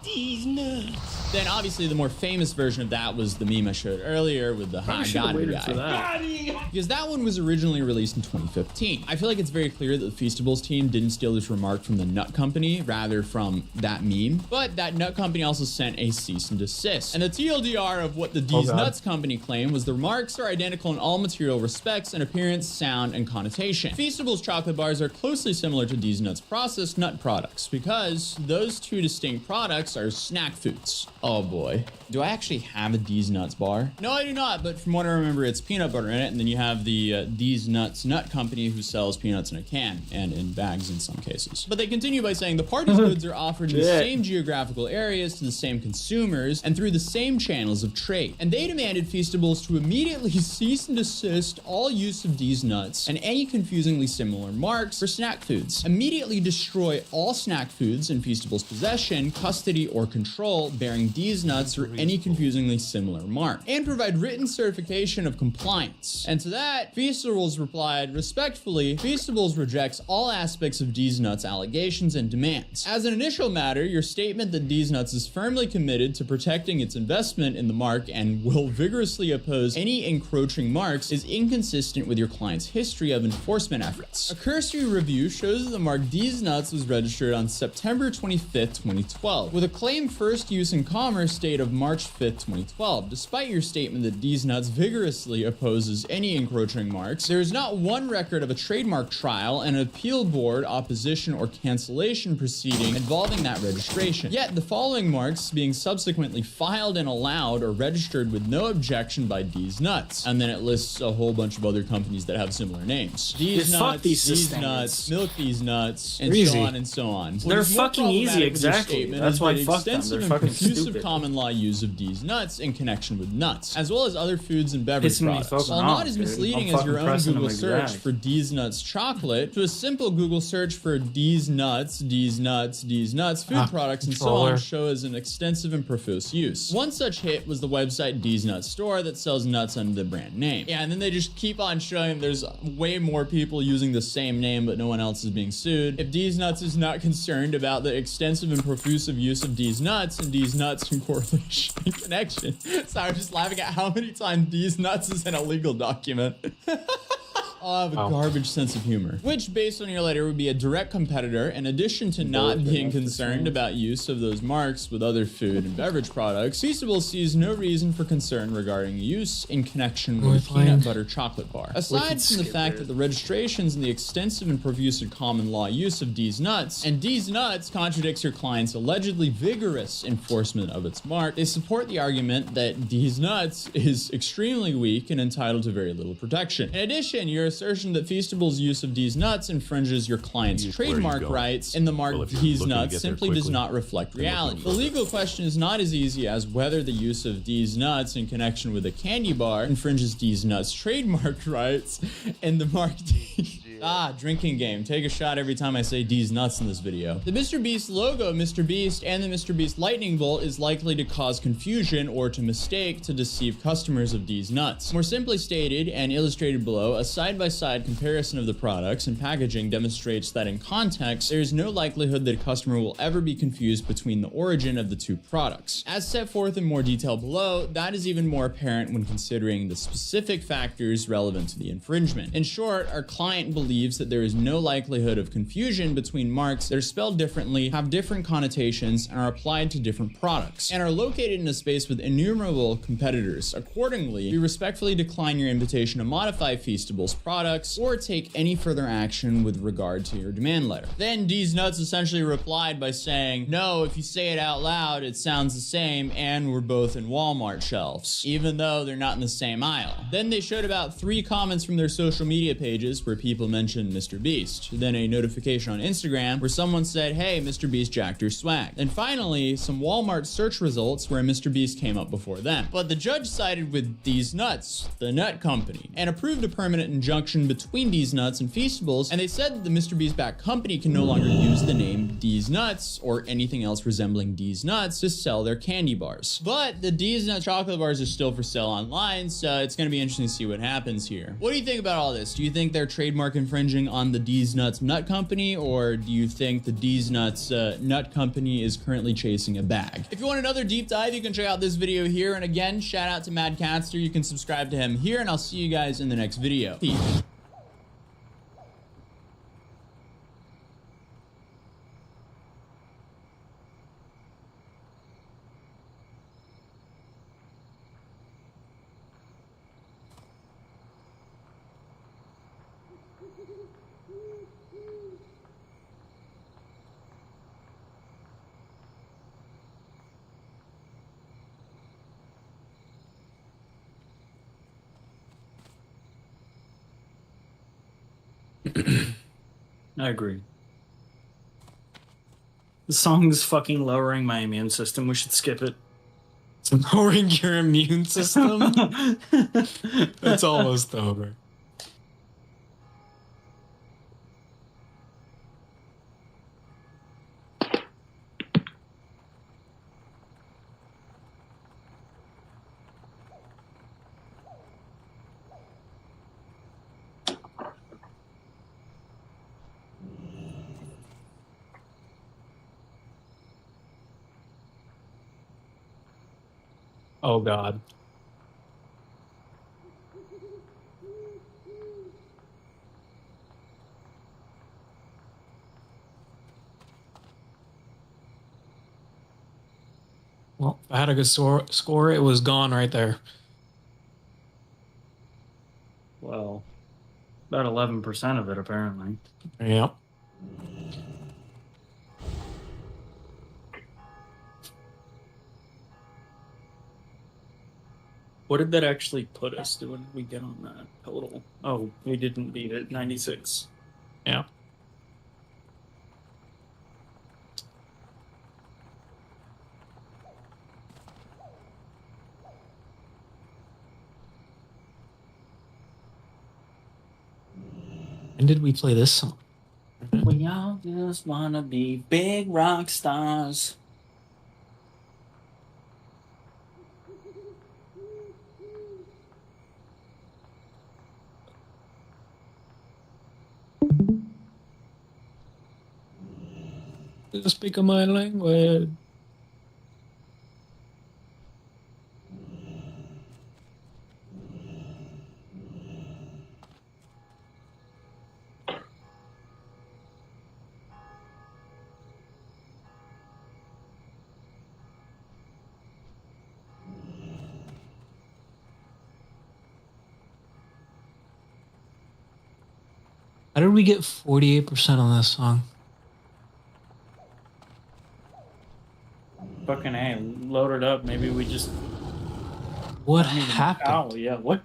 These nuts. Then obviously the more famous version of that was the meme I showed earlier with the "Hi, got it" guy. Because that one was originally released in 2015. I feel like it's very clear that the Feastables team didn't steal this remark from the Nut Company, rather from that meme. But that Nut Company also sent a cease and desist. And the TLDR of what the D's Nuts Company claimed was the remarks are identical in all material respects and appearance, sound, and connotation. Feastables chocolate bars are closely similar to D's Nuts processed nut products because those two distinct products marks are snack foods. Oh boy. Do I actually have a D's Nuts bar? No, I do not, but from what I remember, it's peanut butter in it, and then you have the D's Nuts Nut Company who sells peanuts in a can, and in bags in some cases. But they continue by saying the party's goods are offered in the same geographical areas to the same consumers and through the same channels of trade. And they demanded Feastables to immediately cease and desist all use of D's Nuts and any confusingly similar marks for snack foods. Immediately destroy all snack foods in Feastables' possession, custody, or control bearing D's Nuts or any confusingly similar mark. And provide written certification of compliance. And to that, Feastables replied, respectfully, Feastables rejects all aspects of D's Nuts allegations and demands. As an initial matter, your statement that D's Nuts is firmly committed to protecting its investment in the mark and will vigorously oppose any encroaching marks is inconsistent with your client's history of enforcement efforts. A cursory review shows that the mark D's Nuts was registered on September 25th, 2012, with a claimed first use in commerce date of March 5th, 2012. Despite your statement that D's Nuts vigorously opposes any encroaching marks, there is not one record of a trademark trial, an appeal board, opposition, or cancellation proceeding involving that registration. Yet the following marks being subsequently filed and allowed or registered with no objection by D's Nuts. And then it lists a whole bunch of other companies that have similar names. D's Nuts, D's Nuts, Milk D's Nuts, and so on and so on. They're fucking easy, exactly. That's why fuck them. They're fucking stupid. Common law use of D's Nuts in connection with nuts, as well as other foods and beverage products. While not as misleading as your own Google search for D's Nuts chocolate, to a simple Google search for D's Nuts, D's Nuts, D's Nuts food products and so on show as an extensive and profuse use. One such hit was the website D's Nuts Store that sells nuts under the brand name. Yeah, and then they just keep on showing there's way more people using the same name, but no one else is being sued. If D's Nuts is not concerned about the extensive and profuse use of D's Nuts and D's Nuts in correlation and connection. So I was just laughing at how many times D's Nuts is an illegal document. I have a garbage sense of humor, which based on your letter would be a direct competitor in addition to not being concerned about use of those marks with other food and beverage products. Feastables sees no reason for concern regarding use in connection with a peanut butter chocolate bar. Aside from the fact that the registrations and the extensive and profuse common law use of D's Nuts, and D's Nuts contradicts your client's allegedly vigorous enforcement of its mark, they support the argument that D's Nuts is extremely weak and entitled to very little protection. In addition, your assertion that Feastables' use of D's Nuts infringes your client's trademark rights in the mark D's Nuts simply does not reflect reality. The legal question is not as easy as whether the use of D's Nuts in connection with a candy bar infringes D's Nuts' trademark rights in the mark D. Drinking game. Take a shot every time I say D's Nuts in this video. The Mr. Beast logo of Mr. Beast and the Mr. Beast lightning bolt is likely to cause confusion or to mistake to deceive customers of D's Nuts. More simply stated and illustrated below, a side-by-side comparison of the products and packaging demonstrates that in context, there is no likelihood that a customer will ever be confused between the origin of the two products. As set forth in more detail below, that is even more apparent when considering the specific factors relevant to the infringement. In short, our client believes that there is no likelihood of confusion between marks that are spelled differently, have different connotations, and are applied to different products, and are located in a space with innumerable competitors. Accordingly, we respectfully decline your invitation to modify Feastables products or take any further action with regard to your demand letter. Then D's Nuts essentially replied by saying, no, if you say it out loud, it sounds the same, and we're both in Walmart shelves, even though they're not in the same aisle. Then they showed about 3 comments from their social media pages where people mentioned Mr. Beast. Then a notification on Instagram where someone said, hey, Mr. Beast jacked your swag. And finally, some Walmart search results where Mr. Beast came up before them. But the judge sided with D's Nuts, the nut company, and approved a permanent injunction between D's Nuts and Feastables, and they said that the Mr. Beast backed company can no longer use the name D's Nuts or anything else resembling D's Nuts to sell their candy bars. But the D's Nuts chocolate bars are still for sale online, so it's going to be interesting to see what happens here. What do you think about all this? Do you think their trademark infringing on the D's Nuts Nut Company, or do you think the D's Nuts Nut Company is currently chasing a bag? If you want another deep dive, you can check out this video here. And again, shout out to Mad Catster. You can subscribe to him here, and I'll see you guys in the next video. Peace. I agree. The song's fucking lowering my immune system. We should skip it. It's lowering your immune system? It's almost over. Oh God. Well, if I had a good score, it was gone right there. Well, about 11% of it, apparently. Yep. What did that actually put us? What did we get on that total? Oh, we didn't beat it. 96. Yeah. When did we play this song? We all just wanna be big rock stars. Speak my language. How did we get 48% on this song? Fucking A, load it up. Maybe we just. What happened? Oh, yeah. What?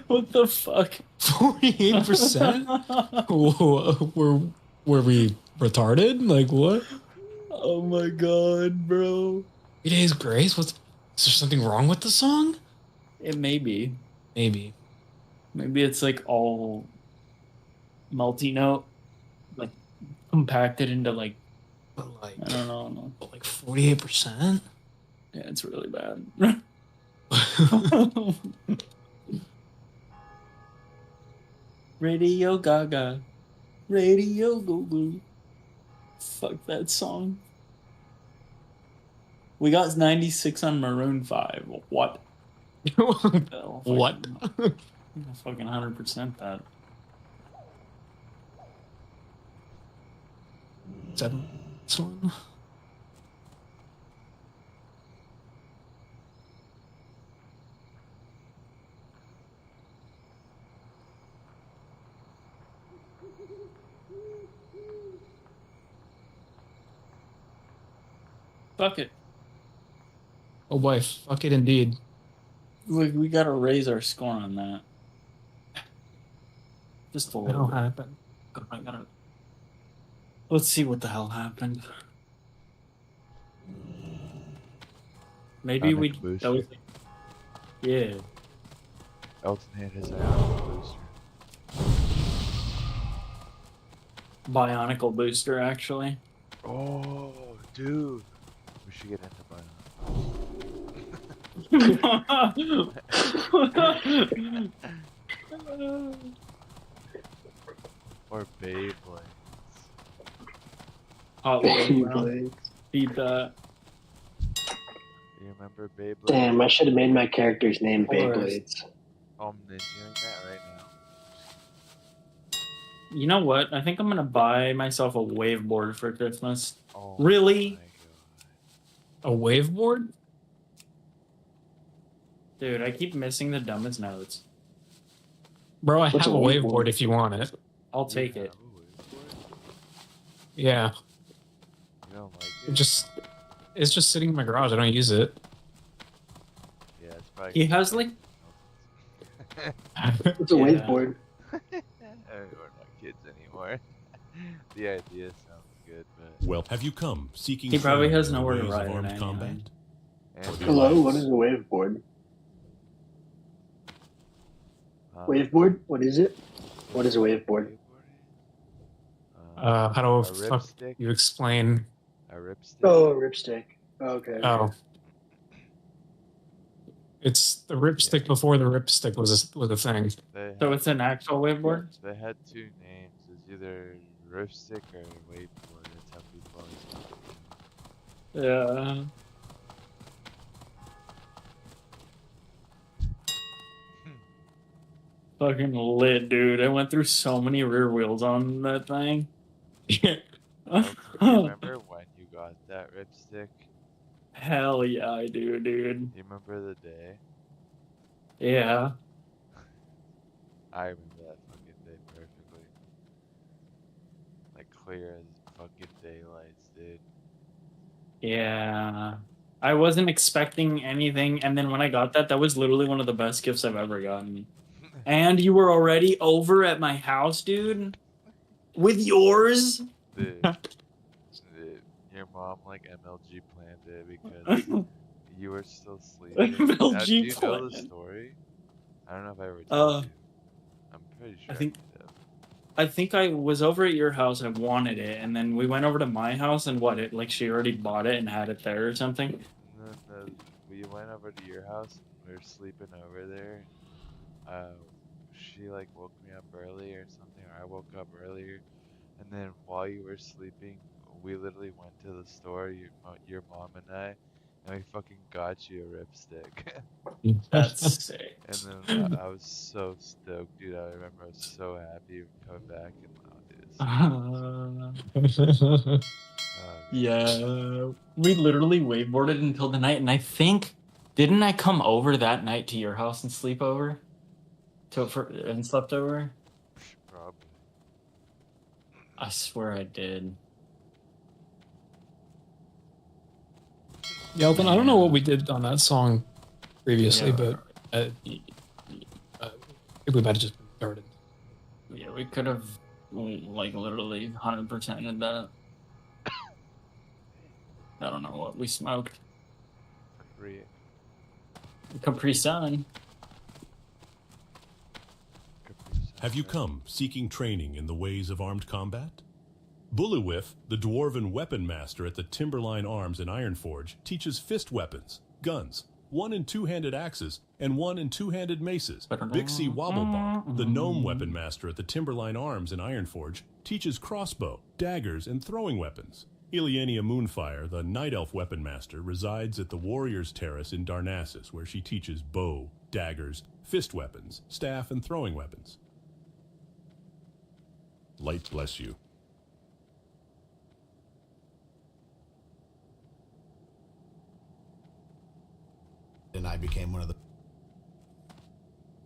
What the fuck? 48%? Were we retarded? Like what? Oh my god, bro. 3 Days Grace? Is there something wrong with the song? It may be. Maybe. Maybe it's like all multi-note, like compacted into like, I don't know. Like 48%? Yeah, it's really bad. Radio Gaga. Radio Goo. Fuck that song. We got 96 on Maroon 5. What? What? Fucking 100% that. 7. This one. Fuck it. Oh boy, fuck it indeed. We gotta raise our score on that. Just a little. What'll happen? I gotta. Let's see what the hell happened. Maybe we. That was, yeah. Elton had his Ionical booster. Bionicle booster, actually. Oh, dude. We should get into Bionicle. Or Beyblades. Beyblades. Beat that. You remember Beyblades? Damn, I should have made my character's name Beyblades. Oh, I'm ninjaing that right now. You know what? I think I'm gonna buy myself a waveboard for Christmas. Oh, really? A waveboard? Dude, I keep missing the dumbest notes. Bro, I What's have a a waveboard? waveboard if you want it. I'll take it. Yeah. You don't like it? It's just sitting in my garage. I don't use it. Yeah, it's probably. He has like It's a waveboard. We're not kids anymore. The idea sounds good, but Well, have you come seeking He probably training has in the nowhere to ways of ride it armed anyway. combat? Or the Hello, what alliance? is a waveboard? Waveboard? What is it? What is a waveboard? How do a fuck ripstick? you explain? A ripstick? Oh, a ripstick. Okay. Oh. It's the ripstick before the ripstick was a thing. So it's an actual waveboard? They had two names. It's either ripstick or waveboard. That's how people always call it. Yeah. Fucking lit, dude. I went through so many rear wheels on that thing. Remember when you got that ripstick? Hell yeah, I do, dude. You remember the day? Yeah. I remember that fucking day perfectly. Like clear as fucking daylights, dude. Yeah. I wasn't expecting anything, and then when I got that, that was literally one of the best gifts I've ever gotten. And you were already over at my house, dude? With yours? Dude, your mom like MLG planned it because you were still sleeping. MLG Now, do you know planned. the story? I don't know if I ever told you. I'm pretty sure. I think I was over at your house. I wanted it, and then we went over to my house, and she already bought it and had it there or something. No, we went over to your house. We were sleeping over there. She like woke me up early or something, or I woke up earlier, and then while you were sleeping, we literally went to the store, your mom and I we fucking got you a ripstick. That's sick. And then I was so stoked, dude. I remember I was so happy coming back and yeah, we literally waveboarded until the night, and I think, didn't I come over that night to your house and sleep over? And slept over? Probably. I swear I did. Yeah, Elton, I don't know what we did on that song previously, Yeah. but I think we might have just started. Yeah, we could have, like, literally 100%ed that. I don't know what we smoked. Capri Sun. Have you come seeking training in the ways of armed combat? Bullywhiff, the dwarven weapon master at the Timberline Arms in Ironforge, teaches fist weapons, guns, 1- and 2-handed axes, and 1- and 2-handed maces. Bixie Wobblebonk, the gnome weapon master at the Timberline Arms in Ironforge, teaches crossbow, daggers, and throwing weapons. Iliania Moonfire, the night elf weapon master, resides at the Warriors Terrace in Darnassus, where she teaches bow, daggers, fist weapons, staff, and throwing weapons. Light bless you. And I became one of the.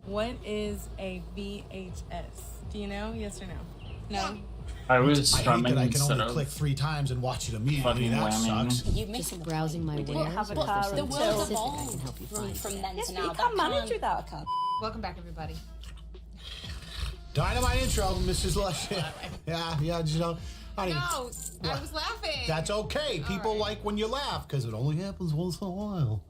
What is a VHS? Do you know? Yes or no? No. I was I hate strumming that I can instead only of click 3 times and watch it immediately. fucking That whamming. sucks. Just browsing my didn't wares. have a or is there car something until- specific I can help you find? From then Yes, to but now. you can't manage without a car. Welcome back, everybody. Dynamite intro, Mrs. Lush. yeah, you know. I was laughing. That's okay. People like when you laugh because it only happens once in a while.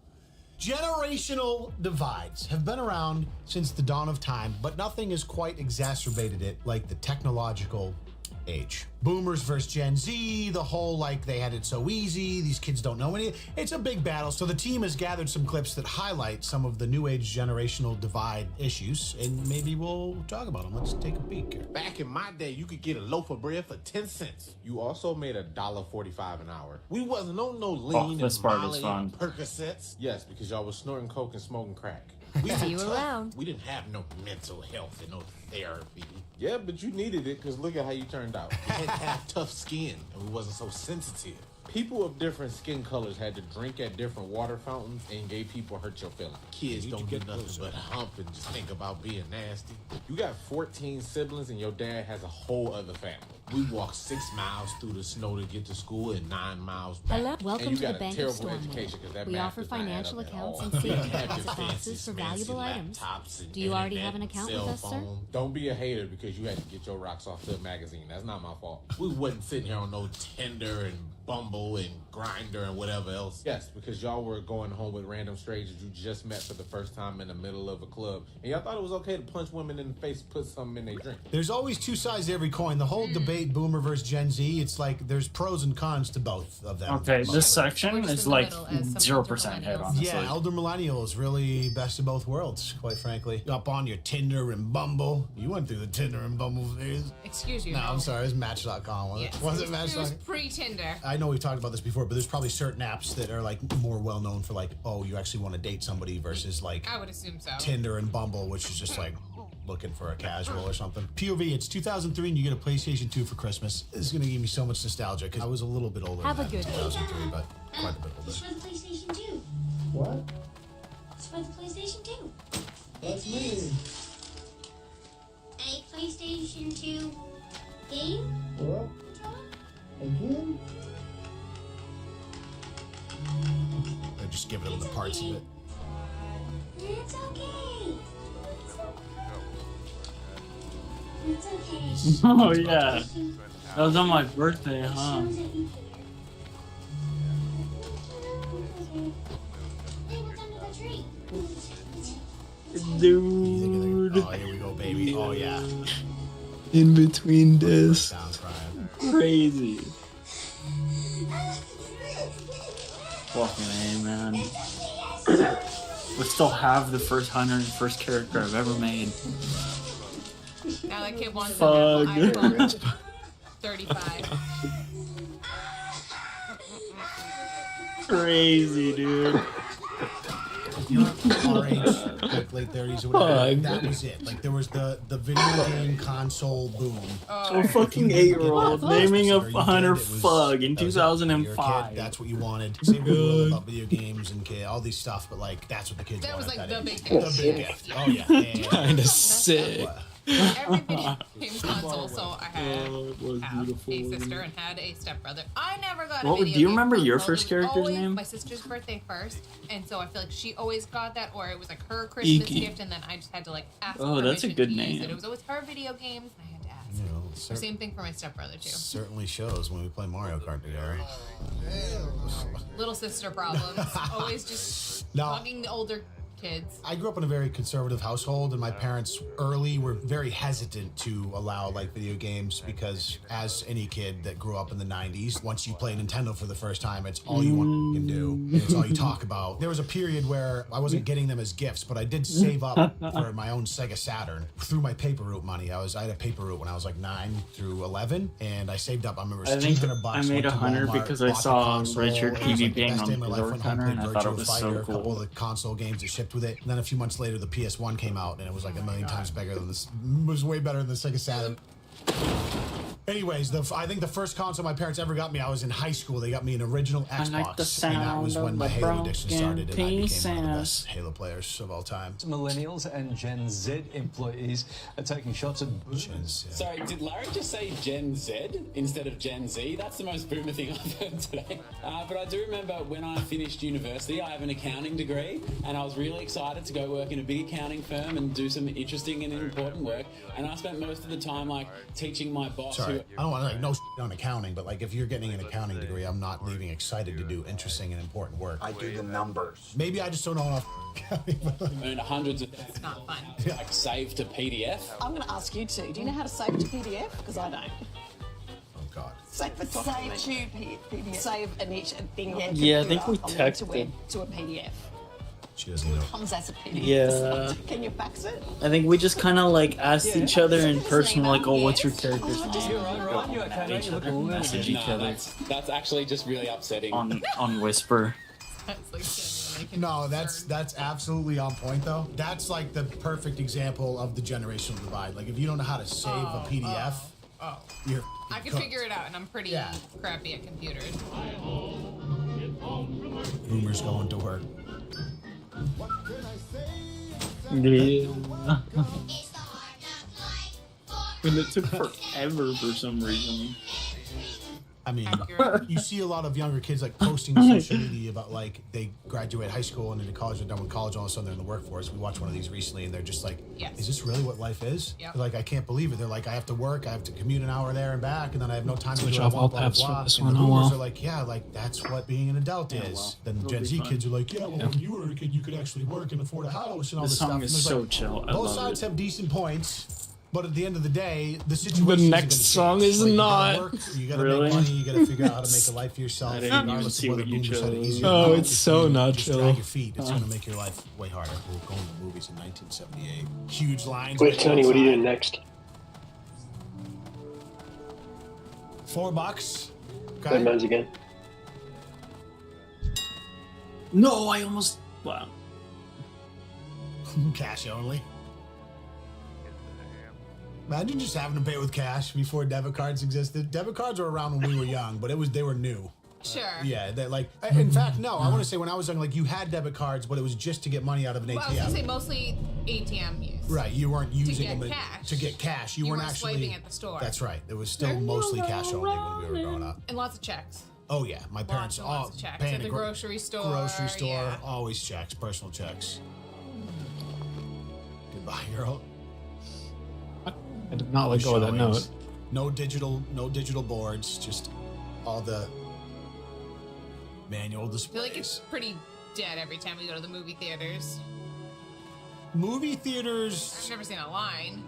Generational divides have been around since the dawn of time, but nothing has quite exacerbated it like the technological age. Boomers versus Gen Z, the whole like they had it so easy, these kids don't know any. It's a big battle, so the team has gathered some clips that highlight some of the new age generational divide issues, and maybe we'll talk about them. Let's take a peek here. Back in my day, you could get a loaf of bread for 10 cents. You also made $1.45 an hour. We wasn't on no lean this and part is Molly fun. and Percocets. Yes, because y'all was snorting coke and smoking crack. We See were you tough. around. We didn't have no mental health and no therapy. Yeah, but you needed it because look at how you turned out. We had to have tough skin and we wasn't so sensitive. People of different skin colors had to drink at different water fountains, and gay people hurt your feelings. Kids don't do nothing but hump and just think about being nasty. You got 14 siblings, and your dad has a whole other family. We walked 6 miles through the snow to get to school and 9 miles back. Hello. Welcome and to you the got a Bank of terrible Stormwind. education because that We math offer does not add financial up at accounts all. and You savings have your deposit fancy, boxes for valuable fancy items. laptops and Do you already internet have an account and with us, cell sir? phone. Don't be a hater because you had to get your rocks off the magazine. That's not my fault. We wasn't sitting here on no Tinder and Bumble and Grinder and whatever else. Yes, because y'all were going home with random strangers you just met for the first time in the middle of a club, and y'all thought it was okay to punch women in the face, put something in their drink. There's always two sides to every coin. The whole debate, Boomer versus Gen Z, it's like there's pros and cons to both of them. Okay, this section is like 0% hit, honestly. Yeah, elder millennials, really best of both worlds, quite frankly. Up on your Tinder and Bumble. You went through the Tinder and Bumble phase. Excuse you. No, I'm sorry, it was Match.com, wasn't it? Was it Match.com? It was pre-Tinder. I know we've talked about this before, but there's probably certain apps that are like more well known for like, oh, you actually want to date somebody versus like I would assume so. Tinder and Bumble, which is just like looking for a casual or something. POV, it's 2003 and you get a PlayStation 2 for Christmas. This is going to give me so much nostalgia because I was a little bit older Have than a that in good 2003, but quite a bit older. It's for the PlayStation 2. What? It's for the PlayStation 2. That's me. A PlayStation 2 game? What? Again? They're just giving them the parts of it. It's okay. It's okay. Oh yeah, that was on my birthday, huh? Dude. Oh, here we go, baby. Oh, yeah. In between this. Down crying. Crazy. Fucking A, man. We still have the first hunter, first character I've ever made. Now that kid wants Fuck. an iPhone 35. Crazy, dude. You know, our age, like late 30s or whatever, that was it. Like there was the video game console boom. A fucking 8-year-old naming a hunter Fug in 2005. That's what you wanted. Same thing about video games and all these stuff, but like that's what the kids That was wanted. like the big The gift. big gift. Oh yeah. Kind of sick. Every video game console, so I had have a sister and had a stepbrother. I never got a What, video do you game remember your console. first It was character's always name? My sister's birthday first, and so I feel like she always got that, or it was like her Christmas Iki. gift, and then I just had to like ask Oh, that's a permission good to use name. it. It was always her video games, and I had to ask. You know, The same thing for my stepbrother too. certainly shows when we play Mario Kart together. Little sister problems. Always just No. bugging the older kids. I grew up in a very conservative household, and my parents early were very hesitant to allow like video games because, as any kid that grew up in the 90s, once you play Nintendo for the first time, it's all you want to do. And it's all you talk about. There was a period where I wasn't getting them as gifts, but I did save up for my own Sega Saturn through my paper route money. I had a paper route when I was like 9 through 11, and I saved up. I remember it was I think $200. I made went to 100 Walmart, because I bought the saw console. Richard It was, like, the PvPing best on day of my life. Berserk Went home, Hunter, played and I thought it Virtua was so Fighter, a couple cool. of the console games that shipped with it. And then a few months later, the PS1 came out, and it was like a million times bigger than this. It was way better than the Sega Saturn. Anyways, I think the first console my parents ever got me, I was in high school. They got me an original Xbox, like the and that was sound when of my the Halo addiction started, and I became one of the pieces. best Halo players of all time. Millennials and Gen Z employees are taking shots at Gen Z. Sorry, did Larry just say Gen Z instead of Gen Z? That's the most boomer thing I've heard today. But I do remember when I finished university, I have an accounting degree, and I was really excited to go work in a big accounting firm and do some interesting and important work. And I spent most of the time like teaching my boss. Sorry, I don't want to like no on accounting, but like if you're getting an accounting degree, I'm not leaving excited to do interesting and important work. I do the numbers. Maybe I just don't know enough. Earned hundreds of thousands. Not fun. Like save to PDF. I'm going to ask you two. Do you know how to save to PDF? Because I don't. Oh God. Save to PDF. Save an each thing on Yeah, I think we computer on texted. web to a PDF. She doesn't know. Comes as a PDF. Yeah. Can you fax it? I think we just kind of like asked each other in person, like, "Oh, what's your character's name?" At each other, message each other That's actually just really upsetting. on Whisper. No, that's absolutely on point though. That's like the perfect example of the generational divide. Like if you don't know how to save a PDF, Oh. I can cooked. figure it out, and I'm pretty crappy at computers. Boomers going to work. Yeah. And it took forever for some reason. I mean, you see a lot of younger kids like posting to social media about like they graduate high school and into college, they're done with college, all of a sudden they're in the workforce. We watched one of these recently and they're just like, is this really what life is? Yep. They're like, I can't believe it. They're like, I have to work, I have to commute an hour there and back, and then I have no time Switch to do off what I all want, blah, tabs blah, for blah. this And one. the Oh, boomers well. are like, yeah, like that's what being an adult is. Then It'll Gen be Z fun. kids are like, yeah, well, when you were a kid, you could actually work and afford a house and all This this stuff. song And is there's, so like, chill. I both love sides it. have decent points. But at the end of the day, the situation. The next song is not. You gotta Really? make money. You gotta figure out how to make a life for yourself. I didn't even regardless see of whether what you boomers had it chose. easier or Oh, not. it's If so you not just chill. drag your feet, it's gonna make your life way harder. We're going to movies in 1978. Huge lines. Wait, waiting Tony, what are you outside. doing next? $4. Play Okay. Mez again. No, I almost. Wow. Cash only. Imagine just having to pay with cash before debit cards existed. Debit cards were around when we were young, but they were new. Sure. Yeah, they like. In fact, no. I want to say when I was young, like you had debit cards, but it was just to get money out of an Well, I was ATM. gonna say mostly ATM use. Right, you weren't using get them cash. to get cash. You You weren't were actually swiping at the store. That's right. It was still mostly cash only when we were growing up. And lots of checks. Oh yeah, my parents and lots of checks paying at the grocery store. Grocery store, yeah. always checks, personal checks. Goodbye, girl. I did not let go of that note. No digital boards, just all the manual I feel displays. like it's pretty dead every time we go to the movie theaters. Movie theaters. I've never seen a line.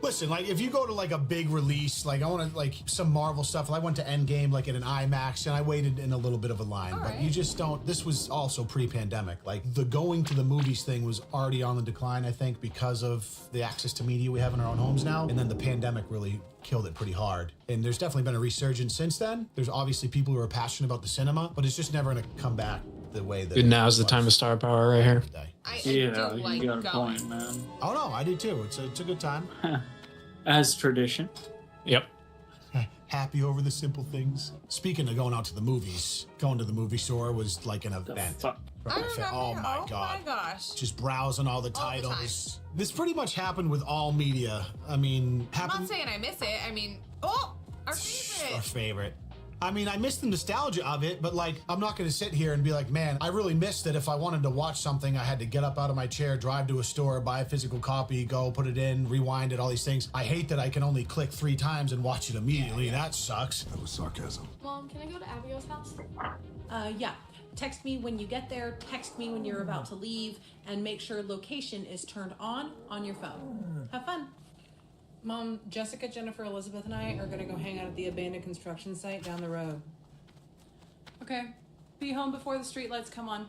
Listen, like if you go to like a big release, like I want to like some Marvel stuff. I went to Endgame like at an IMAX, and I waited in a little bit of a line. All but right. you just don't. This was also pre-pandemic. Like the going to the movies thing was already on the decline, I think, because of the access to media we have in our own homes now. And then the pandemic really killed it pretty hard. And there's definitely been a resurgence since then. There's obviously people who are passionate about the cinema, but it's just never going to come back the way that. Dude, now's the time of star power right here. I Yeah, do you like got a going. point, man. Oh no, I do too. It's a good time. As tradition. Yep. Happy over the simple things. Speaking of going out to the movies, going to the movie store was like an event. I remember. Oh my god. my gosh. Just browsing all the All the titles. This pretty much happened with all media. I mean, I'm not saying I miss it. I mean, our favorite. our favorite. I mean, I miss the nostalgia of it, but like, I'm not going to sit here and be like, man, I really missed that. If I wanted to watch something, I had to get up out of my chair, drive to a store, buy a physical copy, go put it in, rewind it, all these things. I hate that I can only click 3 times and watch it immediately. That sucks. That was sarcasm. Mom, can I go to Abigail's house? Yeah. Text me when you get there, text me when you're about to leave, and make sure location is turned on your phone. Have fun. Mom, Jessica, Jennifer, Elizabeth, and I are gonna go hang out at the abandoned construction site down the road. Okay. Be home before the streetlights come on.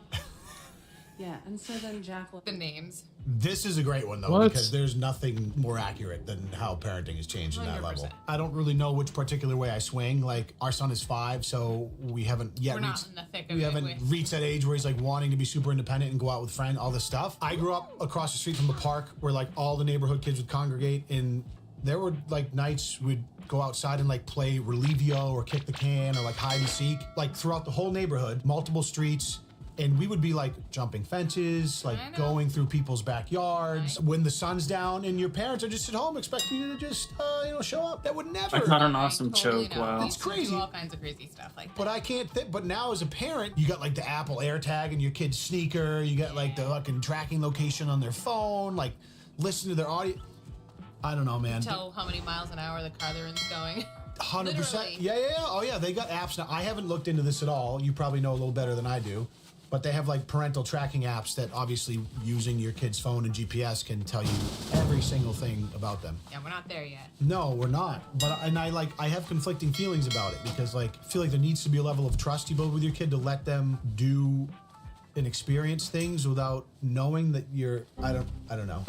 Yeah, and so then Jacqueline. The names. This is a great one, though, What? because there's nothing more accurate than how parenting has changed in that 100%. level. I don't really know which particular way I swing. Like, our son is 5, so we haven't yet We're not reached, in the thick of we it. haven't reached that age where he's like wanting to be super independent and go out with friends, all this stuff. I grew up across the street from a park where like all the neighborhood kids would congregate, and there were like nights we'd go outside and like play Relivio or kick the can or like hide and seek, like throughout the whole neighborhood, multiple streets. And we would be like jumping fences, like going through people's backyards when the sun's down, and your parents are just at home expecting you to just, show up. That would never. I got an awesome Totally choke. know. Wow. We It's used to crazy. Do all kinds of crazy stuff like that. But I can't think. But now as a parent, you got like the Apple AirTag and your kid's sneaker. You got like the fucking tracking location on their phone. Like listen to their audio. I don't know, man. Tell how many miles an hour the car they're in's going. 100%. Yeah. Oh yeah, they got apps now. I haven't looked into this at all. You probably know a little better than I do. But they have like parental tracking apps that obviously using your kid's phone and GPS can tell you every single thing about them. Yeah, we're not there yet. No, we're not. But I have conflicting feelings about it because like I feel like there needs to be a level of trust you build with your kid to let them do and experience things without knowing that you're I don't know.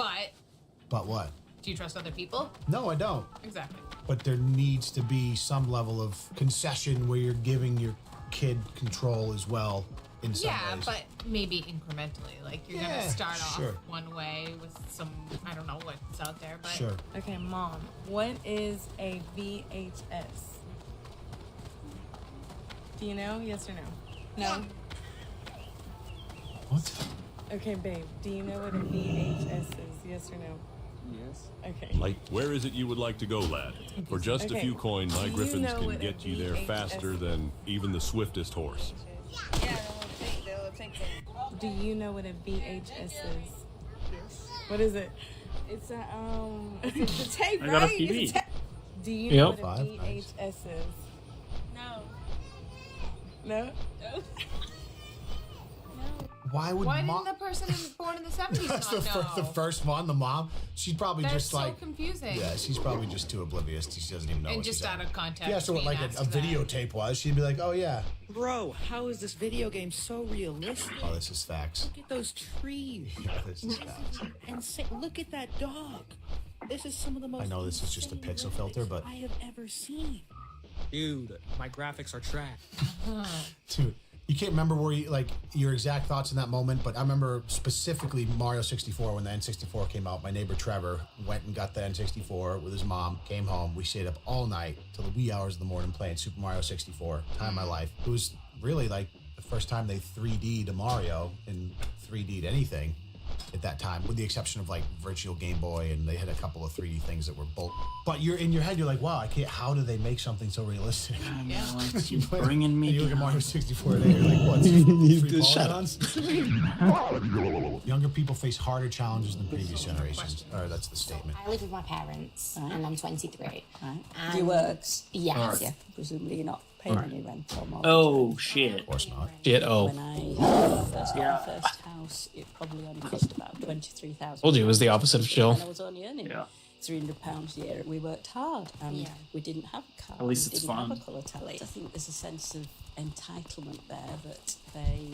But what? Do you trust other people? No, I don't. Exactly. But there needs to be some level of concession where you're giving your kid control as well in some Yeah, ways. but maybe incrementally. Like you're Yeah, gonna start sure. off one way with some, I don't know what's out there, but Sure. Okay, Mom, what is a VHS? Do you know? Yes or no? No? What? Okay, babe, do you know what a VHS is? Yes or no? Yes. Okay. Where is it you would like to go, lad? For just a Okay. few coin, my Do you griffins know can what a get you there VHS faster than even the swiftest horse. Do you know what a VHS is? Yes. What is it? It's a it's a tape, I got a right? PD. It's a Do you Yep. know what a Five. VHS is? No. No? Why would why mom? didn't the person born in the 70s That's not know? the first one, the mom. She's probably That's just so like confusing. Yeah, she's probably just too oblivious. She doesn't even know. And what just she's out of context. Yeah, so what, being like asked a that. videotape was, she'd be like, "Oh yeah, Bro, how is this video game so realistic? oh this is facts." Look at those trees. Yeah, this is facts. And say, look at that dog. This is some of the most I know this is just a pixel filter, but I have ever seen. Dude, my graphics are trash. dude, you can't remember where you like your exact thoughts in that moment, but I remember specifically Mario 64 when the N64 came out. My neighbor Trevor went and got the N64 with his mom, came home. We stayed up all night till the wee hours of the morning playing Super Mario 64. Time of my life. It was really like the first time they 3D'd a Mario and 3D'd anything at that time, with the exception of like Virtual Game Boy, and they had a couple of 3D things that were bull. But you're in your head, you're like, wow, I can't. How do they make something so realistic? Yeah, like, you're bringing me And you look at down. Mario 64 today, you're like, what? Three Shut polygons? Younger people face harder challenges than previous generations. Or that's the statement. I live with my parents, and I'm 23. Right. And Do you work? Yes. Yeah. Presumably you're not paying Alright. any rent or mortgage. Oh shit. Of course not. Shit, oh. When I first got my first house, it probably only cost about 23,000. Told you it was the opposite of chill. And I was only earning Yeah. £300 a year. We worked hard, and we didn't have a car. At least we it's didn't fun. have a colour telly. I think there's a sense of entitlement there that they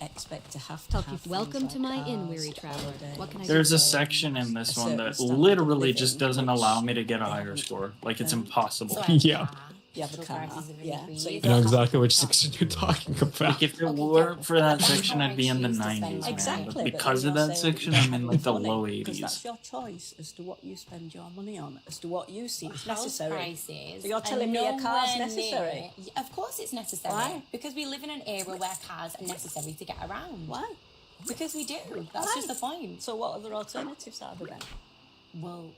expect to have to have. Welcome things to my like inn, cars, weary traveler. What can I There's do a for you? section in this A one certain that standard of literally living, just doesn't which allow me to get a higher score. Like it's impossible. So I have a Yeah. car. You have a car, Prices have yeah. increased. So you I know exactly which section you're talking about. Like if it weren't for that section, I'd be in the 90s, man. Exactly, But but because then of you're that saying section, it's I'm in like the funny, low because 80s. that's your choice as to what you spend your money on, as to what you see as House necessary. prices. So you're are telling me a car's nowhere necessary? near- Of course it's necessary. Why? Because we live in an era where cars are necessary to get around. Why? Because we do. That's Why? just the point. So what other alternatives are there then? Well,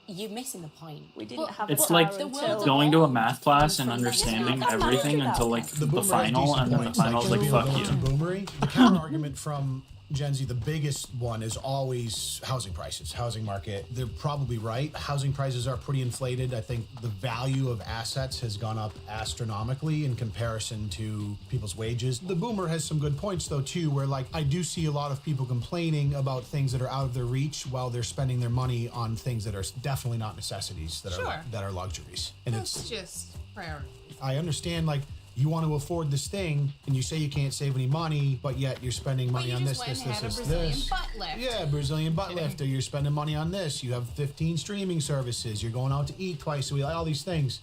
you're missing the point. We didn't have a It's car like until going to a math class and from understanding that's not everything true, until that's like the final, and then the final's like, fuck you. Boomery. The counter argument from Gen Z, the biggest one is always housing prices, housing market. They're probably right. Housing prices are pretty inflated. I think the value of assets has gone up astronomically in comparison to people's wages. The boomer has some good points though too, where like I do see a lot of people complaining about things that are out of their reach while they're spending their money on things that are definitely not necessities, that Sure. are luxuries. And That's just priority. I understand, like, you want to afford this thing, and you say you can't save any money, but yet you're spending money you on this, just went this, and this, had a this, Brazilian this. butt lift. Yeah, Brazilian butt lift, or you're spending money on this. You have 15 streaming services. You're going out to eat twice a week. All these things.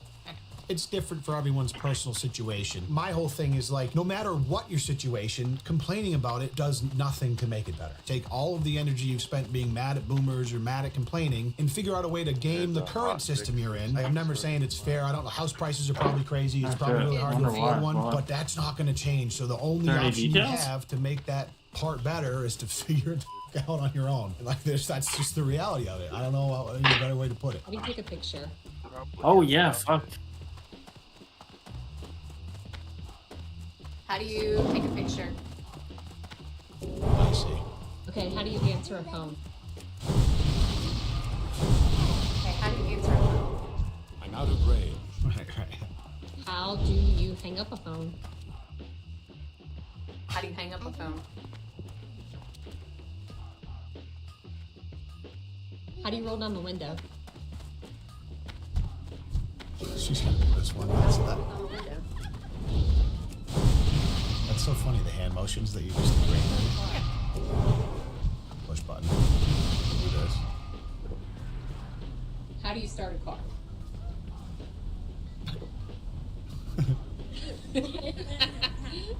It's different for everyone's personal situation. My whole thing is like, no matter what your situation, complaining about it does nothing to make it better. Take all of the energy you've spent being mad at boomers or mad at complaining and figure out a way to game the current system you're in. Like, I'm never saying it's fair. I don't know. House prices are probably crazy. It's probably really hard to afford one, but that's not going to change. So the only option you have to make that part better is to figure it out on your own. Like, that's just the reality of it. I don't know any better way to put it. How do you take a picture? Oh yeah, fuck. How do you take a picture? I see. Okay, how do you answer a phone? Okay, how do you answer a phone? I'm out of range. How do you hang up a phone? How do you hang up a phone? How do you roll down the window? She's gonna do this one. That's that. That's so funny, the hand motions that you just bring. Push button. Do this. How do you start a car?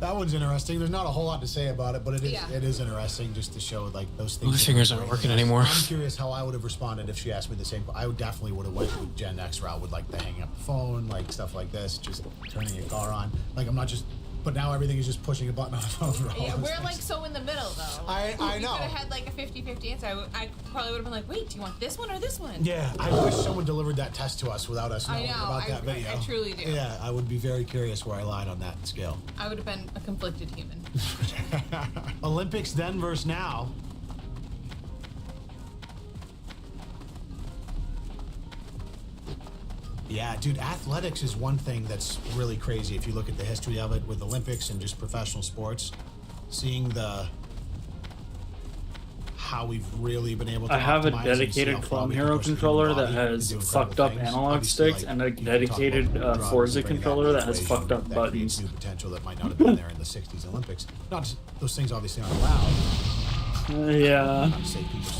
That one's interesting. There's not a whole lot to say about it, but it is Yeah. it is interesting just to show like those things. My fingers aren't working anymore. I'm curious how I would have responded if she asked me the same. I would definitely would have went with Gen X route with like the hanging up the phone, like stuff like this, just turning your car on. Like I'm not just. But now everything is just pushing a button on the phone. Yeah, we're like so in the middle though. I know. You could have had like a 50-50 answer. I probably would have been like, wait, do you want this one or this one? Yeah, I wish someone delivered that test to us without us I knowing know, about that I video. truly do. Yeah, I would be very curious where I lied on that scale. I would have been a conflicted human. Olympics then versus now. Yeah, dude, athletics is one thing that's really crazy if you look at the history of it with Olympics and just professional sports. Seeing how we've really been able to I have a optimize and see dedicated how far Clone we can Hero push the human controller that body to has do incredible fucked up things. analog Obviously, sticks like, and a you can talk dedicated about drugs Forza and bring controller that has equation fucked up that buttons. creates new potential that might not have been there in the 60s Olympics. Not just, those things obviously aren't allowed. Yeah. Not to say people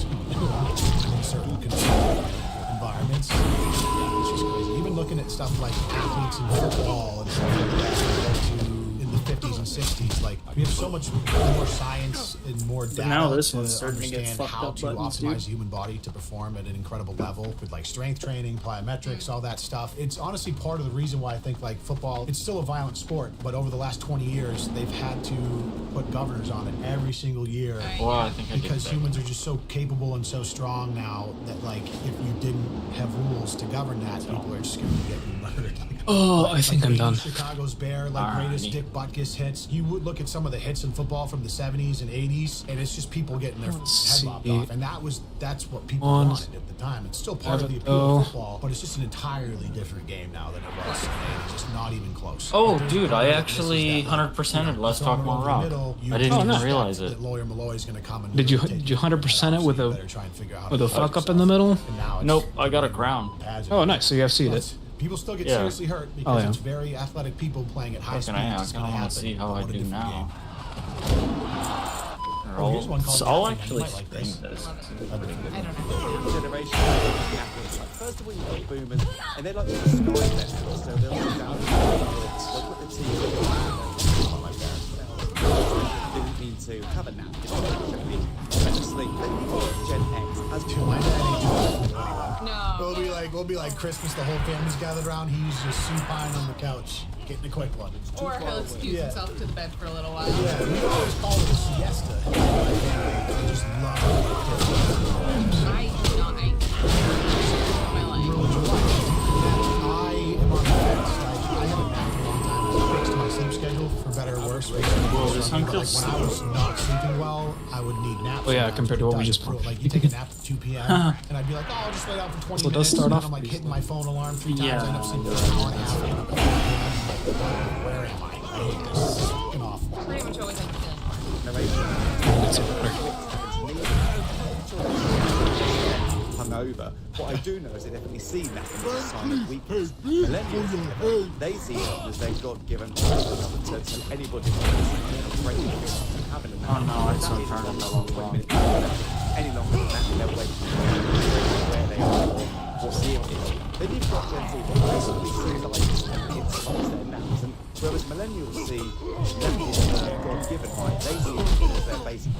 in certain controlled environments. Yeah, it's just crazy. Even looking at stuff like athletes in football and stuff like that compared to in the 50s and 60s, like we have so much more science and more But data now this to one's starting to get understand fucked how up to buttons, optimize dude. the human body to perform at an incredible level with like strength training, plyometrics, all that stuff. It's honestly part of the reason why I think like football, it's still a violent sport, but over the last 20 years, they've had to put governors on it every single year. Well, I think I did because that. humans are just so capable and so strong now that like if you didn't have rules to govern that, people are just going to get murdered. Oh, I think I'm done. Chicago's Bear, like greatest Dick Butkus hits. You would look at some of the hits in football from the 70s and 80s, and it's just people getting their head lopped off, and that's what people wanted at the time. It's still part of the appeal of football, but it's just an entirely different game now than it was in the 80s. Just not even close. Oh, dude, I actually 100%ed Let's Talk More Rock. I didn't even realize it. Lawyer Malloy's going to come and Did you 100% it with a fuck up in the middle? Nope, I got a crown. Oh, nice. So you have seen it. People still get Yeah. seriously hurt because yeah. it's very athletic people playing at high How speed. can I It's ask? gonna I want happen. to see how I What a do different now. Oh, here's one called I'll Nothing. actually You might like stream this. this. Generation like, first of all, you've got boomers, and they're like the sky level, so they'll sit down, they'll put the TV on my parents. Didn't mean to have a nap, you know, sleep. Then you've got Gen X as We'll be like Christmas, the whole family's gathered around, he's just supine on the couch, getting a quick one. Or he'll excuse himself to the bed for a little while. Yeah, we always call it a siesta. I just love it. I do not. My I am on the fence. Like, I haven't napped in a long time. I fixed my sleep schedule for better or worse. Whoa, this one Like, feels when I was not sleeping well, I would need naps. Oh, yeah, sometimes, compared to but what we it just doesn't put. like you take a nap at 2 p.m. and I'd be like, oh, I'll just lay down for 20 So it minutes. does start and off then I'm like pretty hitting my phone alarm 3 times. Yeah. I end up sleeping for an hour and a half. Where am I? I hate this. This is fucking awful. Pretty much always have feeling. Hungover. What I do know is they definitely see that as a sign of weakness. Millennials, they see it as their God-given power to tell anybody having a nap. Oh no, I'm so tired of that long. Any longer than that, they'll wait where they are or what's the issue. Then you've got Gen Z that basically see like it's their naps, and whereas millennials see naps as God-given, right? They see it as their basic and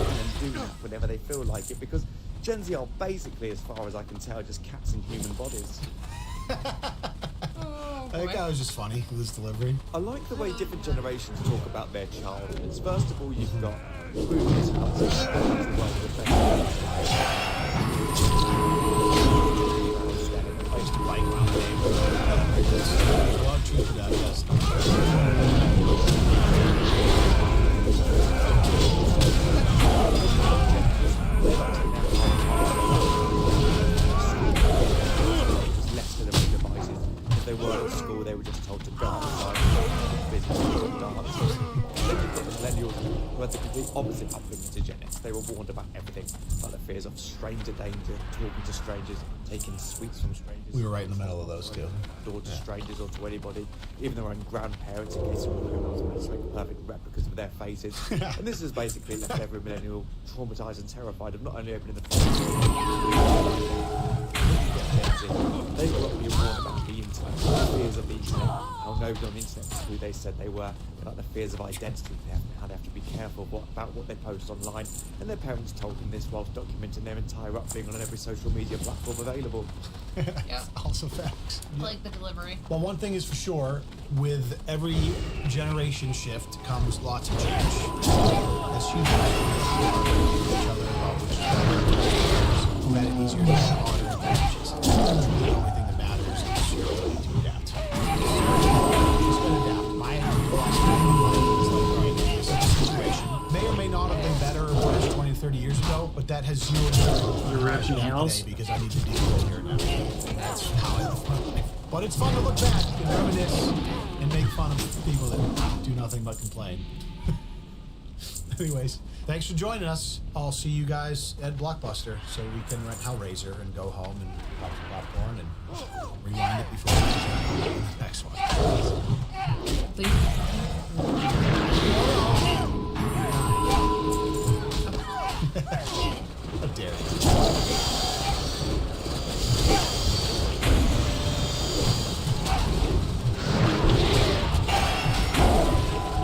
then do nap whenever they feel like it, because Gen Z are basically, as far as I can tell, just cats in human bodies. I think that was just funny with his delivery. I like the way different generations talk about their childhoods. First of all, you've got boomers who understand the world of the I used to bike around the neighborhood. There's a lot of truth to that, yes. left to their own devices. If they were at school, they were just told to go outside, business, or dance. Then you've got the millennials who had the complete opposite upbringing to Gen X. They were warned about everything, like the fears of stranger danger, talking to strangers, taking sweets from strangers. We were right in the middle of those two. Door to strangers or to anybody, even their own grandparents, in case someone was like perfect replicas of their faces. And this has basically left every millennial traumatized and terrified of not only opening the phone, they were not being warned about the internet, the fears of the internet, how no people on the internet who they said they were, like the fears of identity theft and how they have to be careful about what they post online, and their parents told them this whilst documenting their entire upbringing on every social media platform available. Yep. Also facts. Like the delivery. Well, one thing is for sure, with every generation shift comes lots of change. As humans, each other about which who had it easier to get harder advantages. The only thing that matters is your ability to adapt. Just gonna adapt. My philosophy is like going into this situation may or may not have been better or worse 20, 30 years ago, but that has zero You're house because I need to deal with it here now. That's how I live my life. But it's fun to look back and reminisce and make fun of people that do nothing but complain. Anyways, thanks for joining us. I'll see you guys at Blockbuster so we can rent Hellraiser and go home and pop some popcorn and rewind it before we go to the next one. How dare you?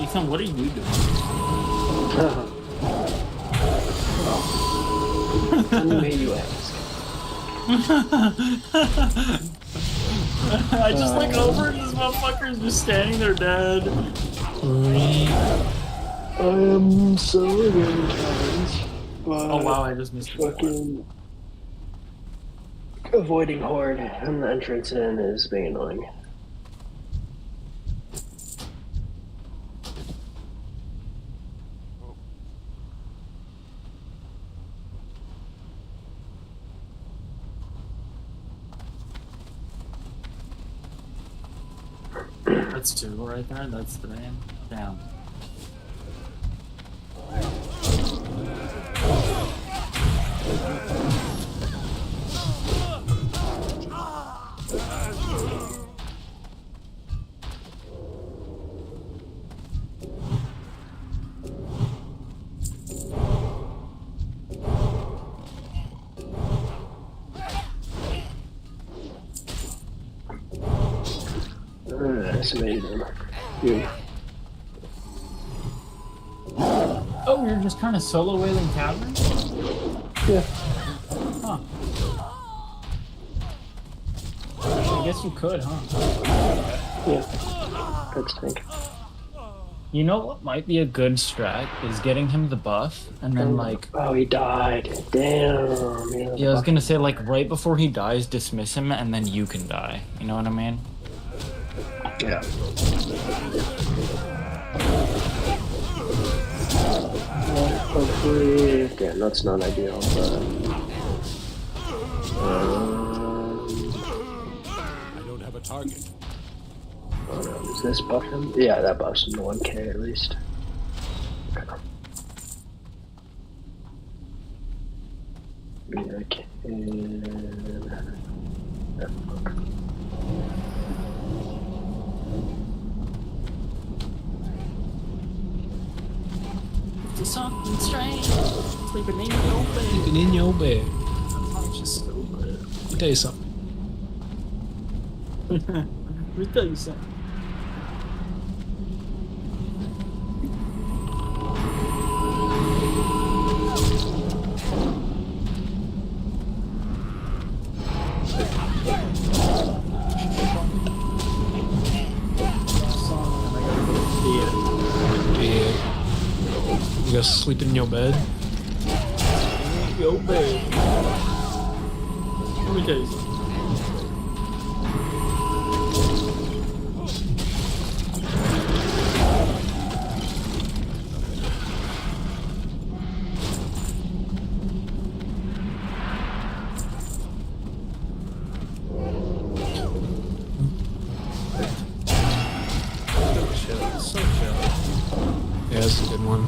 Ethan, what are you doing? May you ask. I just look over and this motherfucker's just standing there dead. I am so traumatized. Oh wow, I just missed fucking avoiding horde and the entrance in is being annoying. That's 2 right there, that's 3. Damn. That's amazing. Yeah. Oh, you're just kind of solo wailing caverns? Yeah. Huh. I guess you could, huh? Yeah. Good stink. You know what might be a good strat is getting him the buff and then like. Oh, he died. Damn. Yeah, I was gonna say like right before he dies, dismiss him and then you can die. You know what I mean? Yeah. Well, hopefully, again, that's not ideal, but. I don't have a target. Oh no, does this buff him? Yeah, that buffs him to 1k at least. Okay. Yeah, I can. Something strange. Sleeping in your bed. Sleeping in your bed. Sometimes just stupid. Let me tell you something. Let me tell you something. You guys sleeping in your bed? Your bed. Let me tell you something. So chill. Yeah, that's a good one.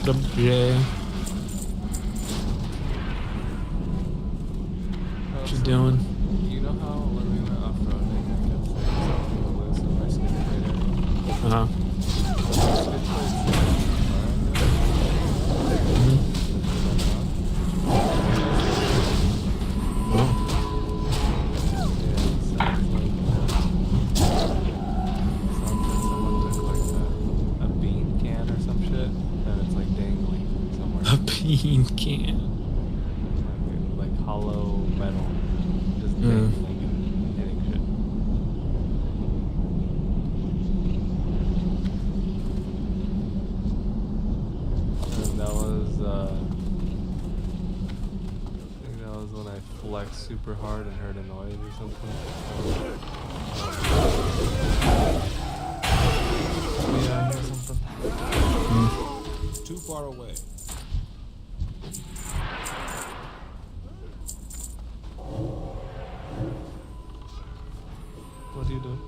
What up, Jay? What you doing? You know how when we went off-roading, I kept saying something loose in my skid plate area? Uh-huh. Bean can. Like hollow metal. Just dangling and hitting shit. And that was, I think that was when I flexed super hard and heard a noise or something. Yeah, I hear something. Too far away. What are you doing?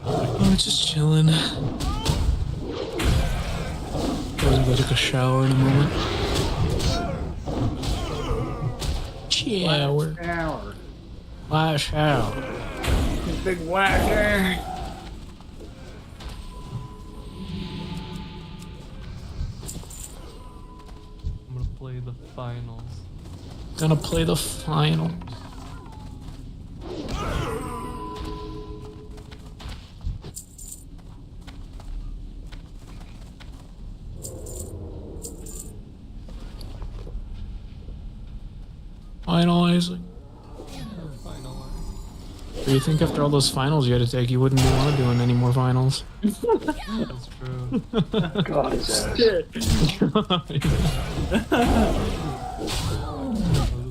Oh, just chilling. Probably go take a shower in a moment. Shower. Why shower? Big whacker. I'm gonna play the finals. Gonna play the finals. Finalizing. Do you think after all those finals you had to take, you wouldn't want to doing any more finals? That's true. God, his ass. Shit. Wasn't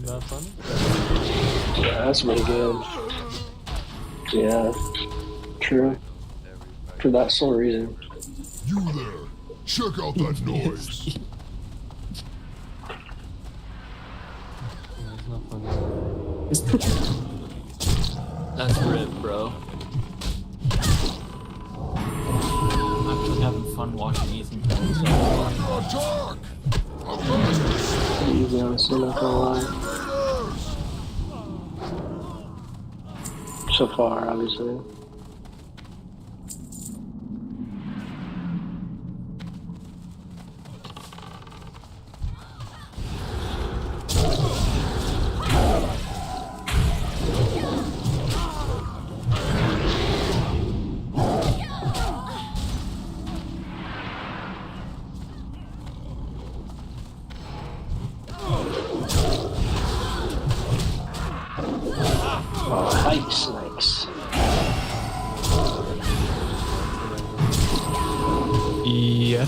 that funny? Yeah, that's really good. Yeah, true. For that sole reason. You there. Check out that noise. That's not funny. That's rip, bro. I'm actually having fun watching Ethan play himself. Easy on the not gonna lie. So far, obviously. Oh, hikes, nice. Yeah.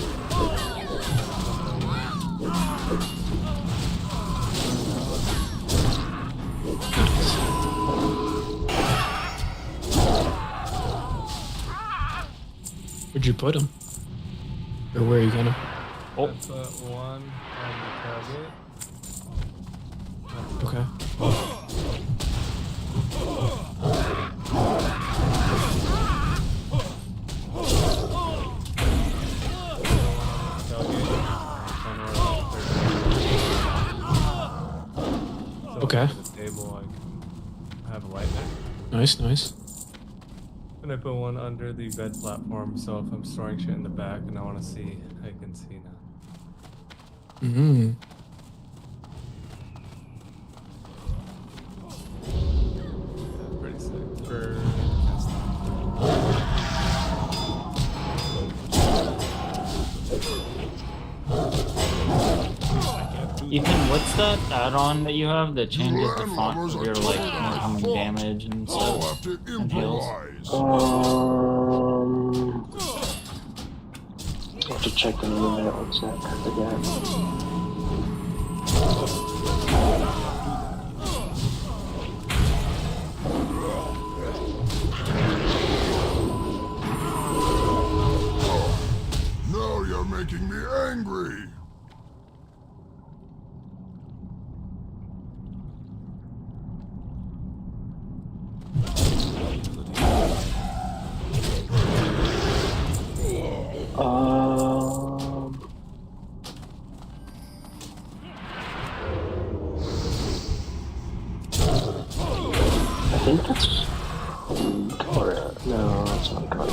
Where'd you put him? Or where are you gonna? Oh. I put one on the tailgate. Okay. Okay. The table, I can have a light there. Nice, nice. And I put one under the bed platform, so if I'm storing shit in the back and I want to see, I can see now. Mm-hmm. Yeah, pretty sick. For Ethan, what's that add-on that you have that changes the font of your like incoming damage and stuff and heals? I have to check the name of it. One sec. I forget. Now you're making me angry. think that's Cora. No, it's not Cora.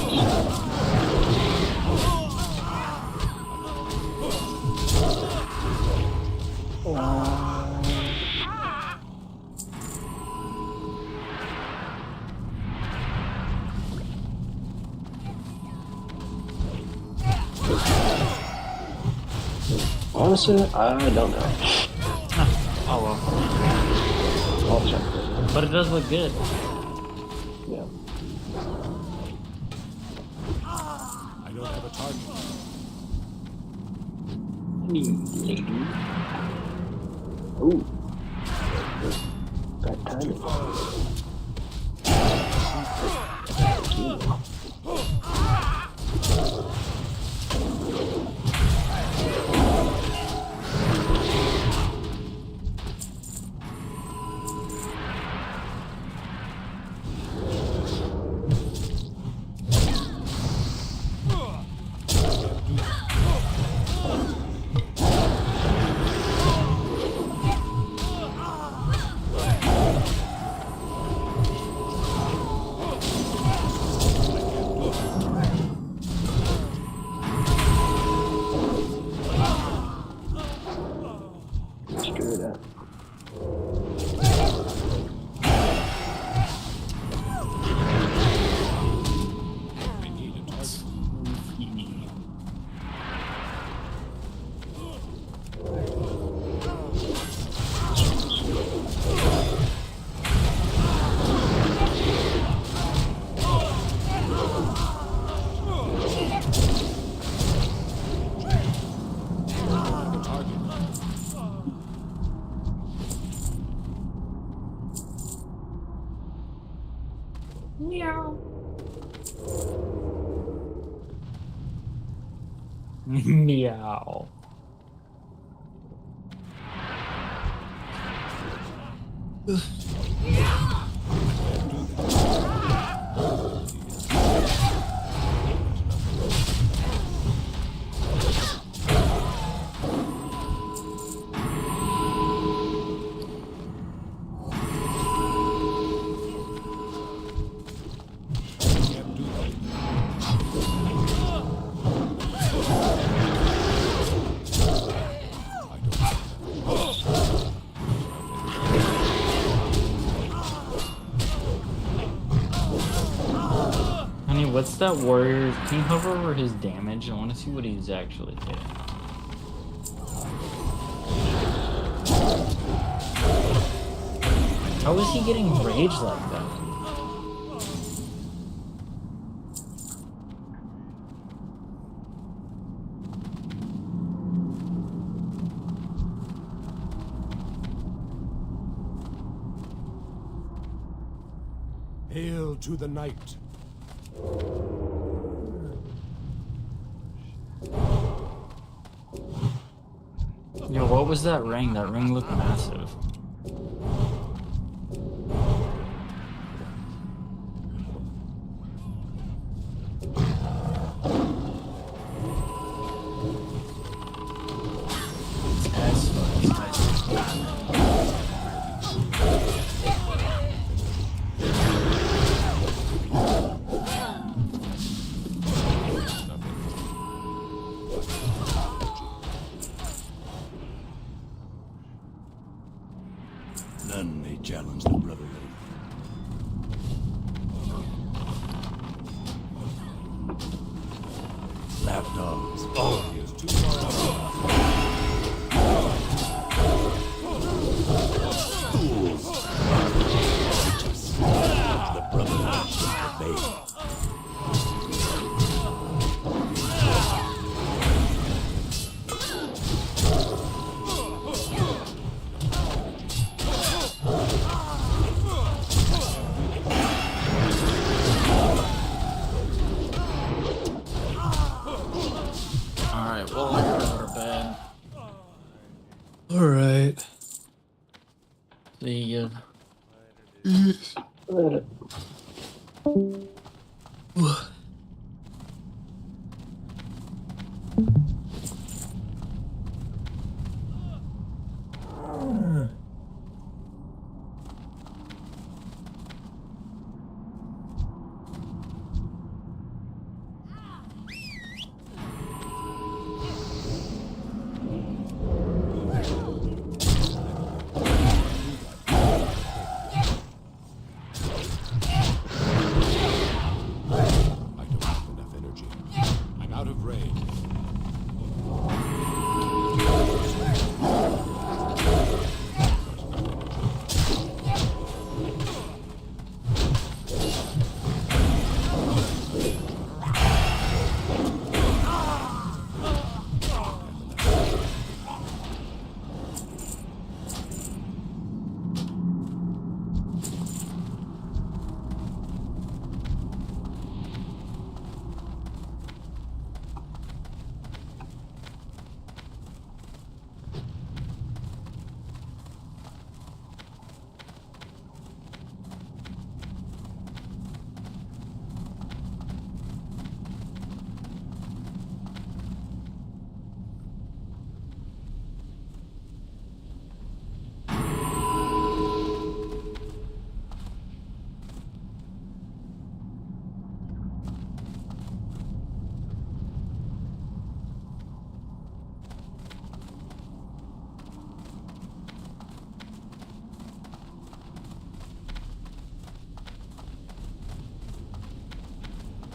Honestly, I don't know. Oh well. I'll check. But it does look good. Yeah. I don't have a target. Lady. Ooh. Bad timing. Screw it up. Meow. Meow. Honey, what's that warrior? Can you hover over his damage? I want to see what he's actually hitting. How is he getting rage like that? Hail to the night. Yo, what was that ring? That ring looked massive. None may challenge the brotherhood. Lapdogs, all of you. Fools. Righteous. The brotherhood shall prevail. Alright, well, I gotta go to bed. Alright. See ya. out of range.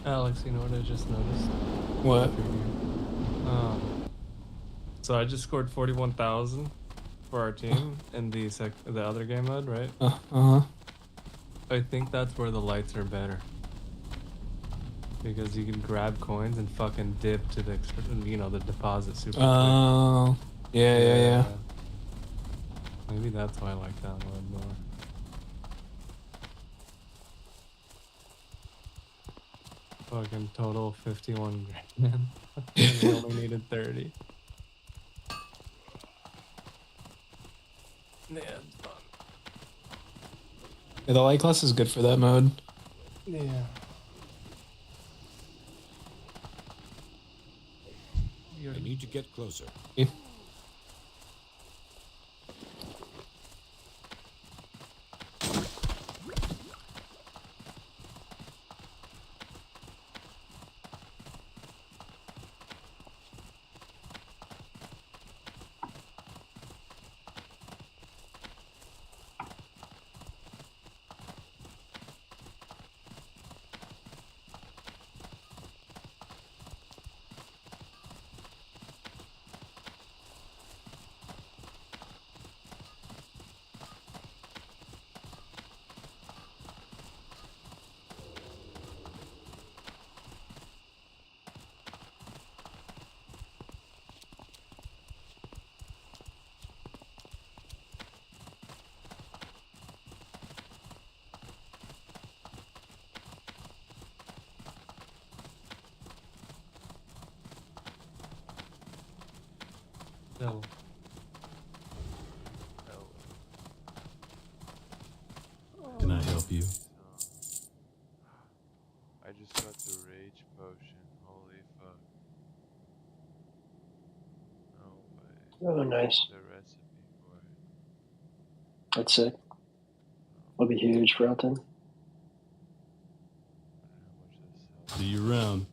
Alex, you know what I just noticed? What? So I just scored 41,000 for our team in the other game mode, right? Uh-huh. I think that's where the lights are better. Because you can grab coins and fucking dip to the, the deposit super quick. Oh. Yeah. Maybe that's why I like that mode more. Fucking total 51 grand. And we only needed 30. Yeah, it's fun. Yeah, the light class is good for that mode. Yeah. I need to get closer. Yeah. No. Can I help you? I just got the rage potion. Holy fuck. No way. Oh, nice. The recipe for it. That's sick. Will be huge for Elton. See you around.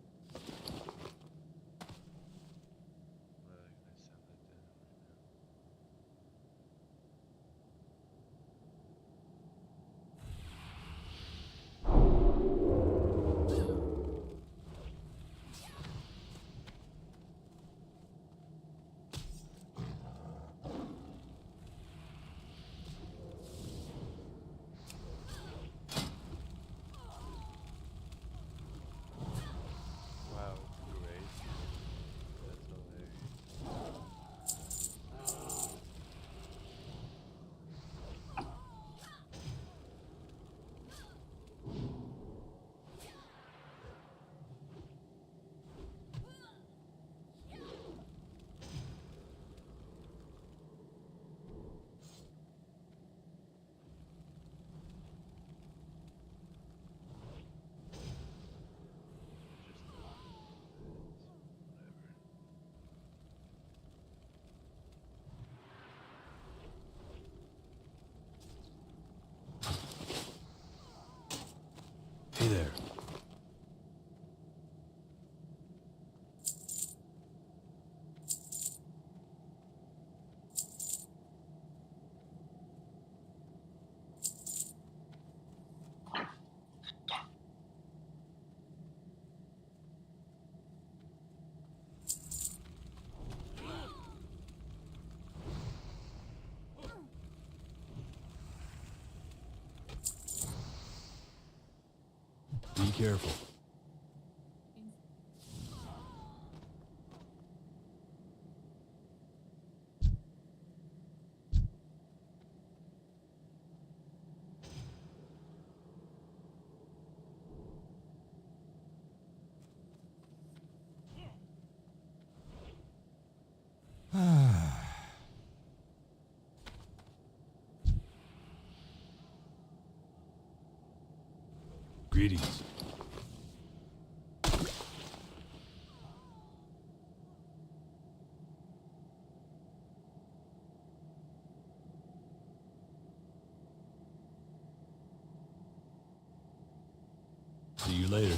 careful. Greetings. See you later.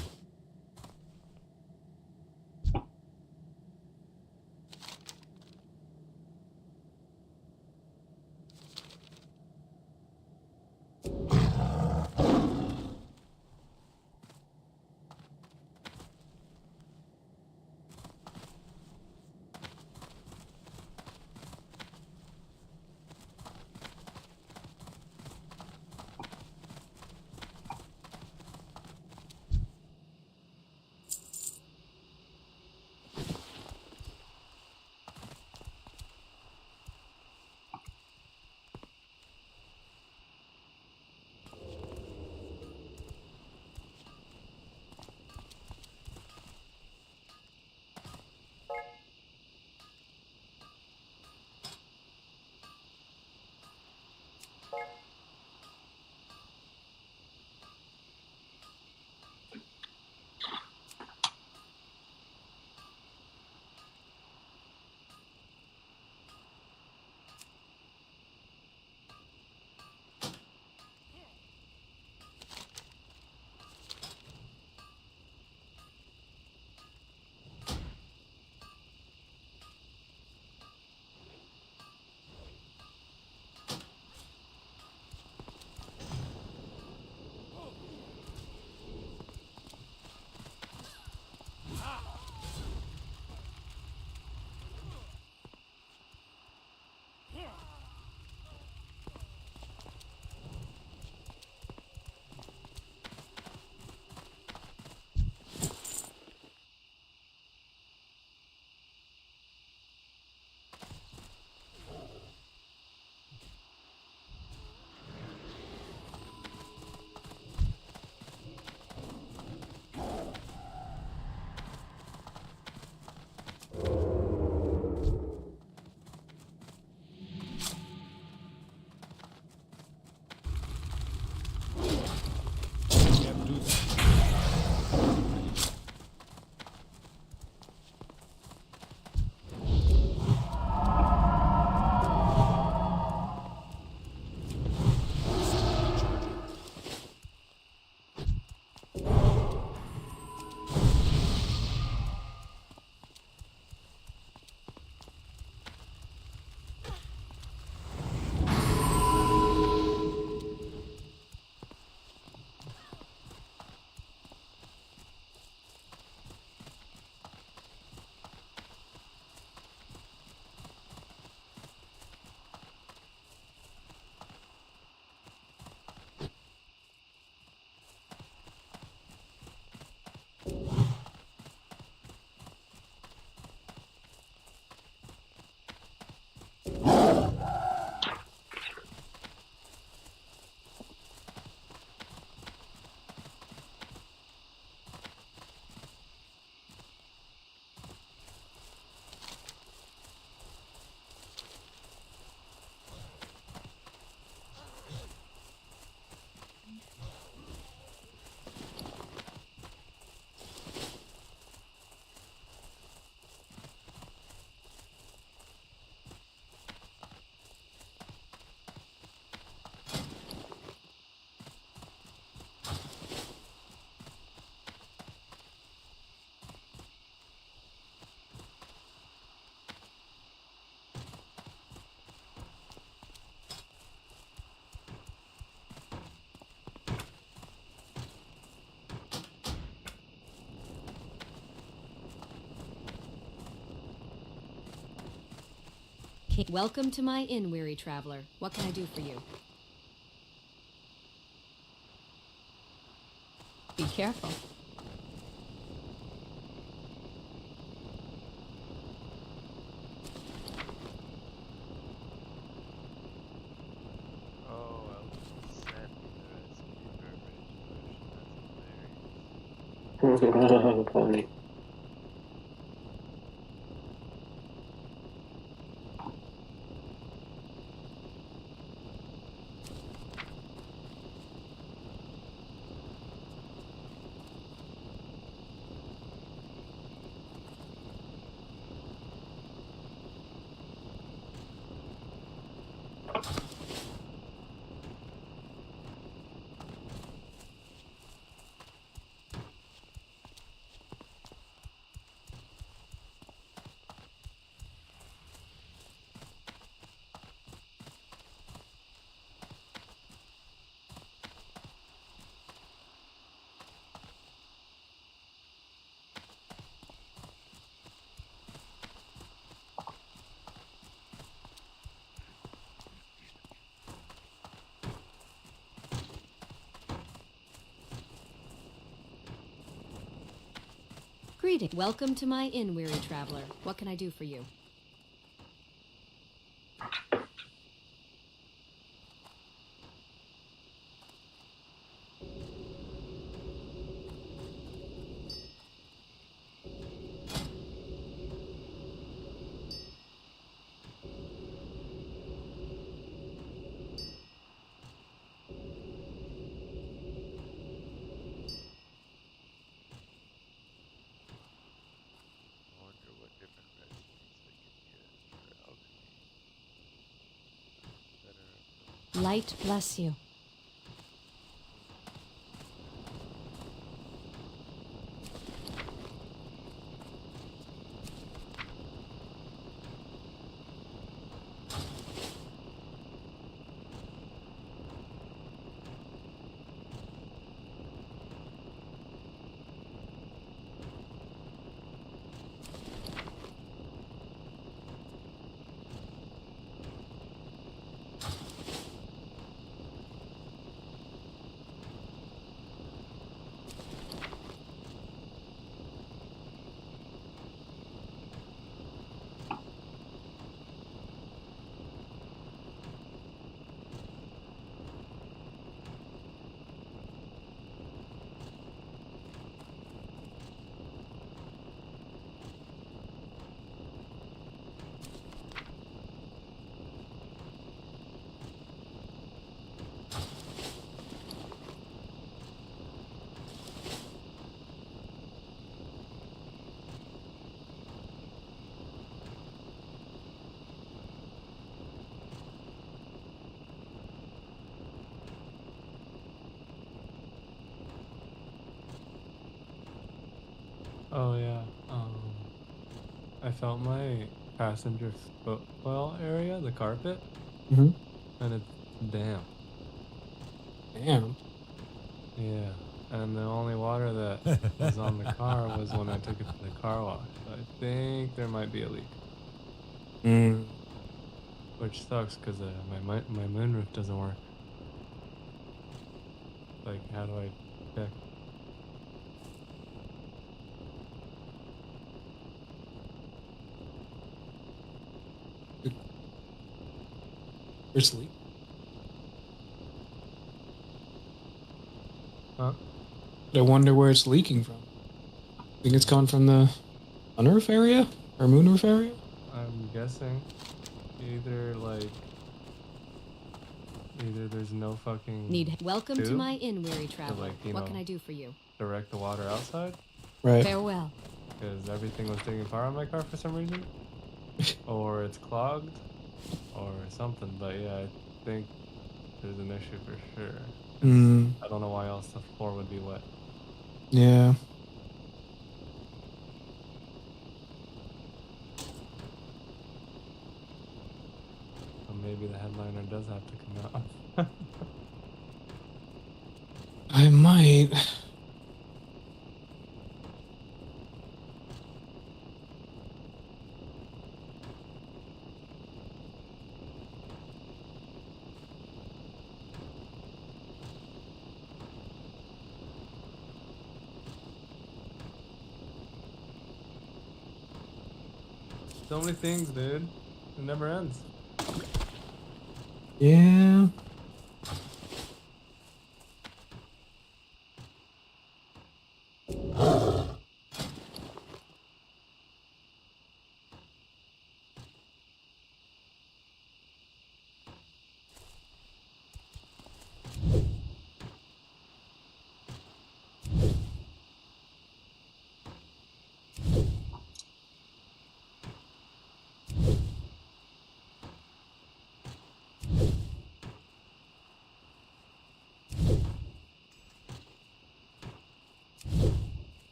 Welcome to my inn, weary traveler. What can I do for you? Be careful. Funny. Greetings. Welcome to my inn, weary traveler. What can I do for you? I wonder what different recipes they could get for alchemy. Better. Light bless you. Oh yeah. I felt my passenger footwell area, the carpet, Mm-hmm. and it's damp. Damn. Yeah. And the only water that was on the car was when I took it to the car wash. So I think there might be a leak. Mm. Which sucks because my moonroof doesn't work. Like, how do I check? Where's the leak? Huh? I wonder where it's leaking from. Think it's gone from the sunroof area or moonroof area? I'm guessing either there's no fucking Welcome to tube my inn, weary traveler. like, you What know, can I do for you? direct the water outside. Right. Farewell. Because everything was taking fire on my car for some reason. Or it's clogged. Or something. But yeah, I think there's an issue for sure. Mm. I don't know why else the floor would be wet. Yeah. So maybe the headliner does have to come out. I might. So many things, dude. It never ends. Yeah.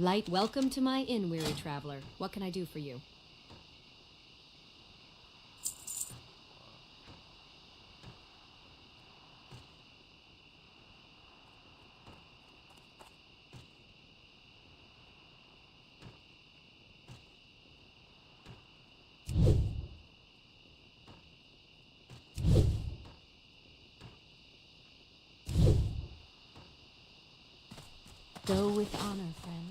Light, welcome to my inn, weary traveler. What can I do for you? Go with honor, friend.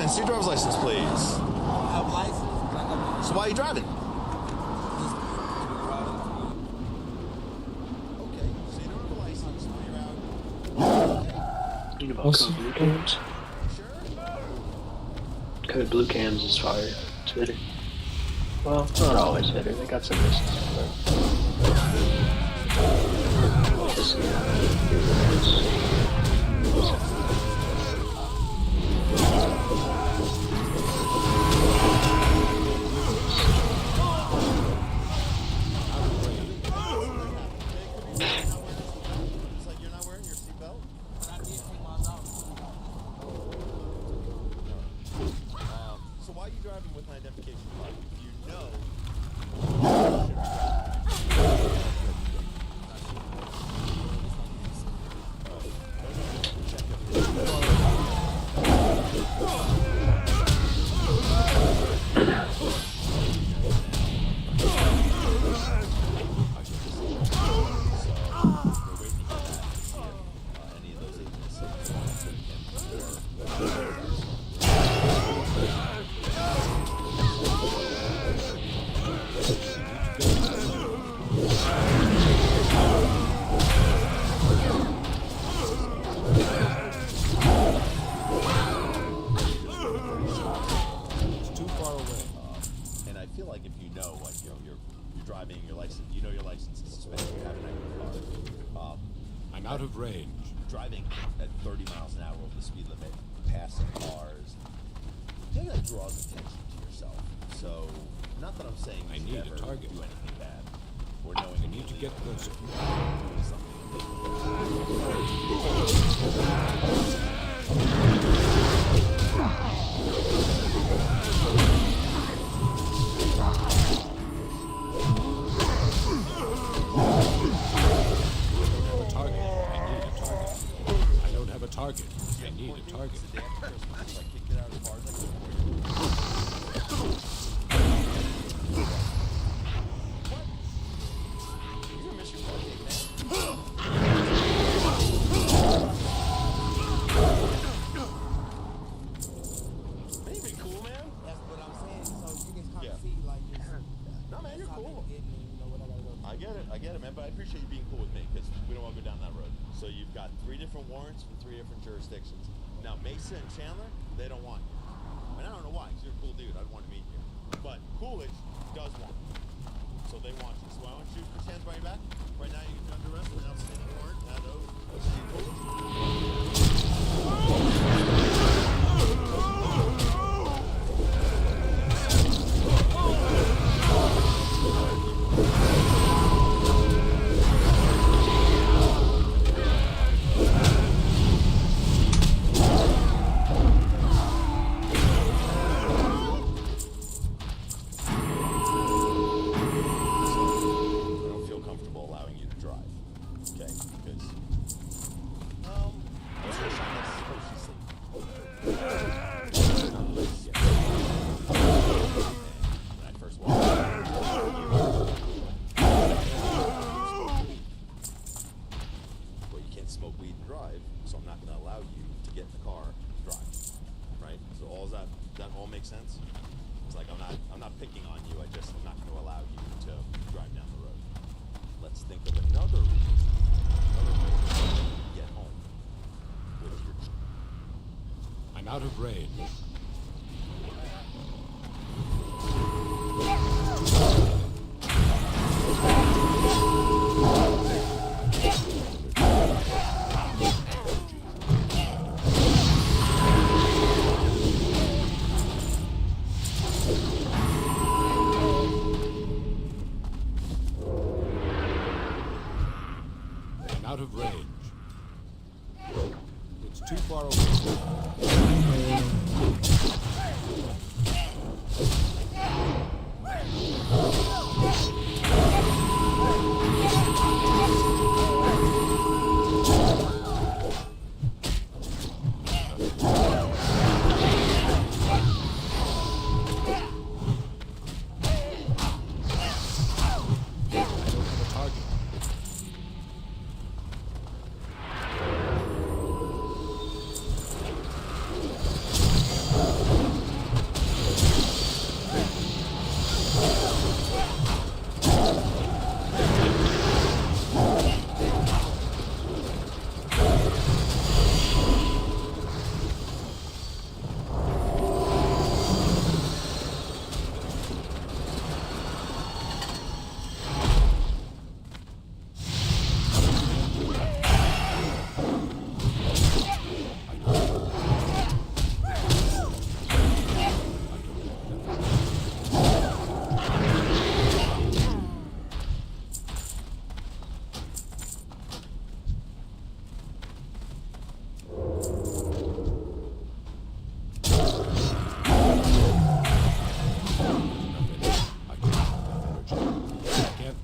See your driver's license, please. I don't have license. So why are you driving? You know about code blue cams? Code blue cams is fire. It's better. Well, not always better. They got some risks, So why are you driving with an identification card? You know. Driving your license, you know your license is suspended. You have it on your car. I'm out of range. Driving at 30 miles an hour over the speed limit, passing cars. I think that draws attention to yourself. So, not that I'm saying I you need ever a target. do anything bad, or knowing I need to get closer. Target. I need a target. Maybe cool, man. That's what I'm saying. So you can kind of see, like, no, man, you're cool. I get it, man. But I appreciate you being cool with me because we don't want to go down that road. So you've got 3 different warrants from 3 different jurisdictions. Now, Mesa and Chandler, they don't want you. And I don't know why, because you're a cool dude. I'd want to meet you. But Coolidge does want you. So they want you. So why don't you put your hands behind your back? Right now, you can under arrest for an outstanding warrant. Sense? It's like I'm not picking on you. I'm not going to allow you to drive down the road. Let's think of another reason, another way to get home with your. I'm out of range. Out of range. It's too far away.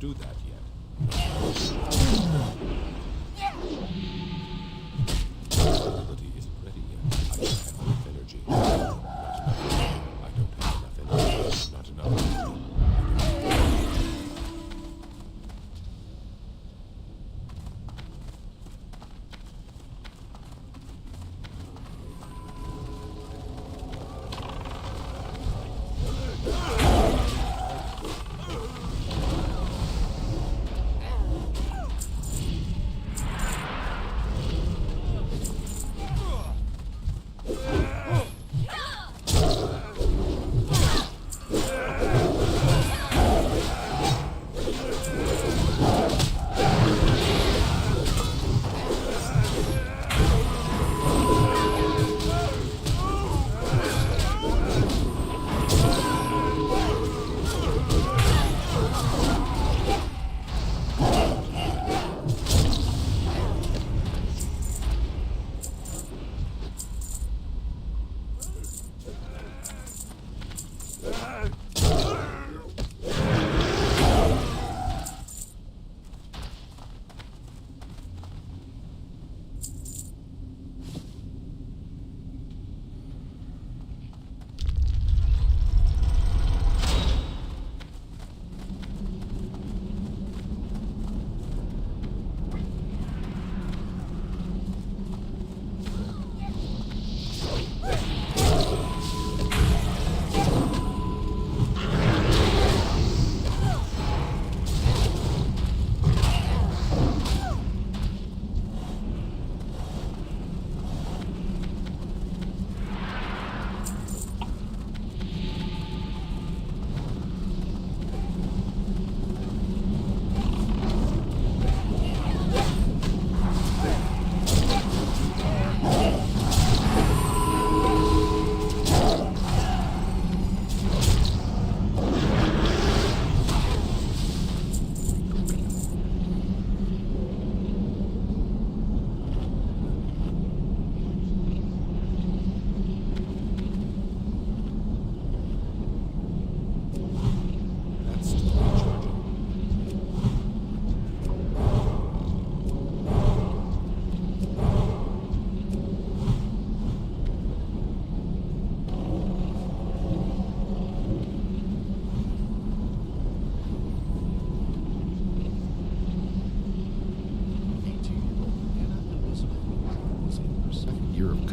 do that yet. Ability isn't ready yet. I don't have enough energy. Not enough. I don't have enough energy. Not enough energy.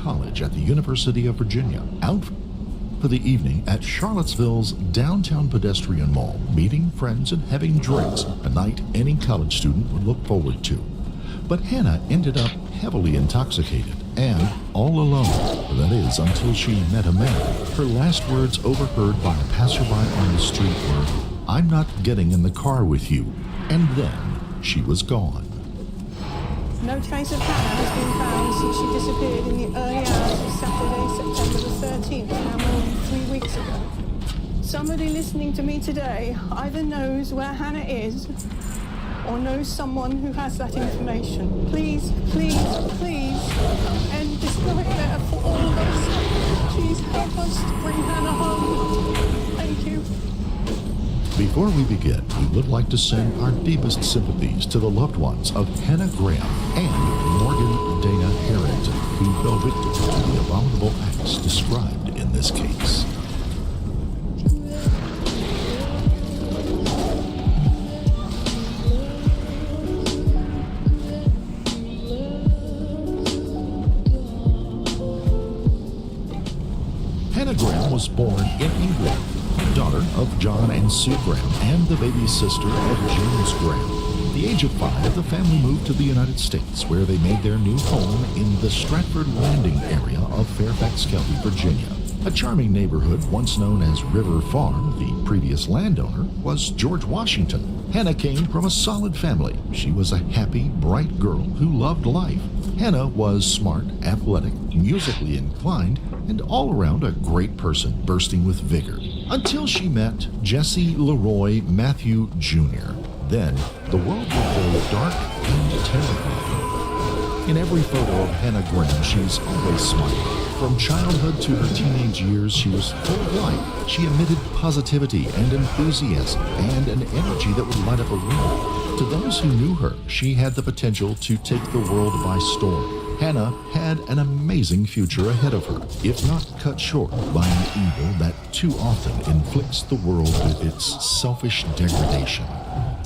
College at the University of Virginia, out for the evening at Charlottesville's downtown pedestrian mall, meeting friends and having drinks, a night any college student would look forward to. But Hannah ended up heavily intoxicated and all alone, that is, until she met a man. Her last words overheard by a passerby on the street were, "I'm not getting in the car with you," and then she was gone. No trace of Hannah has been found since she disappeared in the early hours of Saturday, September the 13th, now more than 3 weeks ago. Somebody listening to me today either knows where Hannah is or knows someone who has that information. Please, please, please, end this nightmare for all of us. Please help us to bring Hannah home. Thank you. Before we begin, we would like to send our deepest sympathies to the loved ones of Hannah Graham and Morgan Dana Harrington, who fell victim to the abominable acts described in this case. Hannah Graham was born in England, daughter of John and Sue Graham and the baby sister of James Graham. At the age of 5, the family moved to the United States, where they made their new home in the Stratford Landing area of Fairfax County, Virginia. A charming neighborhood once known as River Farm. The previous landowner was George Washington. Hannah came from a solid family. She was a happy, bright girl who loved life. Hannah was smart, athletic, musically inclined, and all around a great person, bursting with vigor. Until she met Jesse Leroy Matthew Jr. Then, the world would go dark and terrifying. In every photo of Hannah Graham, she's always smiling, From childhood to her teenage years, she was full of life. She emitted positivity and enthusiasm and an energy that would light up a room. To those who knew her, she had the potential to take the world by storm. Hannah had an amazing future ahead of her, if not cut short by an evil that too often inflicts the world with its selfish degradation.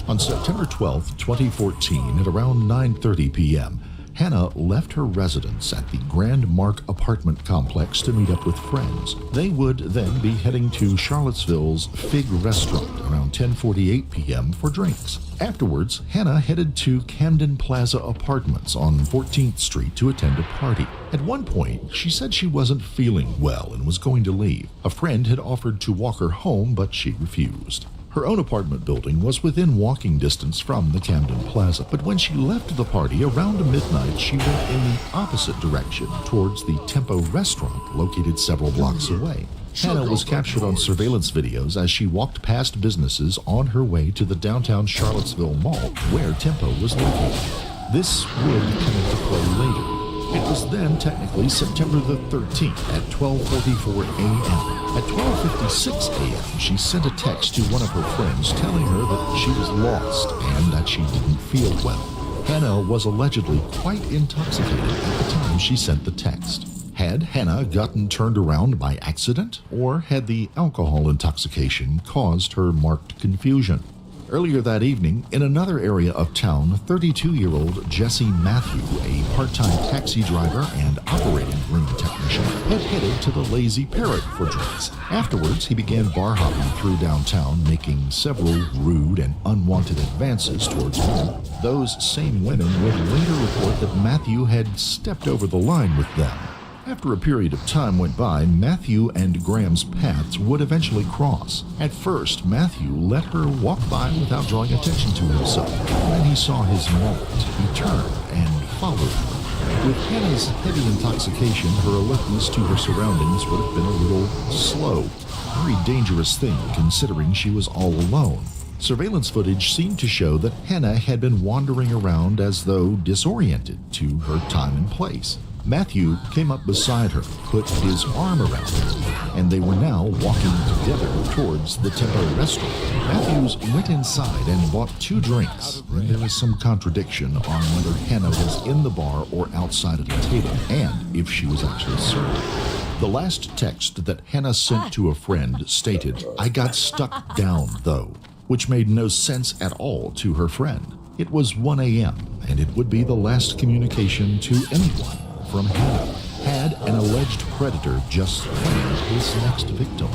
On September 12, 2014, at around 9:30 p.m., Hannah left her residence at the Grand Mark apartment complex to meet up with friends. They would then be heading to Charlottesville's Fig Restaurant around 10:48 p.m. for drinks. Afterwards, Hannah headed to Camden Plaza Apartments on 14th Street to attend a party. At one point, she said she wasn't feeling well and was going to leave. A friend had offered to walk her home, but she refused. Her own apartment building was within walking distance from the Camden Plaza, but when she left the party around midnight, she went in the opposite direction towards the Tempo restaurant located several blocks away. Hannah was captured on surveillance videos as she walked past businesses on her way to the downtown Charlottesville Mall, where Tempo was located. This would come into play later. It was then technically September the 13th at 12:44 a.m. At 12:56 a.m., she sent a text to one of her friends telling her that she was lost and that she didn't feel well. Hannah was allegedly quite intoxicated at the time she sent the text. Had Hannah gotten turned around by accident, or had the alcohol intoxication caused her marked confusion? Earlier that evening, in another area of town, 32-year-old Jesse Matthew, a part-time taxi driver and operating room technician, had headed to the Lazy Parrot for drinks. Afterwards, he began bar hopping through downtown, making several rude and unwanted advances towards women. Those same women would later report that Matthew had stepped over the line with them. After a period of time went by, Matthew and Graham's paths would eventually cross. At first, Matthew let her walk by without drawing attention to himself. When he saw his moment, he turned and followed her. With Hannah's heavy intoxication, her alertness to her surroundings would have been a little slow. A very dangerous thing, considering she was all alone. Surveillance footage seemed to show that Hannah had been wandering around as though disoriented to her time and place. Matthew came up beside her, put his arm around her, and they were now walking together towards the Tempo restaurant. Matthews went inside and bought 2 drinks. And there was some contradiction on whether Hannah was in the bar or outside at a table, and if she was actually served. The last text that Hannah sent to a friend stated, "I got stuck down, though," which made no sense at all to her friend. It was 1 a.m., and it would be the last communication to anyone from Hannah. Had an alleged predator just found his next victim?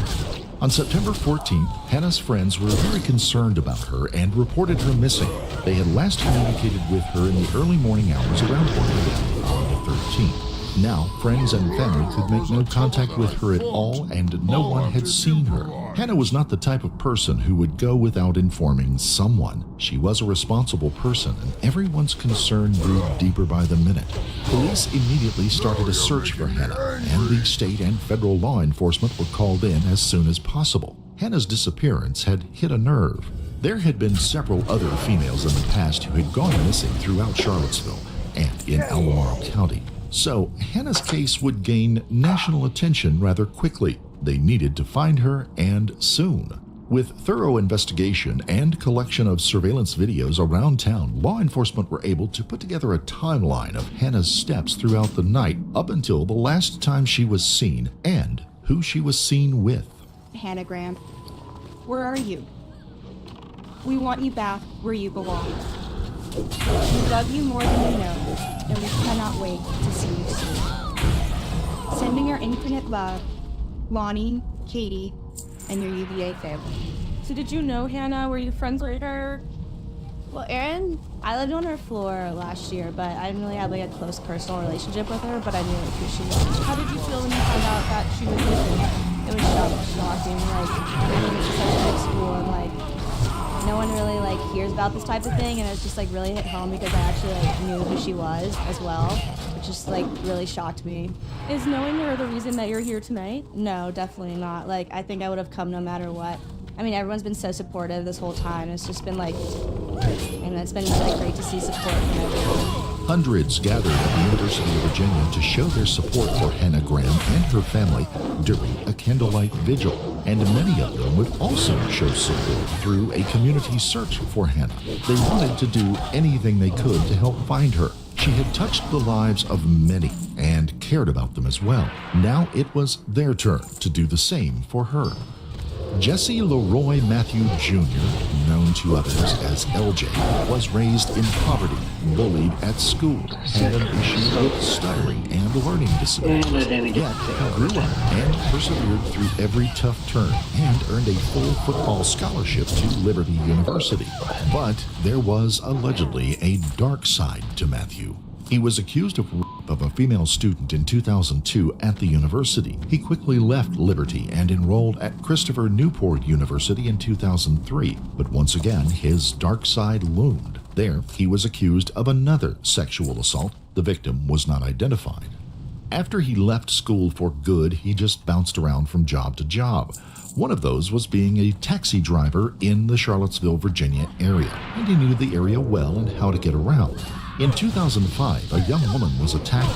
On September 14th, Hannah's friends were very concerned about her and reported her missing. They had last communicated with her in the early morning hours around 1 a.m. on the 13th. Now, friends and family could make no contact with her at all, and no one had seen her. Hannah was not the type of person who would go without informing someone. She was a responsible person, and everyone's concern grew deeper by the minute. Police immediately started a search for Hannah, and the state and federal law enforcement were called in as soon as possible. Hannah's disappearance had hit a nerve. There had been several other females in the past who had gone missing throughout Charlottesville and in Albemarle County. So Hannah's case would gain national attention rather quickly. They needed to find her, and soon. With thorough investigation and collection of surveillance videos around town, law enforcement were able to put together a timeline of Hannah's steps throughout the night up until the last time she was seen and who she was seen with. Hannah Graham, where are you? We want you back where you belong. We love you more than you know, and we cannot wait to see you soon. Sending our infinite love, Lonnie, Katie, and your UVA family. So did you know Hannah? Were you friends with her? Well, Erin, I lived on her floor last year, but I didn't really have like a close personal relationship with her, but I knew like who she was. How did you feel when you found out that she was missing? It was shocking. Like, I mean, it's just such a big school, and like, no one really like hears about this type of thing, and it just like really hit home because I actually like knew who she was as well, which just like really shocked me. Is knowing her the reason that you're here tonight? No, definitely not. Like, I think I would have come no matter what. I mean, everyone's been so supportive this whole time. It's just been like, and it's been like great to see support from everyone. Hundreds gathered at the University of Virginia to show their support for Hannah Graham and her family during a candlelight vigil, and many of them would also show support through a community search for Hannah. They wanted to do anything they could to help find her. She had touched the lives of many and cared about them as well. Now it was their turn to do the same for her. Jesse Leroy Matthew Jr., known to others as LJ, was raised in poverty, bullied at school, had an issue with stuttering and learning disabilities. Yet he grew up and persevered through every tough turn and earned a full football scholarship to Liberty University. But there was allegedly a dark side to Matthew. He was accused of rape of a female student in 2002 at the university. He quickly left Liberty and enrolled at Christopher Newport University in 2003. But once again, his dark side loomed. There, he was accused of another sexual assault. The victim was not identified. After he left school for good, he just bounced around from job to job. One of those was being a taxi driver in the Charlottesville, Virginia area, and he knew the area well and how to get around. In 2005, a young woman was attacked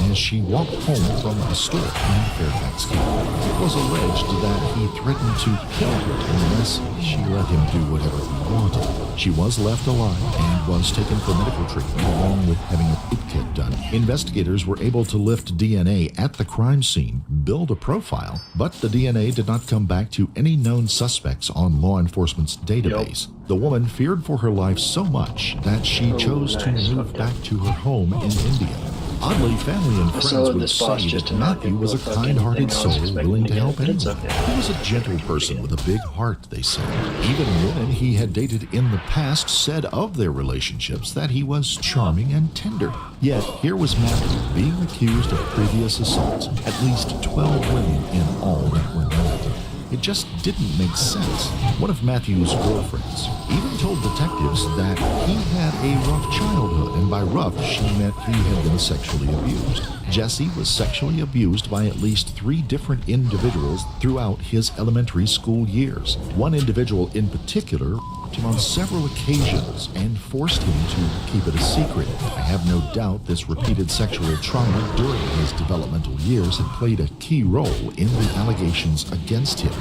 as she walked home from a store in Fairfax County. It was alleged that he threatened to kill her unless she let him do whatever he wanted. She was left alive and was taken for medical treatment along with having a rape kit done. Investigators were able to lift DNA at the crime scene, build a profile, but the DNA did not come back to any known suspects on law enforcement's database. The woman feared for her life so much that she chose to move back to her home in India. Oddly, family and friends would say that Matthew was a kind-hearted soul willing to help anyone. He was a gentle person with a big heart, they said. Even women he had dated in the past said of their relationships that he was charming and tender. Yet, here was Matthew being accused of previous assaults, at least 12 women in all that were known. It just didn't make sense. One of Matthew's girlfriends even told detectives that he had a rough childhood, and by rough, she meant he had been sexually abused. Jesse was sexually abused by at least 3 different individuals throughout his elementary school years. One individual in particular raped him on several occasions and forced him to keep it a secret. I have no doubt this repeated sexual trauma during his developmental years had played a key role in the allegations against him.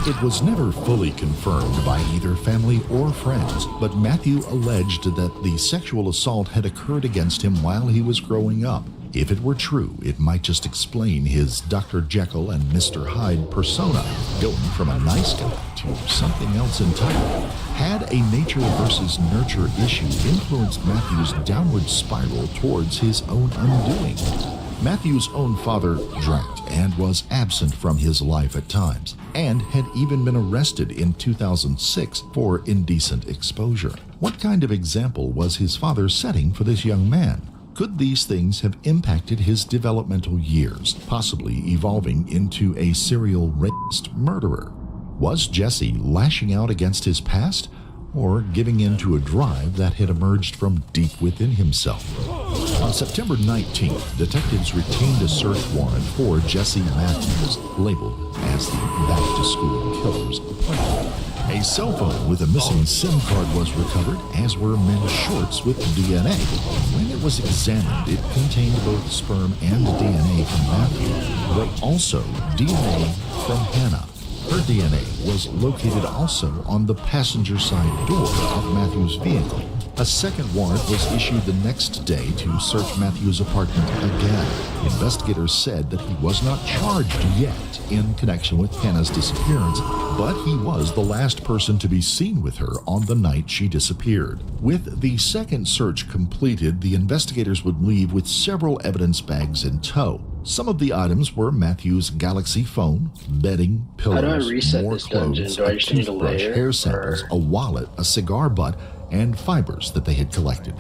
It was never fully confirmed by either family or friends, but Matthew alleged that the sexual assault had occurred against him while he was growing up. If it were true, it might just explain his Dr. Jekyll and Mr. Hyde persona, going from a nice guy to something else entirely. Had a nature versus nurture issue influenced Matthew's downward spiral towards his own undoing? Matthew's own father drank and was absent from his life at times, and had even been arrested in 2006 for indecent exposure. What kind of example was his father setting for this young man? Could these things have impacted his developmental years, possibly evolving into a serial rapist murderer? Was Jesse lashing out against his past, or giving in to a drive that had emerged from deep within himself? On September 19th, detectives retained a search warrant for Jesse Matthews, labeled as the back-to-school killer's appointment. A cell phone with a missing SIM card was recovered, as were men's shorts with DNA. When it was examined, it contained both sperm and DNA from Matthew, but also DNA from Hannah. Her DNA was located also on the passenger side door of Matthew's vehicle. A second warrant was issued the next day to search Matthew's apartment again. Investigators said that he was not charged yet in connection with Hannah's disappearance, but he was the last person to be seen with her on the night she disappeared. With the second search completed, the investigators would leave with several evidence bags in tow. Some of the items were Matthew's Galaxy phone, bedding, pillows, more clothes, a toothbrush, hair samples, a wallet, a cigar butt, and fibers that they had collected.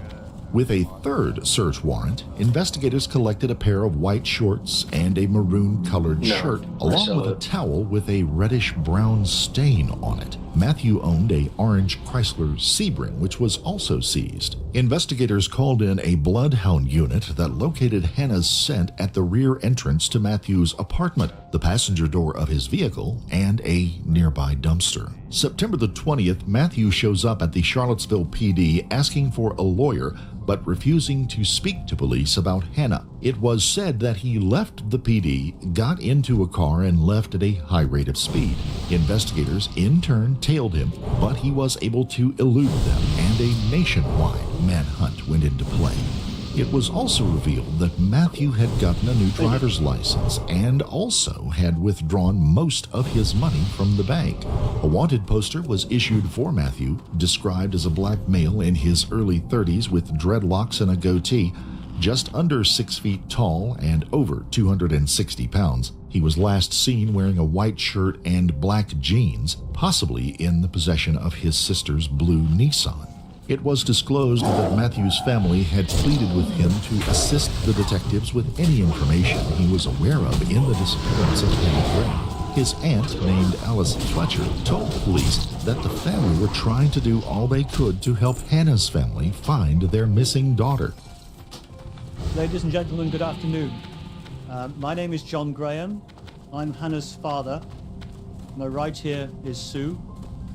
With a third search warrant, investigators collected a pair of white shorts and a maroon-colored shirt, along with a towel with a reddish-brown stain on it. Matthew owned a orange Chrysler Sebring, which was also seized. Investigators called in a bloodhound unit that located Hannah's scent at the rear entrance to Matthew's apartment. the passenger door of his vehicle, and a nearby dumpster. September the 20th, Matthew shows up at the Charlottesville PD asking for a lawyer, but refusing to speak to police about Hannah. It was said that he left the PD, got into a car, and left at a high rate of speed. Investigators in turn tailed him, but he was able to elude them, and a nationwide manhunt went into play. It was also revealed that Matthew had gotten a new driver's license and also had withdrawn most of his money from the bank. A wanted poster was issued for Matthew, described as a black male in his early 30s with dreadlocks and a goatee, just under 6 feet tall and over 260 pounds. He was last seen wearing a white shirt and black jeans, possibly in the possession of his sister's blue Nissan. It was disclosed that Matthew's family had pleaded with him to assist the detectives with any information he was aware of in the disappearance of Hannah Graham. His aunt, named Alice Fletcher, told police that the family were trying to do all they could to help Hannah's family find their missing daughter. Ladies and gentlemen, good afternoon. My name is John Graham. I'm Hannah's father. My right here is Sue,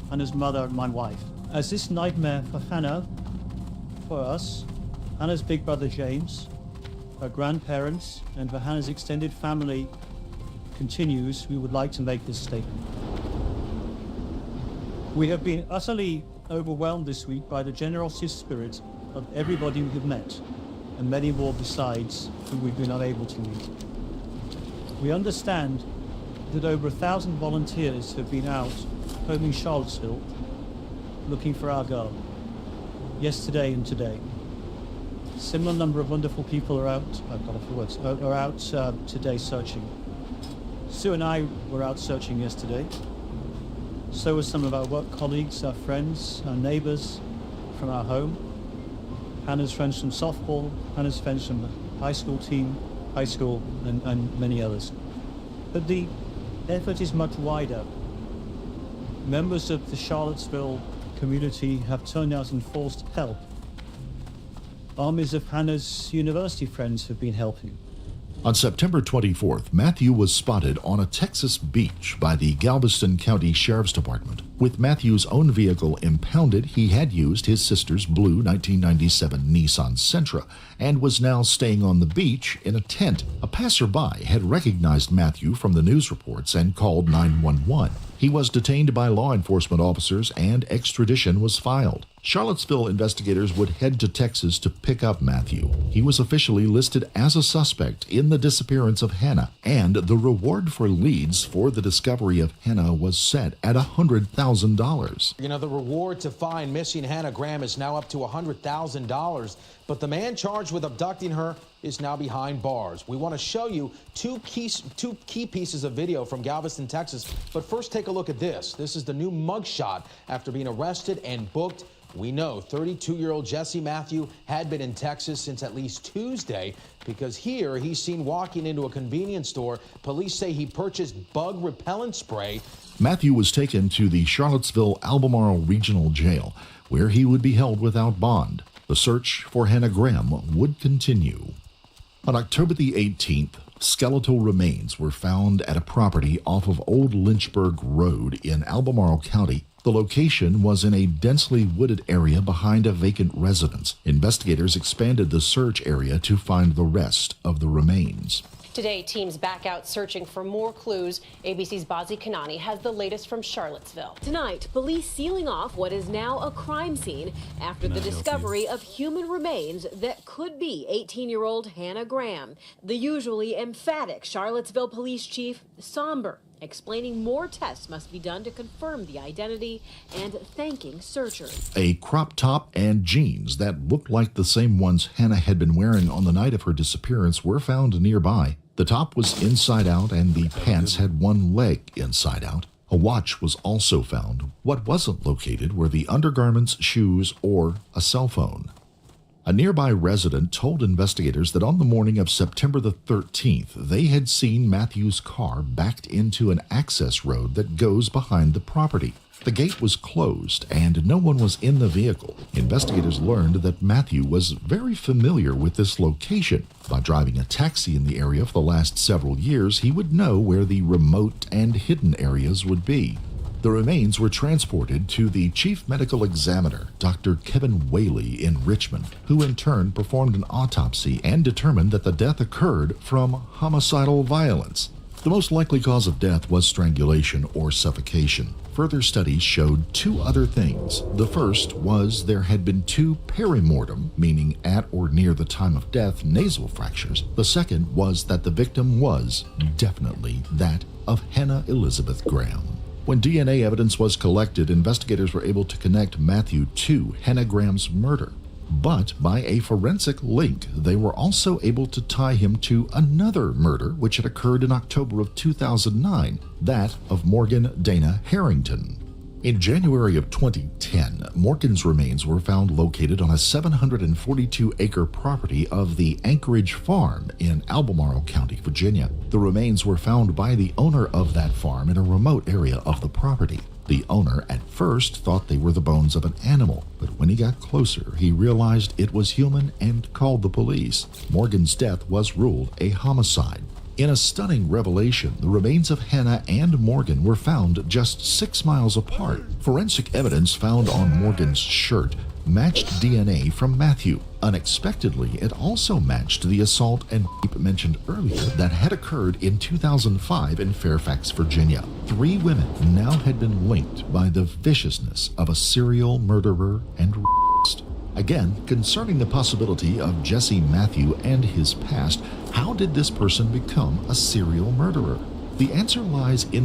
Hannah's mother and my wife. As this nightmare for Hannah, for us, Hannah's big brother James, her grandparents, and for Hannah's extended family continues, we would like to make this statement. We have been utterly overwhelmed this week by the generosity of spirit of everybody we have met, and many more besides who we've been unable to meet. We understand that over 1,000 volunteers have been out combing Charlottesville looking for our girl, yesterday and today. Similar number of wonderful people are out, are out today searching. Sue and I were out searching yesterday. So were some of our work colleagues, our friends, our neighbors from our home. Hannah's friends from softball, Hannah's friends from the high school team, high school, and many others. But the effort is much wider. Members of the Charlottesville community have turned out and forced help. Armies of Hannah's university friends have been helping. On September 24th, Matthew was spotted on a Texas beach by the Galveston County Sheriff's Department. With Matthew's own vehicle impounded, he had used his sister's blue 1997 Nissan Sentra and was now staying on the beach in a tent. A passerby had recognized Matthew from the news reports and called 911. He was detained by law enforcement officers and extradition was filed. Charlottesville investigators would head to Texas to pick up Matthew. He was officially listed as a suspect in the disappearance of Hannah, and the reward for leads for the discovery of Hannah was set at $100,000. You know, the reward to find missing Hannah Graham is now up to $100,000, but the man charged with abducting her is now behind bars. We want to show you two key pieces of video from Galveston, Texas, but first take a look at this. This is the new mugshot after being arrested and booked. We know 32-year-old Jesse Matthew had been in Texas since at least Tuesday because here he's seen walking into a convenience store. Police say he purchased bug repellent spray. Matthew was taken to the Charlottesville Albemarle Regional Jail, where he would be held without bond. The search for Hannah Graham would continue. On October the 18th, skeletal remains were found at a property off of Old Lynchburg Road in Albemarle County. The location was in a densely wooded area behind a vacant residence. Investigators expanded the search area to find the rest of the remains. Today, teams back out searching for more clues. ABC's Bazi Kanani has the latest from Charlottesville. Tonight, police sealing off what is now a crime scene after the discovery of human remains that could be 18-year-old Hannah Graham. The usually emphatic Charlottesville police chief, somber, explaining more tests must be done to confirm the identity and thanking searchers. A crop top and jeans that looked like the same ones Hannah had been wearing on the night of her disappearance were found nearby. The top was inside out and the pants had one leg inside out. A watch was also found. What wasn't located were the undergarments, shoes, or a cell phone. A nearby resident told investigators that on the morning of September the 13th, they had seen Matthew's car backed into an access road that goes behind the property. The gate was closed and no one was in the vehicle. Investigators learned that Matthew was very familiar with this location. By driving a taxi in the area for the last several years, he would know where the remote and hidden areas would be. The remains were transported to the chief medical examiner, Dr. Kevin Whaley in Richmond, who in turn performed an autopsy and determined that the death occurred from homicidal violence. The most likely cause of death was strangulation or suffocation. Further studies showed two other things. The first was there had been 2 perimortem, meaning at or near the time of death, nasal fractures. The second was that the victim was definitely that of Hannah Elizabeth Graham. When DNA evidence was collected, investigators were able to connect Matthew to Hannah Graham's murder. But by a forensic link, they were also able to tie him to another murder which had occurred in October of 2009, that of Morgan Dana Harrington. In January of 2010, Morgan's remains were found located on a 742-acre property of the Anchorage Farm in Albemarle County, Virginia. The remains were found by the owner of that farm in a remote area of the property. The owner at first thought they were the bones of an animal, but when he got closer, he realized it was human and called the police. Morgan's death was ruled a homicide. In a stunning revelation, the remains of Hannah and Morgan were found just 6 miles apart. Forensic evidence found on Morgan's shirt matched DNA from Matthew. Unexpectedly, it also matched the assault and rape mentioned earlier that had occurred in 2005 in Fairfax, Virginia. 3 women now had been linked by the viciousness of a serial murderer and rapist. Again, concerning the possibility of Jesse Matthew and his past, how did this person become a serial murderer? The answer lies in the